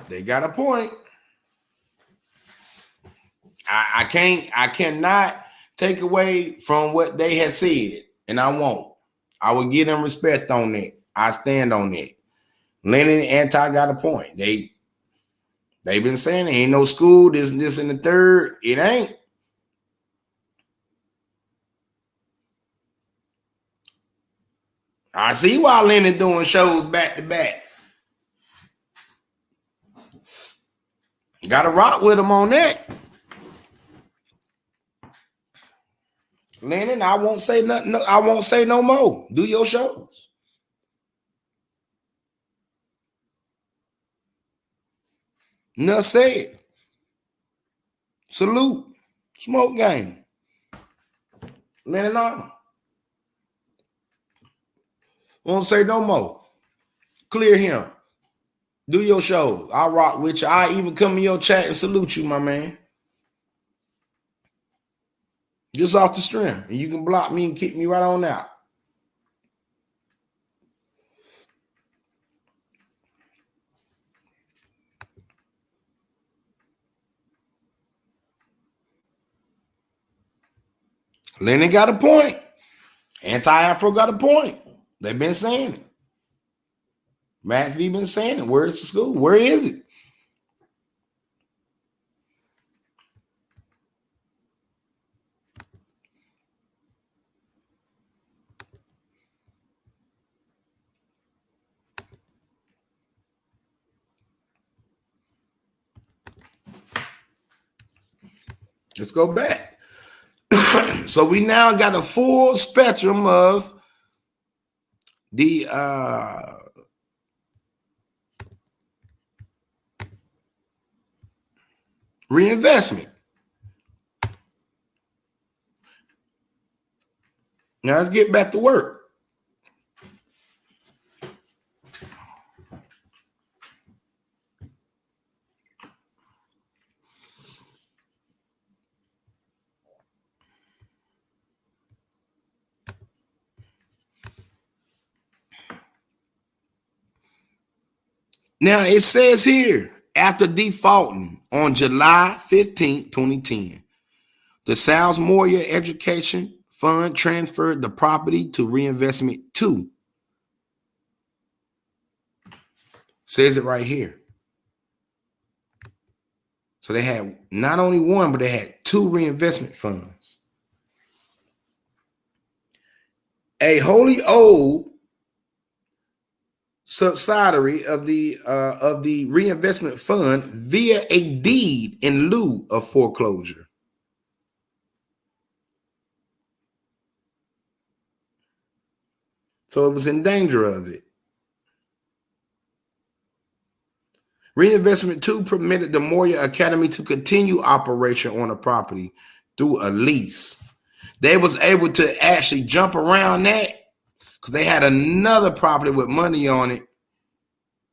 They got a point. I cannot take away from what they had said, and I won't. I will give them respect on that. I stand on that. Lenon and Anti got a point. They've been saying there ain't no school, this and the third. It ain't. I see why Lenon doing shows back to back. Got to rock with him on that. Lenon, I won't say nothing. I won't say no more. Do your shows. Enough said. Salute. Smoke gang. Lenon on. Won't say no more. Clear him. Do your shows. I'll rock with you. I even come in your chat and salute you, my man. Just off the stream. And you can block me and kick me right on out. Lenon got a point. Anti-Afro got a point. They've been saying it. MAXV been saying it. Where's the school? Where is it? Let's go back. So we now got a full spectrum of the reinvestment. Now let's get back to work. Now it says here, after defaulting on July 15, 2010, the Sal's Moyer Education Fund transferred the property to Reinvestment 2. Says it right here. So they had not only one, but they had 2 reinvestment funds. A wholly owned subsidiary of the reinvestment fund via a deed in lieu of foreclosure. So it was in danger of it. Reinvestment 2 permitted the Moyer Academy to continue operation on the property through a lease. They was able to actually jump around that because they had another property with money on it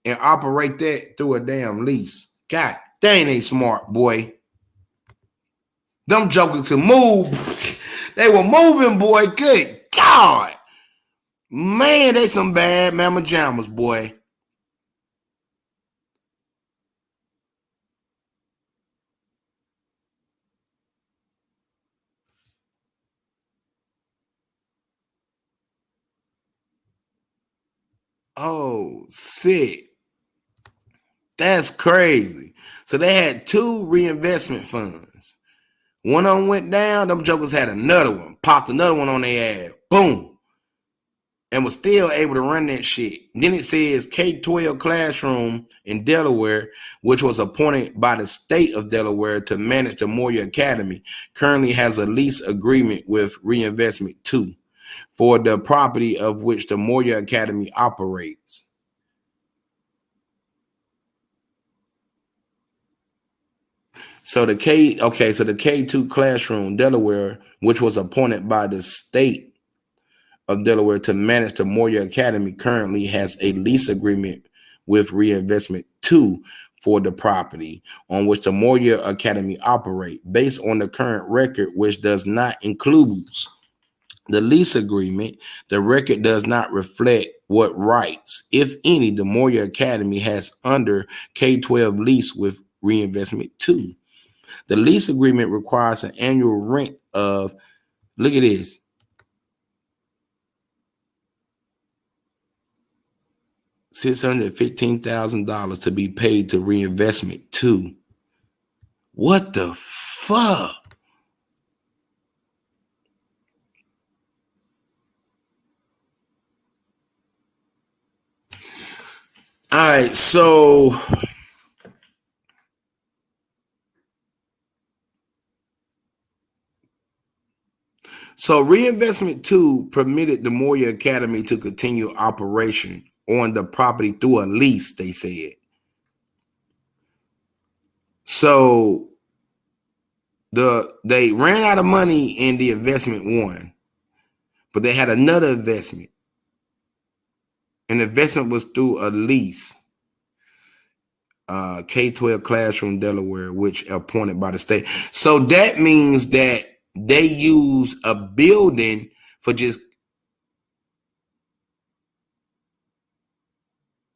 and operate that through a damn lease. God dang, they smart, boy. Them jokers could move. They were moving, boy. Good God. Man, they some bad mama jammers, boy. Oh, sick. That's crazy. So they had 2 reinvestment funds. One of them went down. Them jokers had another one. Popped another one on their ass. Boom. And was still able to run that shit. Then it says K-12 classroom in Delaware, which was appointed by the state of Delaware to manage the Moyer Academy, currently has a lease agreement with Reinvestment 2 for the property of which the Moyer Academy operates. So the K2 classroom, Delaware, which was appointed by the state of Delaware to manage the Moyer Academy, currently has a lease agreement with Reinvestment 2 for the property on which the Moyer Academy operate, based on the current record, which does not include the lease agreement. The record does not reflect what rights, if any, the Moyer Academy has under K-12 lease with Reinvestment 2. The lease agreement requires an annual rent of, look at this, $615,000 to be paid to Reinvestment 2. What the fuck? All right, so Reinvestment 2 permitted the Moyer Academy to continue operation on the property through a lease, they said. So they ran out of money in the investment 1, but they had another investment. An investment was through a lease. K-12 classroom, Delaware, which appointed by the state. So that means that they use a building for just,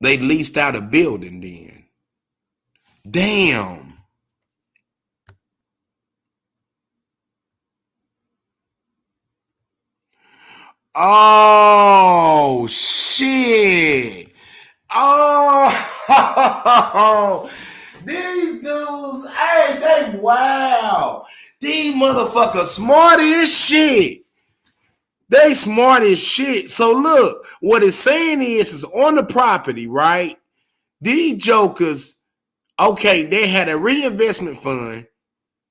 they leased out a building then. Damn. Oh, shit. Oh, these dudes, hey, they wow. These motherfuckers smart as shit. They smart as shit. So look, what it's saying is on the property, right? These jokers, okay, they had a reinvestment fund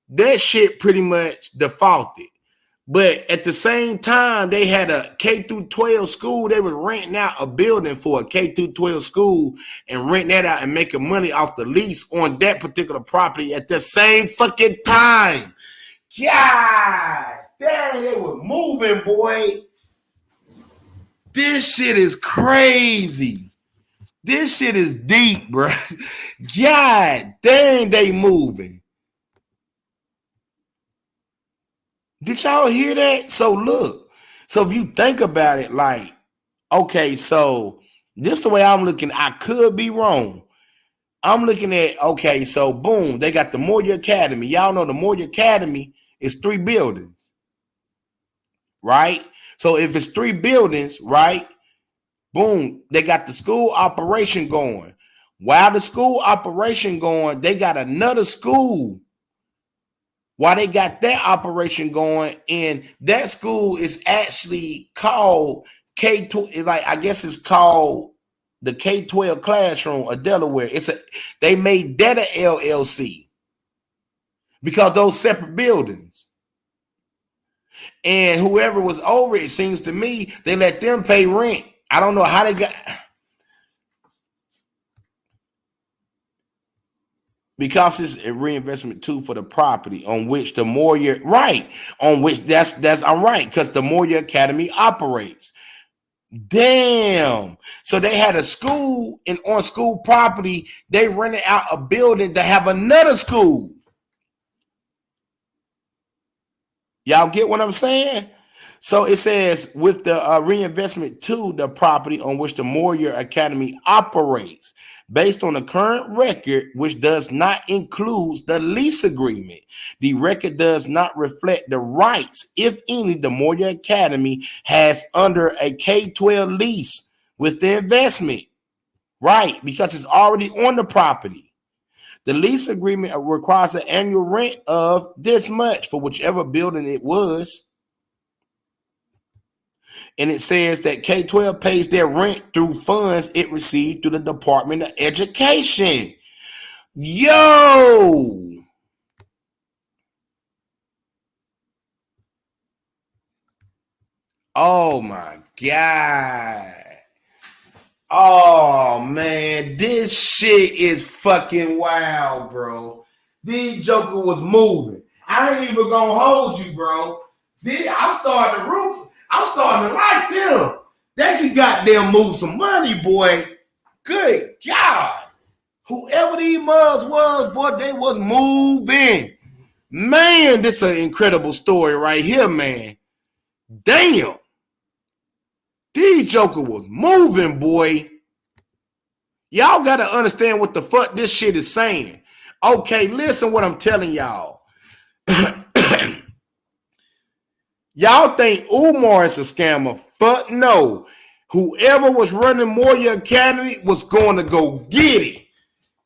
that shit pretty much defaulted. But at the same time, they had a K through 12 school. They were renting out a building for a K through 12 school and renting that out and making money off the lease on that particular property at the same fucking time. God damn, they were moving, boy. This shit is crazy. This shit is deep, bro. God damn, they moving. Did y'all hear that? So look, so if you think about it, like, okay, so this the way I'm looking. I could be wrong. I'm looking at, okay, so boom, they got the Moyer Academy. Y'all know the Moyer Academy is 3 buildings, right? So if it's 3 buildings, right, boom, they got the school operation going. While the school operation going, they got another school. While they got that operation going, and that school is actually called K12, like I guess it's called the K-12 classroom of Delaware. They made that a LLC because those separate buildings. And whoever was over it, seems to me, they let them pay rent. I don't know how they got. Because it's a reinvestment too for the property on which the Moyer, right? On which that's I'm right, because the Moyer Academy operates. Damn. So they had a school, and on school property, they rented out a building to have another school. Y'all get what I'm saying? So it says with the reinvestment to the property on which the Moyer Academy operates, based on the current record, which does not include the lease agreement. The record does not reflect the rights, if any, the Moyer Academy has under a K-12 lease with the investment, right? Because it's already on the property. The lease agreement requires an annual rent of this much for whichever building it was. And it says that K-12 pays their rent through funds it received through the Department of Education. Yo! Oh my God. Oh man, this shit is fucking wild, bro. This Joker was moving. I ain't even gonna hold you, bro. I'm starting to root. I'm starting to like them. They can goddamn move some money, boy. Good God. Whoever these mugs was, boy, they was moving. Man, this is an incredible story right here, man. Damn. These Joker was moving, boy. Y'all got to understand what the fuck this shit is saying. Okay, listen what I'm telling y'all. Y'all think Umar is a scammer? Fuck no. Whoever was running Moyer Academy was going to go get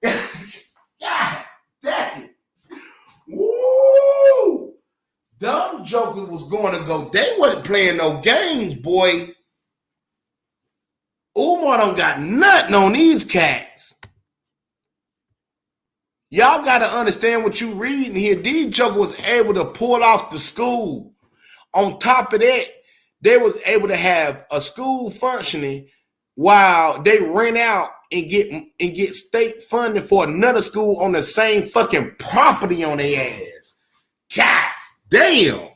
it. God damn it. Woo! Dumb Joker was going to go. They wasn't playing no games, boy. Umar don't got nothing on these cats. Y'all got to understand what you reading here. These Joker was able to pull off the school. On top of that, they was able to have a school functioning while they rent out and get state funding for another school on the same fucking property on their ass. God damn.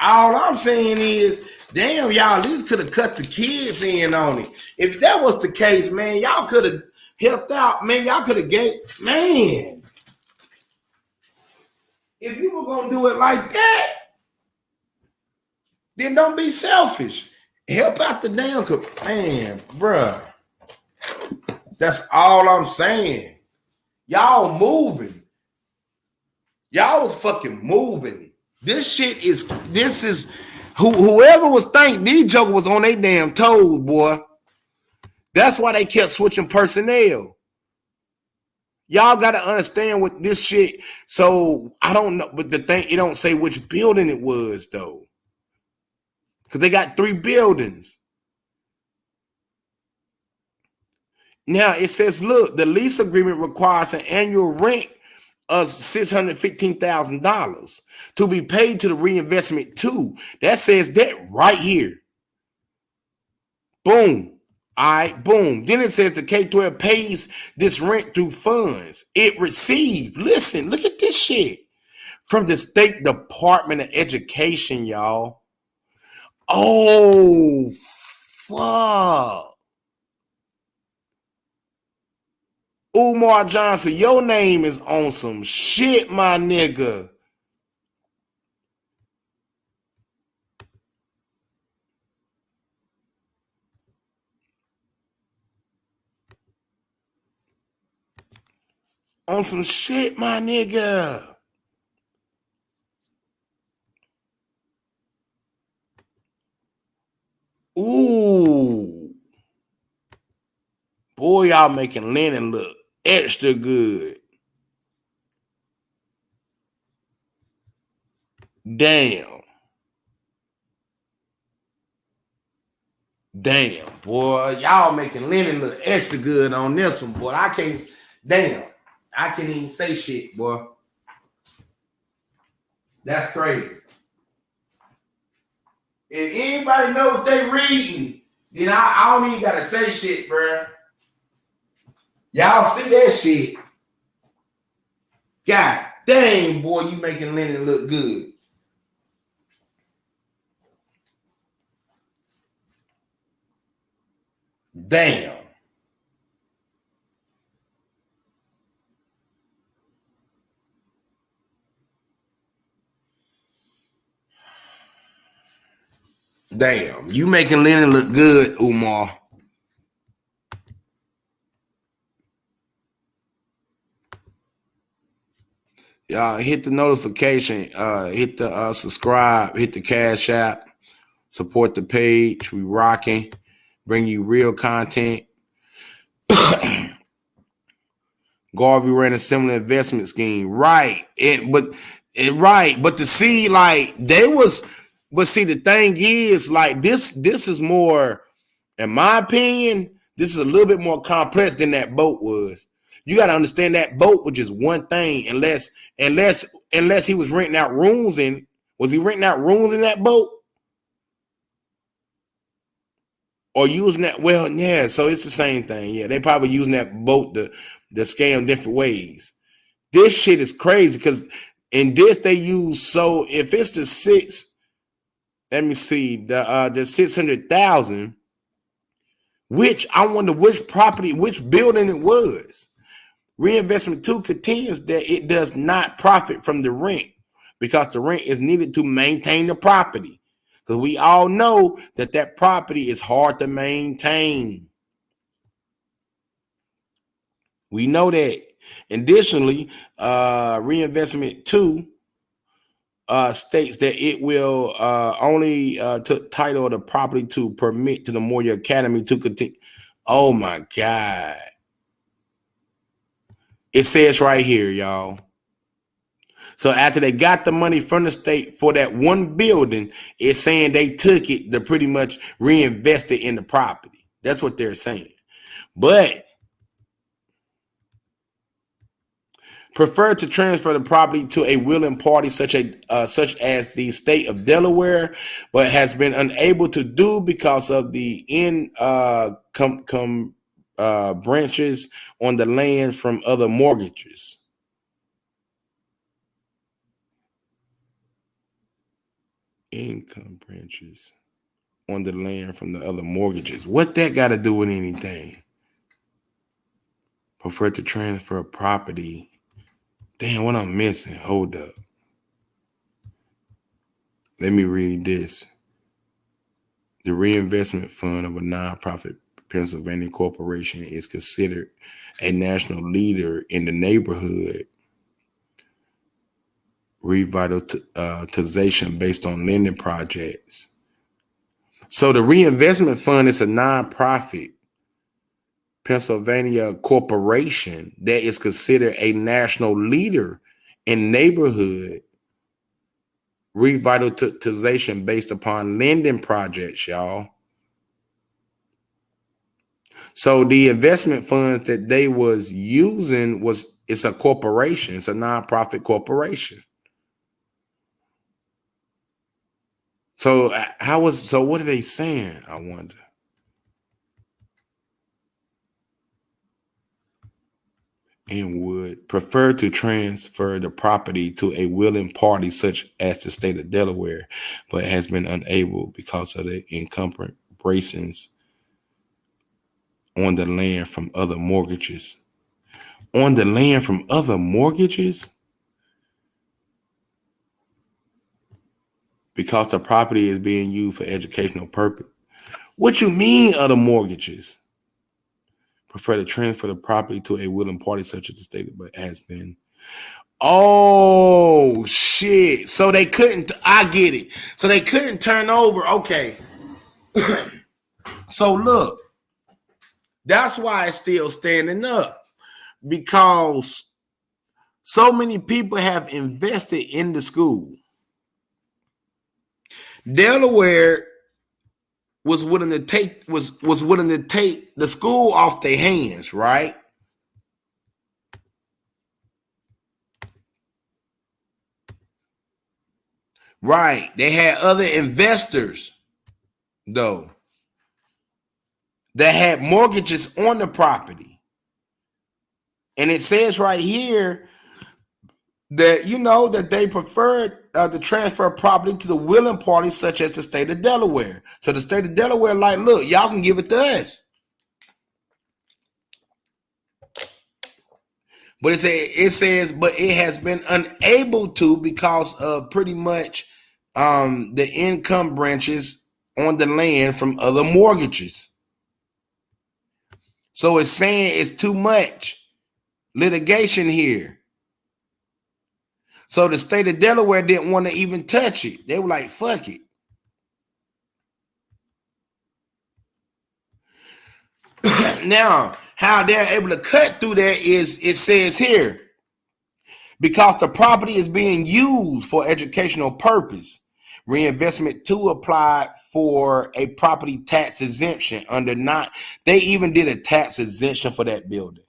All I'm saying is, damn, y'all at least could have cut the kids in on it. If that was the case, man, y'all could have helped out, man. Y'all could have gave, man. If you were gonna do it like that, then don't be selfish. Help out the damn man, bruh. That's all I'm saying. Y'all moving. Y'all was fucking moving. This is whoever was thinking these jokers was on their damn toes, boy. That's why they kept switching personnel. Y'all got to understand what this shit. So I don't know, but the thing, it don't say which building it was though, because they got 3 buildings. Now it says, look, the lease agreement requires an annual rent of $615,000 to be paid to the reinvestment too. That says that right here. Boom. All right, boom. Then it says the K-12 pays this rent through funds it received. Listen, look at this shit. From the State Department of Education, y'all. Oh, fuck. Umarjohnson, your name is on some shit, my nigga. On some shit, my nigga. Ooh. Boy, y'all making Lenon look extra good. Damn. Damn, boy. Y'all making Lenon look extra good on this one, boy. I can't, damn. I can't even say shit, boy. That's crazy. If anybody know what they reading, then I don't even gotta say shit, bro. Y'all see that shit? God dang, boy, you making Lenon look good. Damn. Damn, you making Lenon look good, Umar. Y'all hit the notification, hit the subscribe, hit the Cash App, support the page. We rocking, bring you real content. Garvey ran a similar investment scheme, right? But to see like they was, but see the thing is like this is more, in my opinion, this is a little bit more complex than that boat was. You got to understand that boat was just one thing, unless he was renting out rooms in. Was he renting out rooms in that boat? Or using that? Well, yeah, so it's the same thing. Yeah, they probably using that boat to scam different ways. This shit is crazy because in this they use, so if it's the six, let me see, the 600,000, which I wonder which property, which building it was. Reinvestment 2 contends that it does not profit from the rent because the rent is needed to maintain the property. Because we all know that property is hard to maintain. We know that. Additionally, Reinvestment 2 states that it will only title the property to permit to the Moyer Academy to continue. Oh my God. It says right here, y'all. So after they got the money from the state for that one building, it's saying they took it to pretty much reinvest it in the property. That's what they're saying. But prefer to transfer the property to a willing party such as the state of Delaware, but has been unable to do because of the branches on the land from other mortgages. Income branches on the land from the other mortgages. What that got to do with anything? Prefer to transfer property. Damn, what I'm missing. Hold up. Let me read this. The reinvestment fund of a nonprofit Pennsylvania corporation is considered a national leader in the neighborhood revitalization based on lending projects. So the reinvestment fund is a nonprofit Pennsylvania corporation that is considered a national leader in neighborhood revitalization based upon lending projects, y'all. So the investment funds that they was using it's a corporation. It's a nonprofit corporation. So what are they saying? I wonder. And would prefer to transfer the property to a willing party such as the state of Delaware, but has been unable because of the encumbrances on the land from other mortgages. On the land from other mortgages? Because the property is being used for educational purpose. What you mean other mortgages? Prefer to transfer the property to a willing party such as the state, but has been. Oh, shit. So they couldn't, I get it. So they couldn't turn over. Okay. So look, that's why it's still standing up, because so many people have invested in the school. Delaware was willing to take the school off their hands, right? Right. They had other investors, though, that had mortgages on the property. And it says right here that, that they preferred to transfer property to the willing parties such as the state of Delaware. So the state of Delaware, like, look, y'all can give it to us. But it says, but it has been unable to because of pretty much the income branches on the land from other mortgages. So it's saying it's too much litigation here. So the state of Delaware didn't want to even touch it. They were like, fuck it. Now, how they're able to cut through that is, it says here, because the property is being used for educational purpose, reinvestment 2 applied for a property tax exemption under they even did a tax exemption for that building,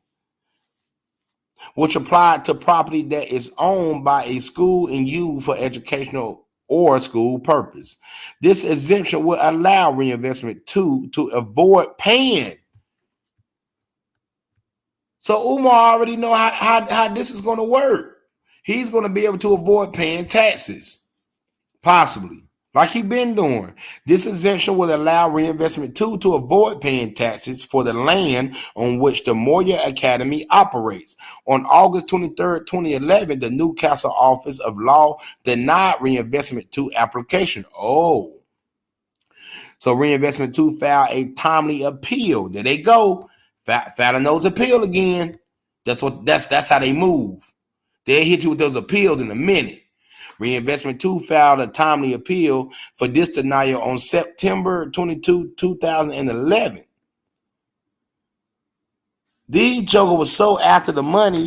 which applied to property that is owned by a school and used for educational or school purpose. This exemption will allow reinvestment 2 to avoid paying. So Umar already know how this is going to work. He's going to be able to avoid paying taxes, possibly, like he's been doing. This exemption will allow reinvestment 2 to avoid paying taxes for the land on which the Moyer Academy operates. On August 23rd, 2011, the Newcastle Office of Law denied reinvestment 2 application. Oh, so reinvestment 2 filed a timely appeal. There they go. Filing those appeal again. That's how they move. They'll hit you with those appeals in a minute. Reinvestment 2 filed a timely appeal for this denial on September 22, 2011. These joker was so after the money,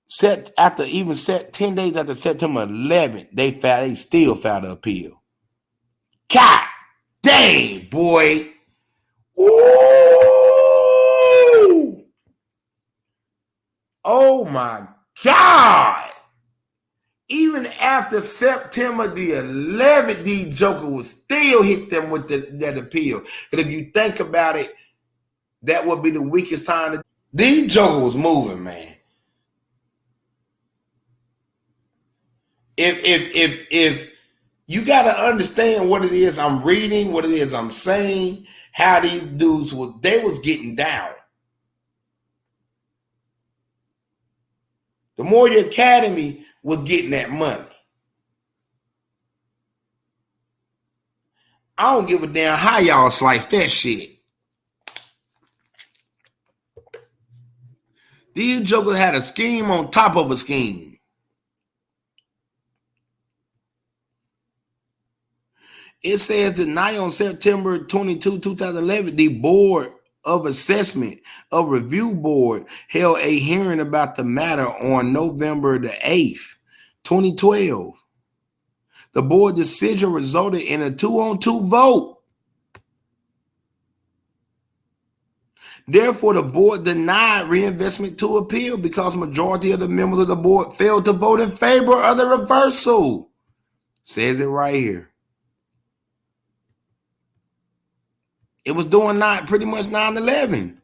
set 10 days after September 11th, they still filed an appeal. God dang, boy. Ooh. Oh my God. Even after September the 11th, these joker will still hit them with that appeal. And if you think about it, that would be the weakest time. These joker was moving, man. If you got to understand what it is I'm reading, what it is I'm saying, how these dudes they was getting down. The Moyer Academy was getting that money. I don't give a damn how y'all slice that shit. These jokers had a scheme on top of a scheme. It says tonight on September 22, 2011, the Board of Assessment of Review Board held a hearing about the matter on November the 8th, 2012. The board decision resulted in a 2-on-2 vote. Therefore, the board denied reinvestment to appeal because majority of the members of the board failed to vote in favor of the reversal. Says it right here. It was doing pretty much 9/11.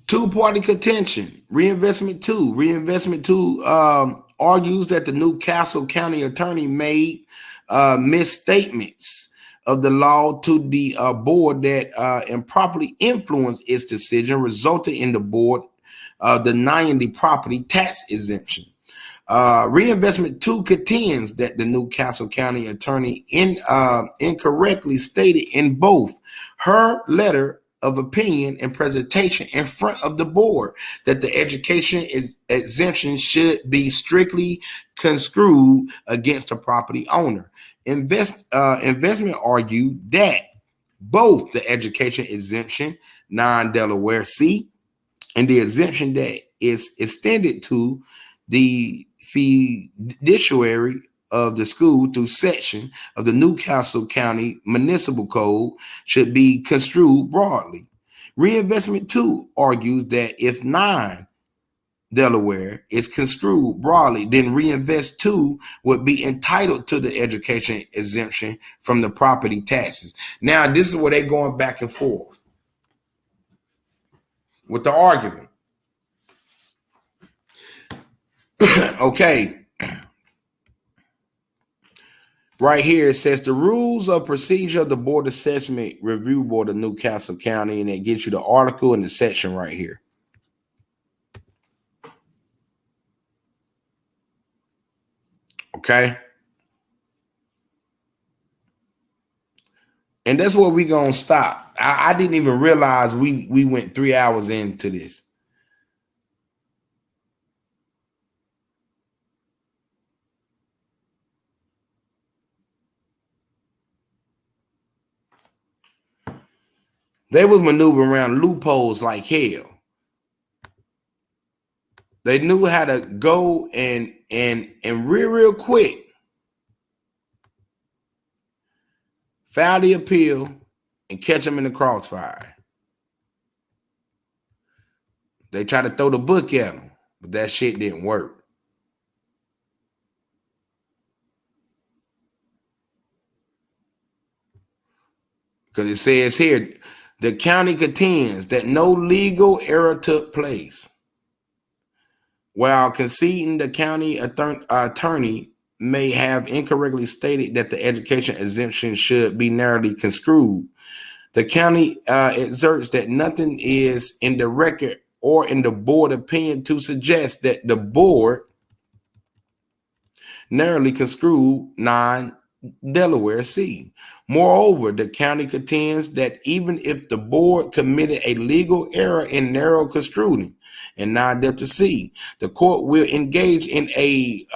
Two-party contention. Reinvestment 2. Reinvestment 2 argues that the Newcastle County attorney made misstatements of the law to the board that improperly influenced its decision, resulting in the board denying the property tax exemption. Reinvestment 2 contends that the Newcastle County attorney incorrectly stated in both her letter of opinion and presentation in front of the board that the education exemption should be construed against the property owner. Investment argued that both the education exemption, non-Delaware C, and the exemption that is extended to the fiduciary of the school through section of the Newcastle County Municipal Code should be construed broadly. Reinvestment 2 argues that if non-Delaware is construed broadly, then Reinvest 2 would be entitled to the education exemption from the property taxes. Now, this is where they're going back and forth with the argument. Okay. Right here, it says the rules of procedure of the Board Assessment Review Board of Newcastle County, and it gives you the article and the section right here. Okay. And that's where we're going to stop. I didn't even realize we went 3 hours into this. They was maneuvering around loopholes like hell. They knew how to go and real quick file the appeal and catch them in the crossfire. They tried to throw the book at them, but that shit didn't work. Because it says here, the county contends that no legal error took place. While conceding the county attorney may have incorrectly stated that the education exemption should be narrowly construed, the county asserts that nothing is in the record or in the board opinion to suggest that the board narrowly construed non-Delaware C. Moreover, the county contends that even if the board committed a legal error in narrow construing and non-Delta C, the court will engage in a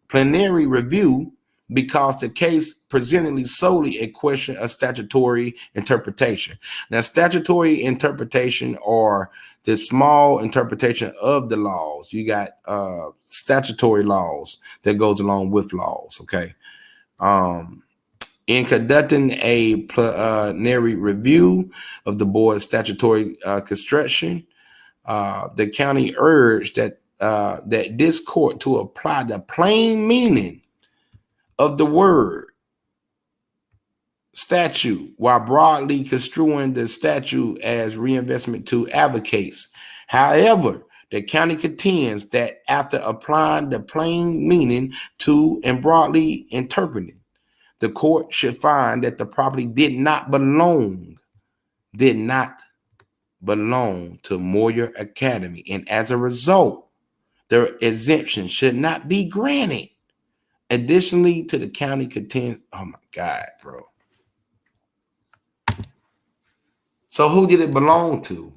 plenary review because the case presented solely a question of statutory interpretation. Now, statutory interpretation or the small interpretation of the laws. You got statutory laws that goes along with laws, okay? In conducting a plenary review of the board's statutory construction, the county urged that this court to apply the plain meaning of the word statute while broadly construing the statute as Reinvestment 2 advocates. However, the county contends that after applying the plain meaning to and broadly interpreting, the court should find that the property did not belong to Moyer Academy, and as a result, their exemption should not be granted. Additionally, to the county contends, oh my God, bro. So who did it belong to?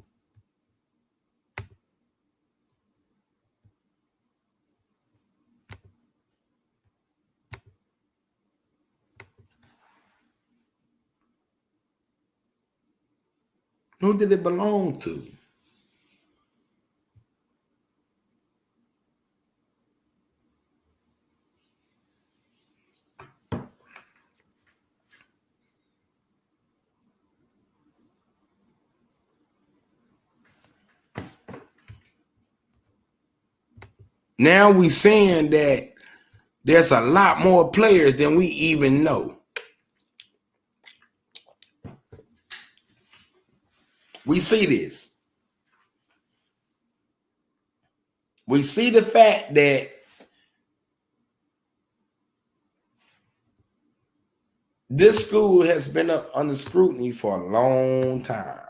Who did it belong to? Now we saying that there's a lot more players than we even know. We see this. We see the fact that this school has been up under scrutiny for a long time.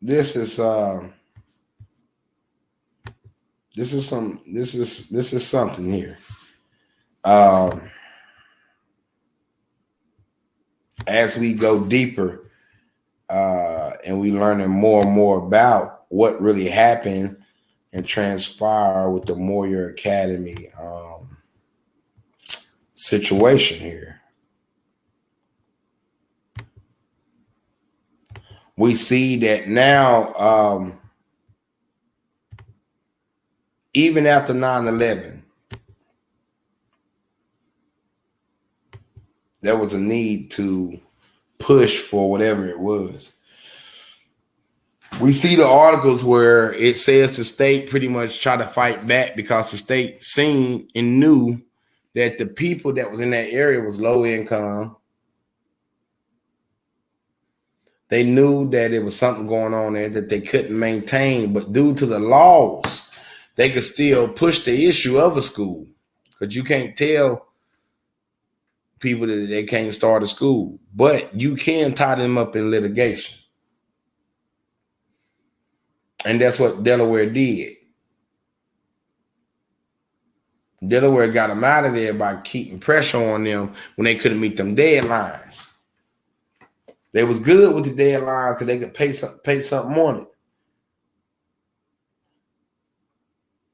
This is something here. As we go deeper and we learning more and more about what really happened and transpired with the Moyer Academy situation here. We see that now, even after 9/11, there was a need to push for whatever it was. We see the articles where it says the state pretty much tried to fight back because the state seen and knew that the people that was in that area was low income. They knew that it was something going on there that they couldn't maintain, but due to the laws, they could still push the issue of a school, because you can't tell people that they can't start a school, but you can tie them up in litigation. And that's what Delaware did. Delaware got them out of there by keeping pressure on them when they couldn't meet them deadlines. They was good with the deadlines because they could pay something on it.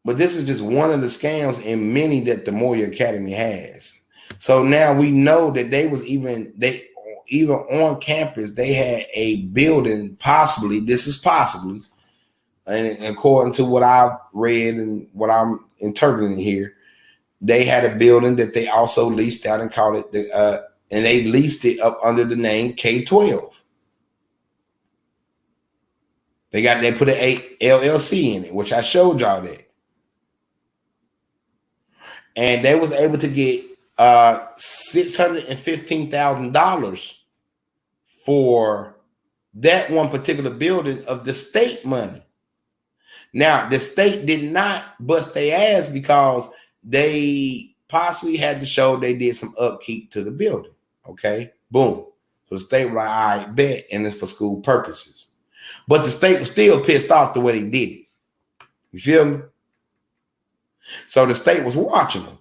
But this is just one of the scams in many that the Moyer Academy has. So now we know that they even on campus, they had a building, possibly, and according to what I've read and what I'm interpreting here, they had a building that they also leased out and called it and they leased it up under the name K-12. They put an LLC in it, which I showed y'all that. And they was able to get $615,000 for that one particular building of the state money. Now, the state did not bust their ass because they possibly had to show they did some upkeep to the building. Okay, boom. So the state was like, all right, bet, and it's for school purposes. But the state was still pissed off the way they did it. You feel me? So the state was watching them.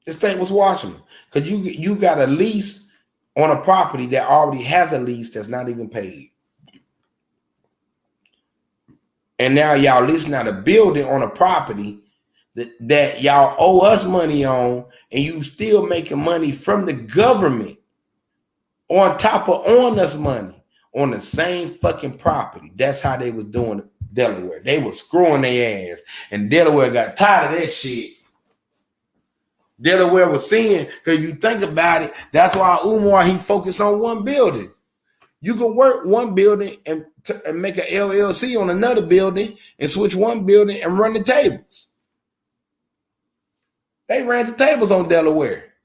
The state was watching them because you got a lease on a property that already has a lease that's not even paid. And now y'all leasing out a building on a property that y'all owe us money on, and you still making money from the government on top of owing us money on the same fucking property. That's how they was doing it. Delaware. They was screwing their ass, and Delaware got tired of that shit. Delaware was seeing, because you think about it, that's why Umar, he focused on one building. You can work one building and make an LLC on another building and switch one building and run the tables. They ran the tables on Delaware,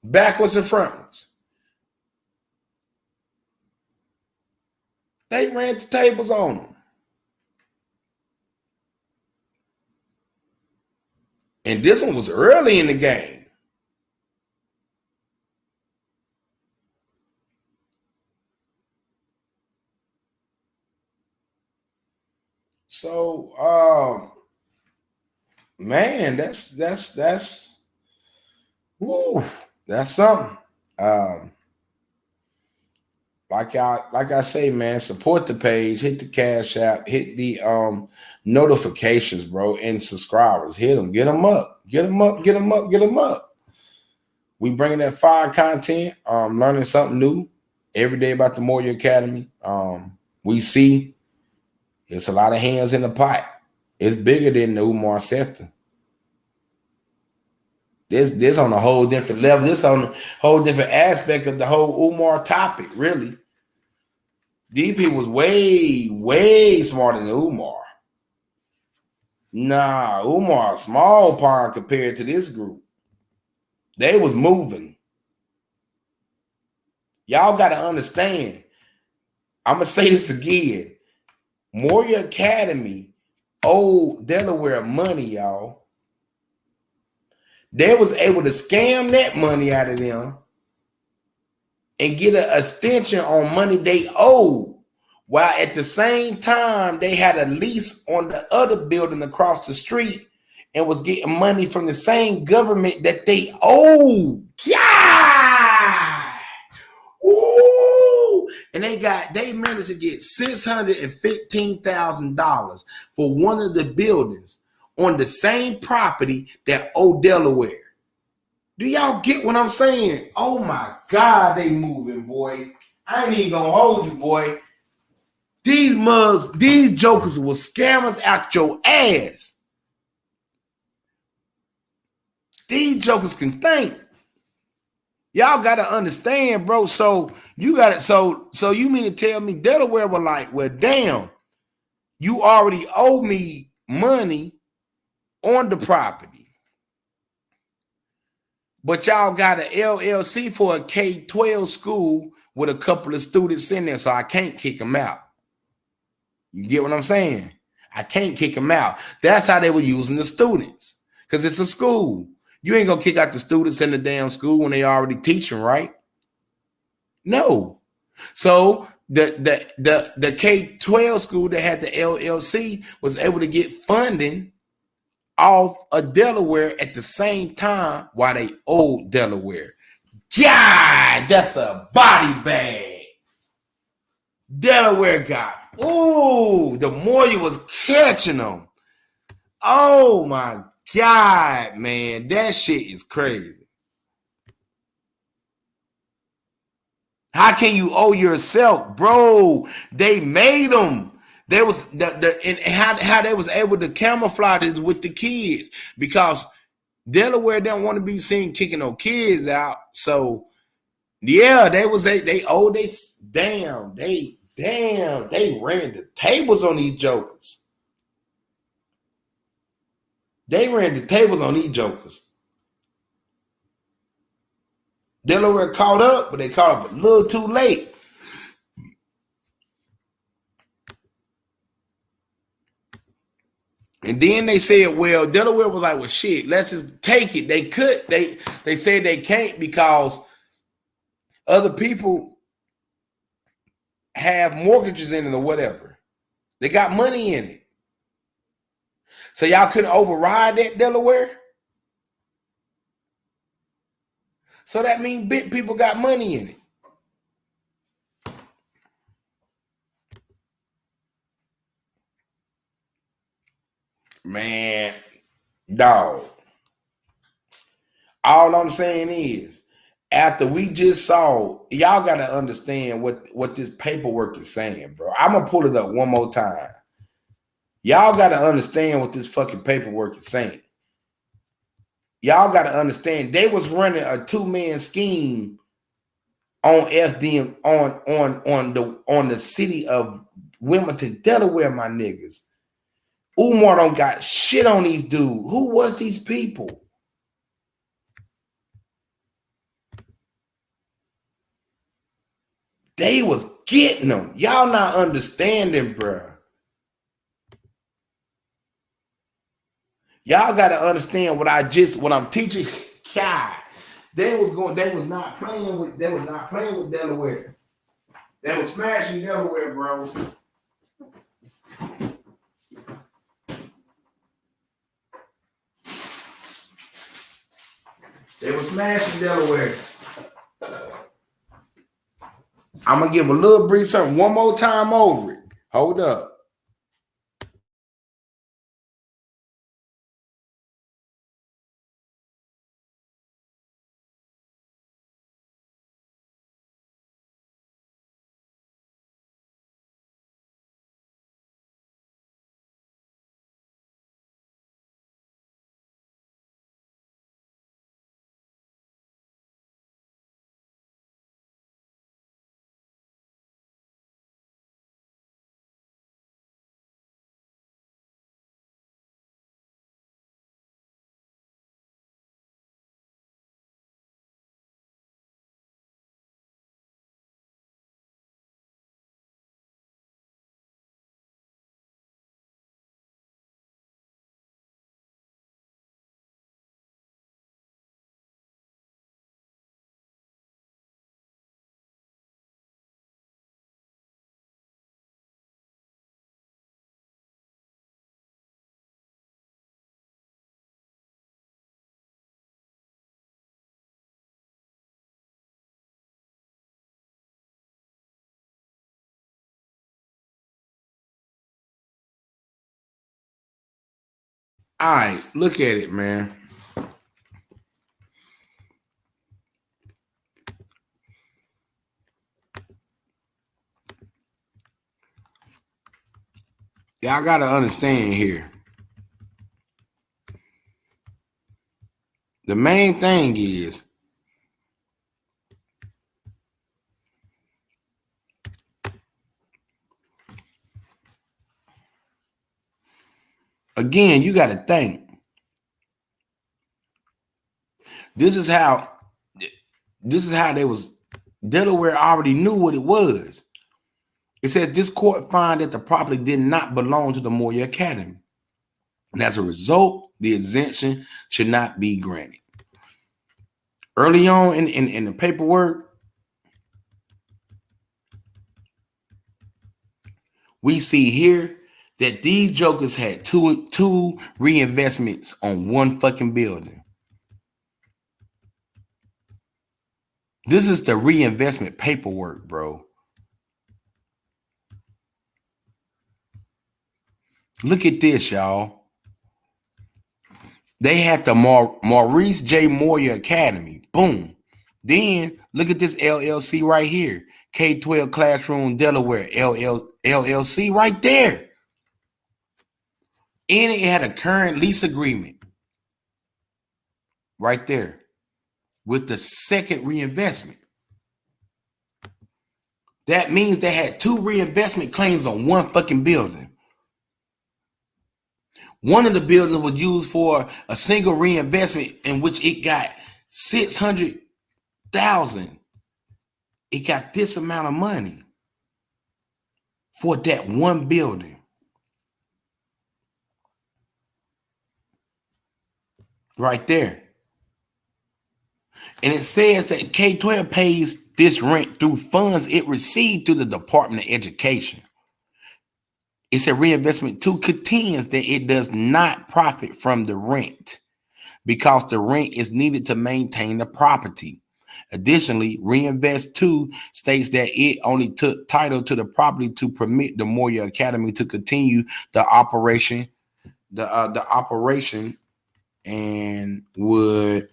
backwards and frontwards. They ran the tables on them. And this one was early in the game. So Man, woo, that's something. Like I say, man, support the page, hit the Cash App, hit the notifications, bro, and subscribers. Hit them, get them up, get them up, get them up, get them up. We bringing that fire content, learning something new every day about the Moyer Academy. We see it's a lot of hands in the pot. It's bigger than the Umar sector. This on a whole different level. This on a whole different aspect of the whole Umar topic, really. DP was way, way smarter than Umar. Nah, Umar, small pond compared to this group. They was moving. Y'all got to understand. I'm going to say this again. Moyer Academy owed Delaware money, y'all. They was able to scam that money out of them and get an extension on money they owed, while at the same time they had a lease on the other building across the street and was getting money from the same government that they owed. Yeah. Ooh. And they managed to get $615,000 for one of the buildings on the same property that owed Delaware. Do y'all get what I'm saying? Oh my God, they moving, boy. I ain't even gonna hold you, boy. These jokers will scammers out your ass. These jokers can think. Y'all gotta understand, bro. So you got it. So you mean to tell me Delaware were like, well, damn, you already owe me money on the property, but y'all got an LLC for a K-12 school with a couple of students in there, so I can't kick them out. You get what I'm saying? I can't kick them out. That's how they were using the students, because it's a school. You ain't gonna kick out the students in the damn school when they already teaching, right? No. So the K-12 school that had the LLC was able to get funding off of Delaware at the same time while they owed Delaware. God, that's a body bag. Delaware got. Ooh, the Moyer was catching them. Oh my God, man, that shit is crazy. How can you owe yourself, bro? They made them. There was and how they was able to camouflage this with the kids, because Delaware didn't want to be seen kicking no kids out. So yeah, they owed this. Damn, they ran the tables on these jokers. They ran the tables on these jokers. Delaware caught up, but they caught up a little too late. And then they said, well, Delaware was like, well, shit, let's just take it. They could. They said they can't because other people have mortgages in it or whatever. They got money in it. So y'all couldn't override that, Delaware? So that means big people got money in it. Man, dog. All I'm saying is, after we just saw, y'all got to understand what this paperwork is saying, bro. I'm going to pull it up one more time. Y'all got to understand what this fucking paperwork is saying. Y'all got to understand they was running a two-man scheme on FDM on the city of Wilmington, Delaware, my niggas. Umar don't got shit on these dudes. Who was these people? They was getting them. Y'all not understanding, bruh. Y'all got to understand what I'm teaching. God, they was not playing with Delaware. They was smashing Delaware, bro. They were smashing Delaware. I'm gonna give a little brief something one more time over it. Hold up. All right, look at it, man. Y'all gotta understand here. The main thing is again, you gotta think. This is how they was. Delaware already knew what it was. It says this court find that the property did not belong to the Moyer Academy. And as a result, the exemption should not be granted. Early on in the paperwork, we see here that these jokers had two reinvestments on one fucking building. This is the reinvestment paperwork, bro. Look at this, y'all. They had the Maurice J. Moyer Academy. Boom. Then look at this LLC right here. K-12 Classroom Delaware LLC right there. And it had a current lease agreement right there with the second reinvestment. That means they had two reinvestment claims on one fucking building. One of the buildings was used for a single reinvestment in which it got $600,000. It got this amount of money for that one building. Right there. And it says that K-12 pays this rent through funds it received through the Department of Education. It said reinvestment 2 contends that it does not profit from the rent because the rent is needed to maintain the property. Additionally, Reinvest 2 states that it only took title to the property to permit the Moyer Academy to continue the operation, and would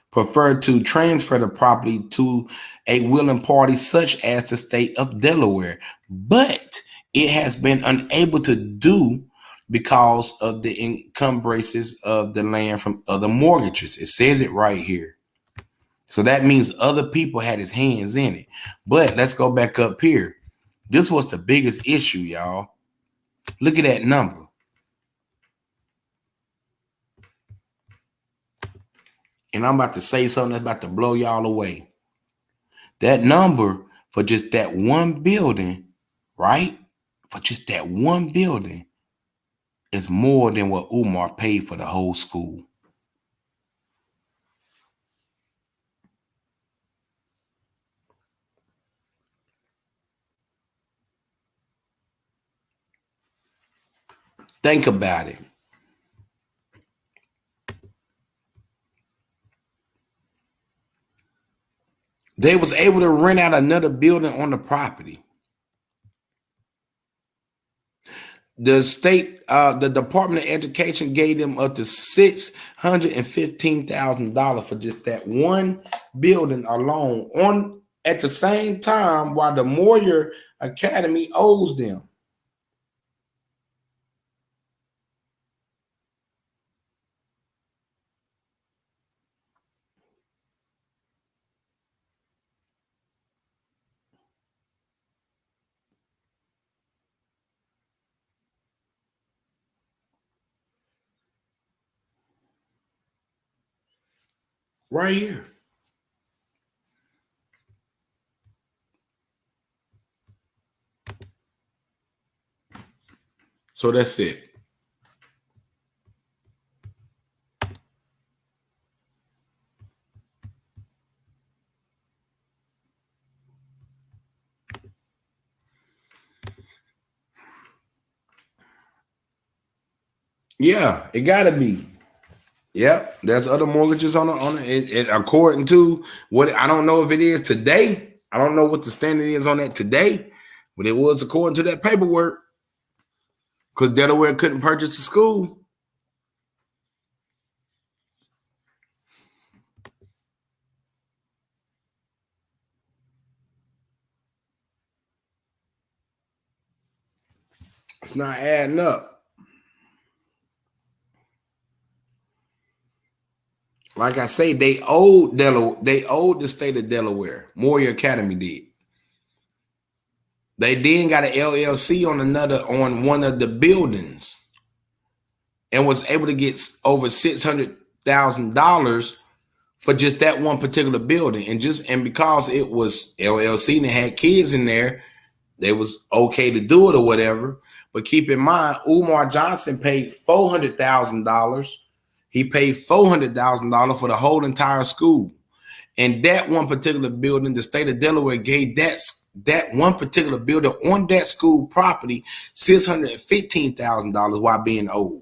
prefer to transfer the property to a willing party such as the state of Delaware, but it has been unable to do because of the encumbrances of the land from other mortgages. It says it right here. So that means other people had his hands in it. But let's go back up here. This was the biggest issue, y'all. Look at that number. And I'm about to say something that's about to blow y'all away. That number for just that one building, right? For just that one building is more than what Umar paid for the whole school. Think about it. They was able to rent out another building on the property. The state, the Department of Education gave them up to $615,000 for just that one building alone. On at the same time, while the Moyer Academy owes them. Right here. So that's it. Yeah, it gotta be. Yep, there's other mortgages on it. According to what, I don't know if it is today. I don't know what the standard is on that today, but it was according to that paperwork. Because Delaware couldn't purchase the school. It's not adding up. Like I say, they owed Delaware. They owed the state of Delaware. Moyer Academy did. They then got an LLC on one of the buildings, and was able to get over $600,000 for just that one particular building. And because it was LLC and it had kids in there, they was okay to do it or whatever. But keep in mind, Umarjohnson paid $400,000. He paid $400,000 for the whole entire school. And that one particular building, the state of Delaware gave that one particular building on that school property $615,000 while being owed.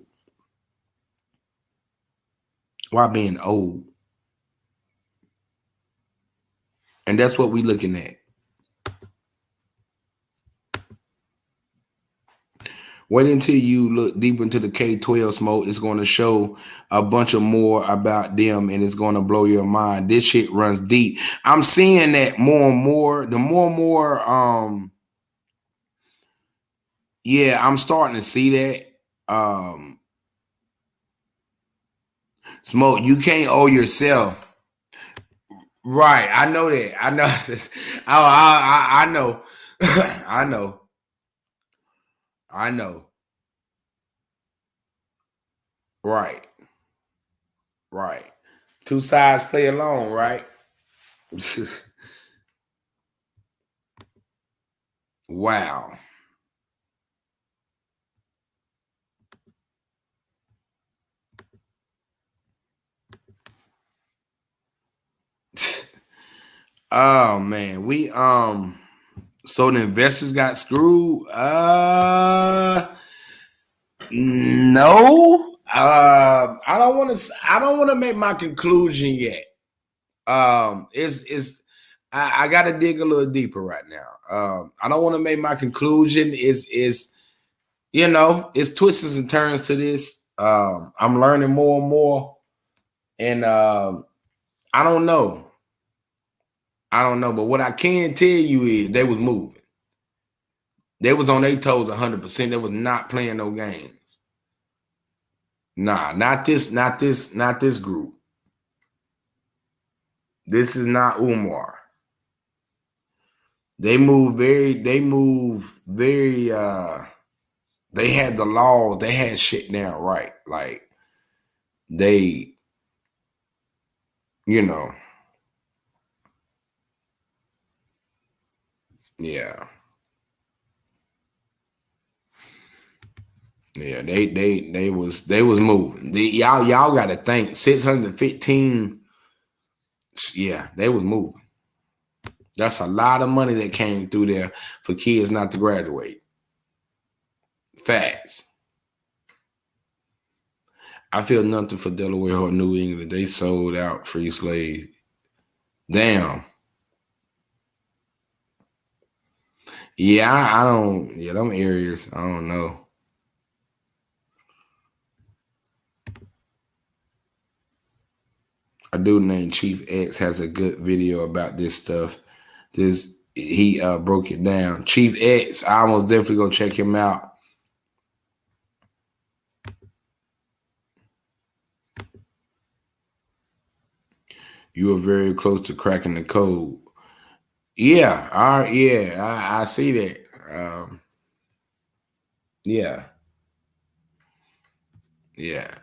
While being owed. And that's what we're looking at. Wait until you look deep into the K-12 smoke. It's going to show a bunch of more about them, and it's going to blow your mind. This shit runs deep. I'm seeing that more and more. The more and more, yeah, I'm starting to see that. Smoke, you can't owe yourself. Right, I know that. I know. I know. I know. I know. Right. Right. Two sides play along, right? Wow. Oh man, so the investors got screwed. No. I don't want to make my conclusion yet. I gotta dig a little deeper right now. I don't want to make my conclusion. It's twists and turns to this. I'm learning more and more, and I don't know. But what I can tell you is they was moving. They was on their toes 100%. They was not playing no games. Nah, not this group. This is not Umar. They had the laws, they had shit down right. Like they, yeah. Yeah, they was moving. Y'all got to think 615. Yeah, they was moving. That's a lot of money that came through there for kids not to graduate. Facts. I feel nothing for Delaware or New England. They sold out free slaves. Damn. Yeah, I don't. Yeah, them areas, I don't know. A dude named Chief X has a good video about this stuff. He broke it down. Chief X, I almost definitely go check him out. You are very close to cracking the code. Yeah, I see that. Yeah,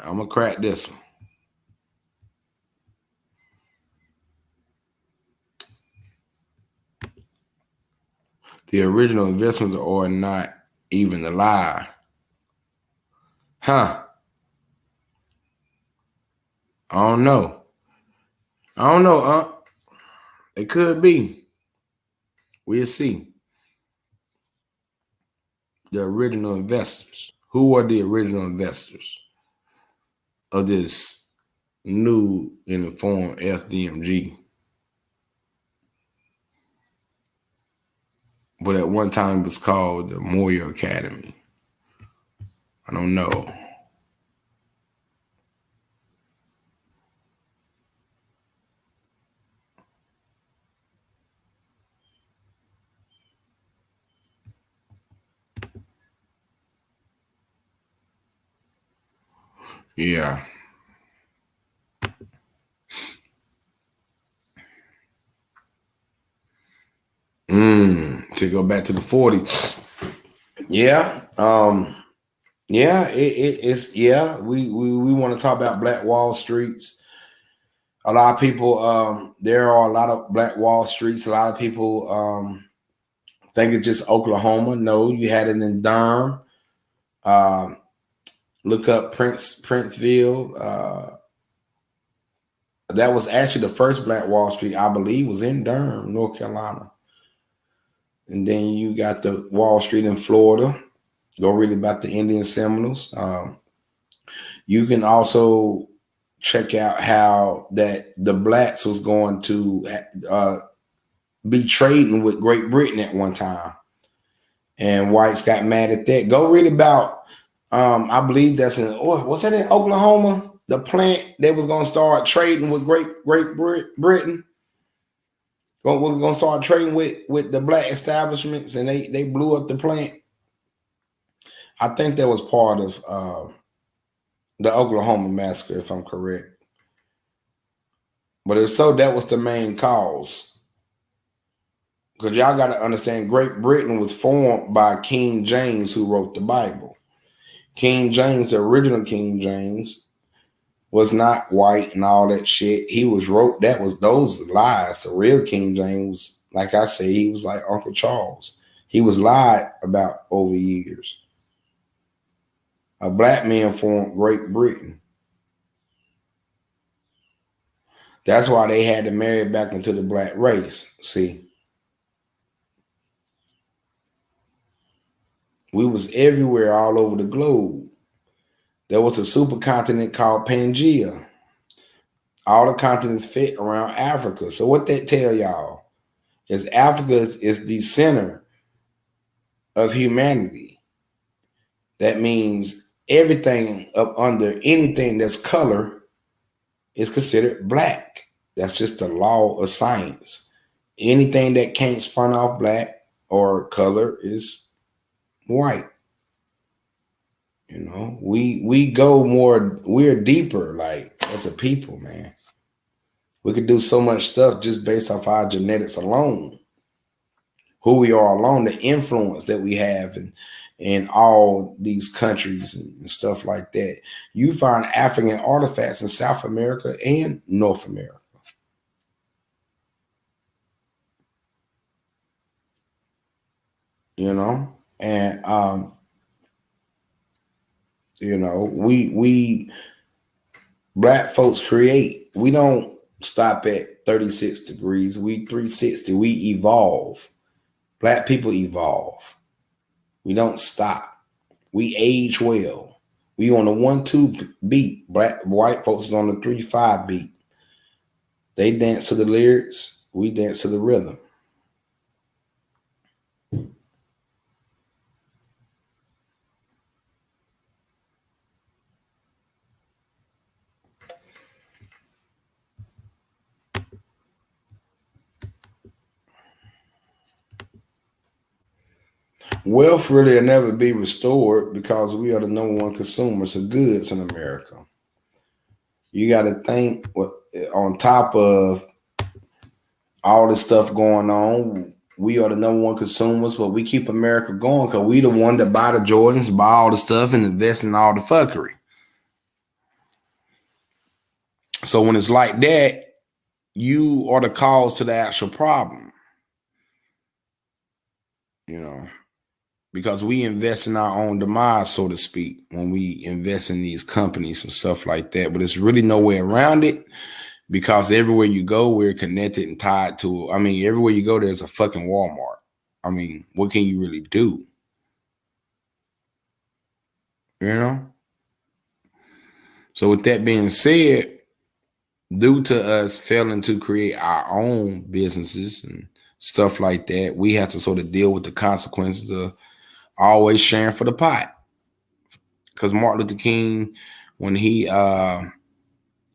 I'm gonna crack this one. The original investments are not even alive. Huh? I don't know. It could be. We'll see. The original investors. Who are the original investors of this new and informed FDMG? But at one time it was called the Moyer Academy. I don't know. Yeah. To go back to the 40s. Yeah. We want to talk about Black Wall Streets. A lot of people, there are a lot of Black Wall Streets. A lot of people think it's just Oklahoma. No, you had it in Durham. Look up Princeville. That was actually the first Black Wall Street, I believe, was in Durham, North Carolina. And then you got the Wall Street in Florida. Go read about the Indian Seminoles. You can also check out how that the blacks was going to be trading with Great Britain at one time. And whites got mad at that. Go read about, I believe that's in, was that in Oklahoma? The plant that was going to start trading with Great Britain. We're going to start trading with the black establishments, and they blew up the plant. I think that was part of the Oklahoma massacre, if I'm correct. But if so, that was the main cause. Because y'all got to understand, Great Britain was formed by King James, who wrote the Bible. King James, the original King James, was not white and all that shit. He was those lies. The real King James, like I say, he was like Uncle Charles. He was lied about over years. A black man formed Great Britain. That's why they had to marry back into the black race. See, we was everywhere all over the globe. There was a supercontinent called Pangea. All the continents fit around Africa. So what that tell y'all is Africa is the center of humanity. That means everything up under anything that's color is considered black. That's just the law of science. Anything that can't spun off black or color is white. You know, we go more, we're deeper, like, as a people, man. We could do so much stuff just based off our genetics alone. Who we are alone, the influence that we have in all these countries and stuff like that. You find African artifacts in South America and North America. You know, and you know, we black folks create. We don't stop at 36 degrees. We 360. We evolve. Black people evolve. We don't stop. We age well. We on the 1-2 beat. White folks is on the 3-5 beat. They dance to the lyrics. We dance to the rhythm. Wealth really will never be restored because we are the number one consumers of goods in America. You got to think, on top of all this stuff going on, we are the number one consumers, but we keep America going because we the one that buy the Jordans, buy all the stuff, and invest in all the fuckery. So when it's like that, you are the cause to the actual problem. You know, because we invest in our own demise, so to speak, when we invest in these companies and stuff like that. But it's really no way around it because everywhere you go, we're connected and tied to. I mean, everywhere you go, there's a fucking Walmart. I mean, what can you really do? You know? So with that being said, due to us failing to create our own businesses and stuff like that, we have to sort of deal with the consequences of always sharing for the pot. Because Martin Luther King, when he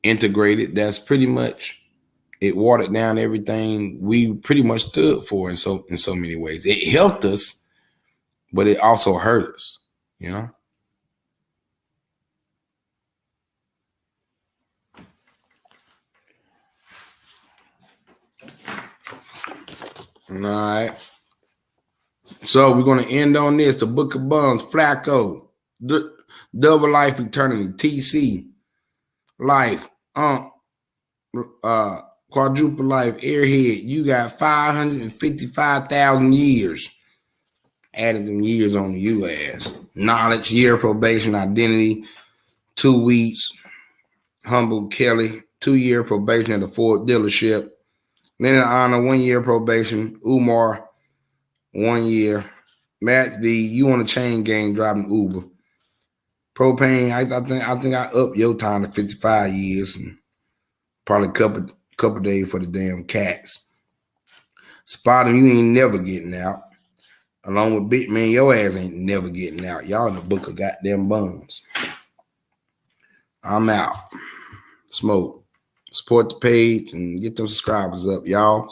integrated, that's pretty much, it watered down everything we pretty much stood for in so many ways. It helped us, but it also hurt us, you know? All right. So we're going to end on this. The Book of Bums, Flacco, Double Life Eternity, TC, Life, Quadruple Life, Airhead. You got 555,000 years. Added them years on you ass. Knowledge, year probation, identity, 2 weeks. Humble Kelly, 2-year probation at the Ford dealership. Lenon Honor, 1 year probation. Umar, 1 year. MAXV, you on a chain gang driving Uber. Propane, I think I upped your time to 55 years and probably a couple days for the damn cats. SPOTEM, you ain't never getting out. Along with BIGMAN, your ass ain't never getting out. Y'all in the book of goddamn bums. I'm out. Smoke. Support the page and get them subscribers up, y'all.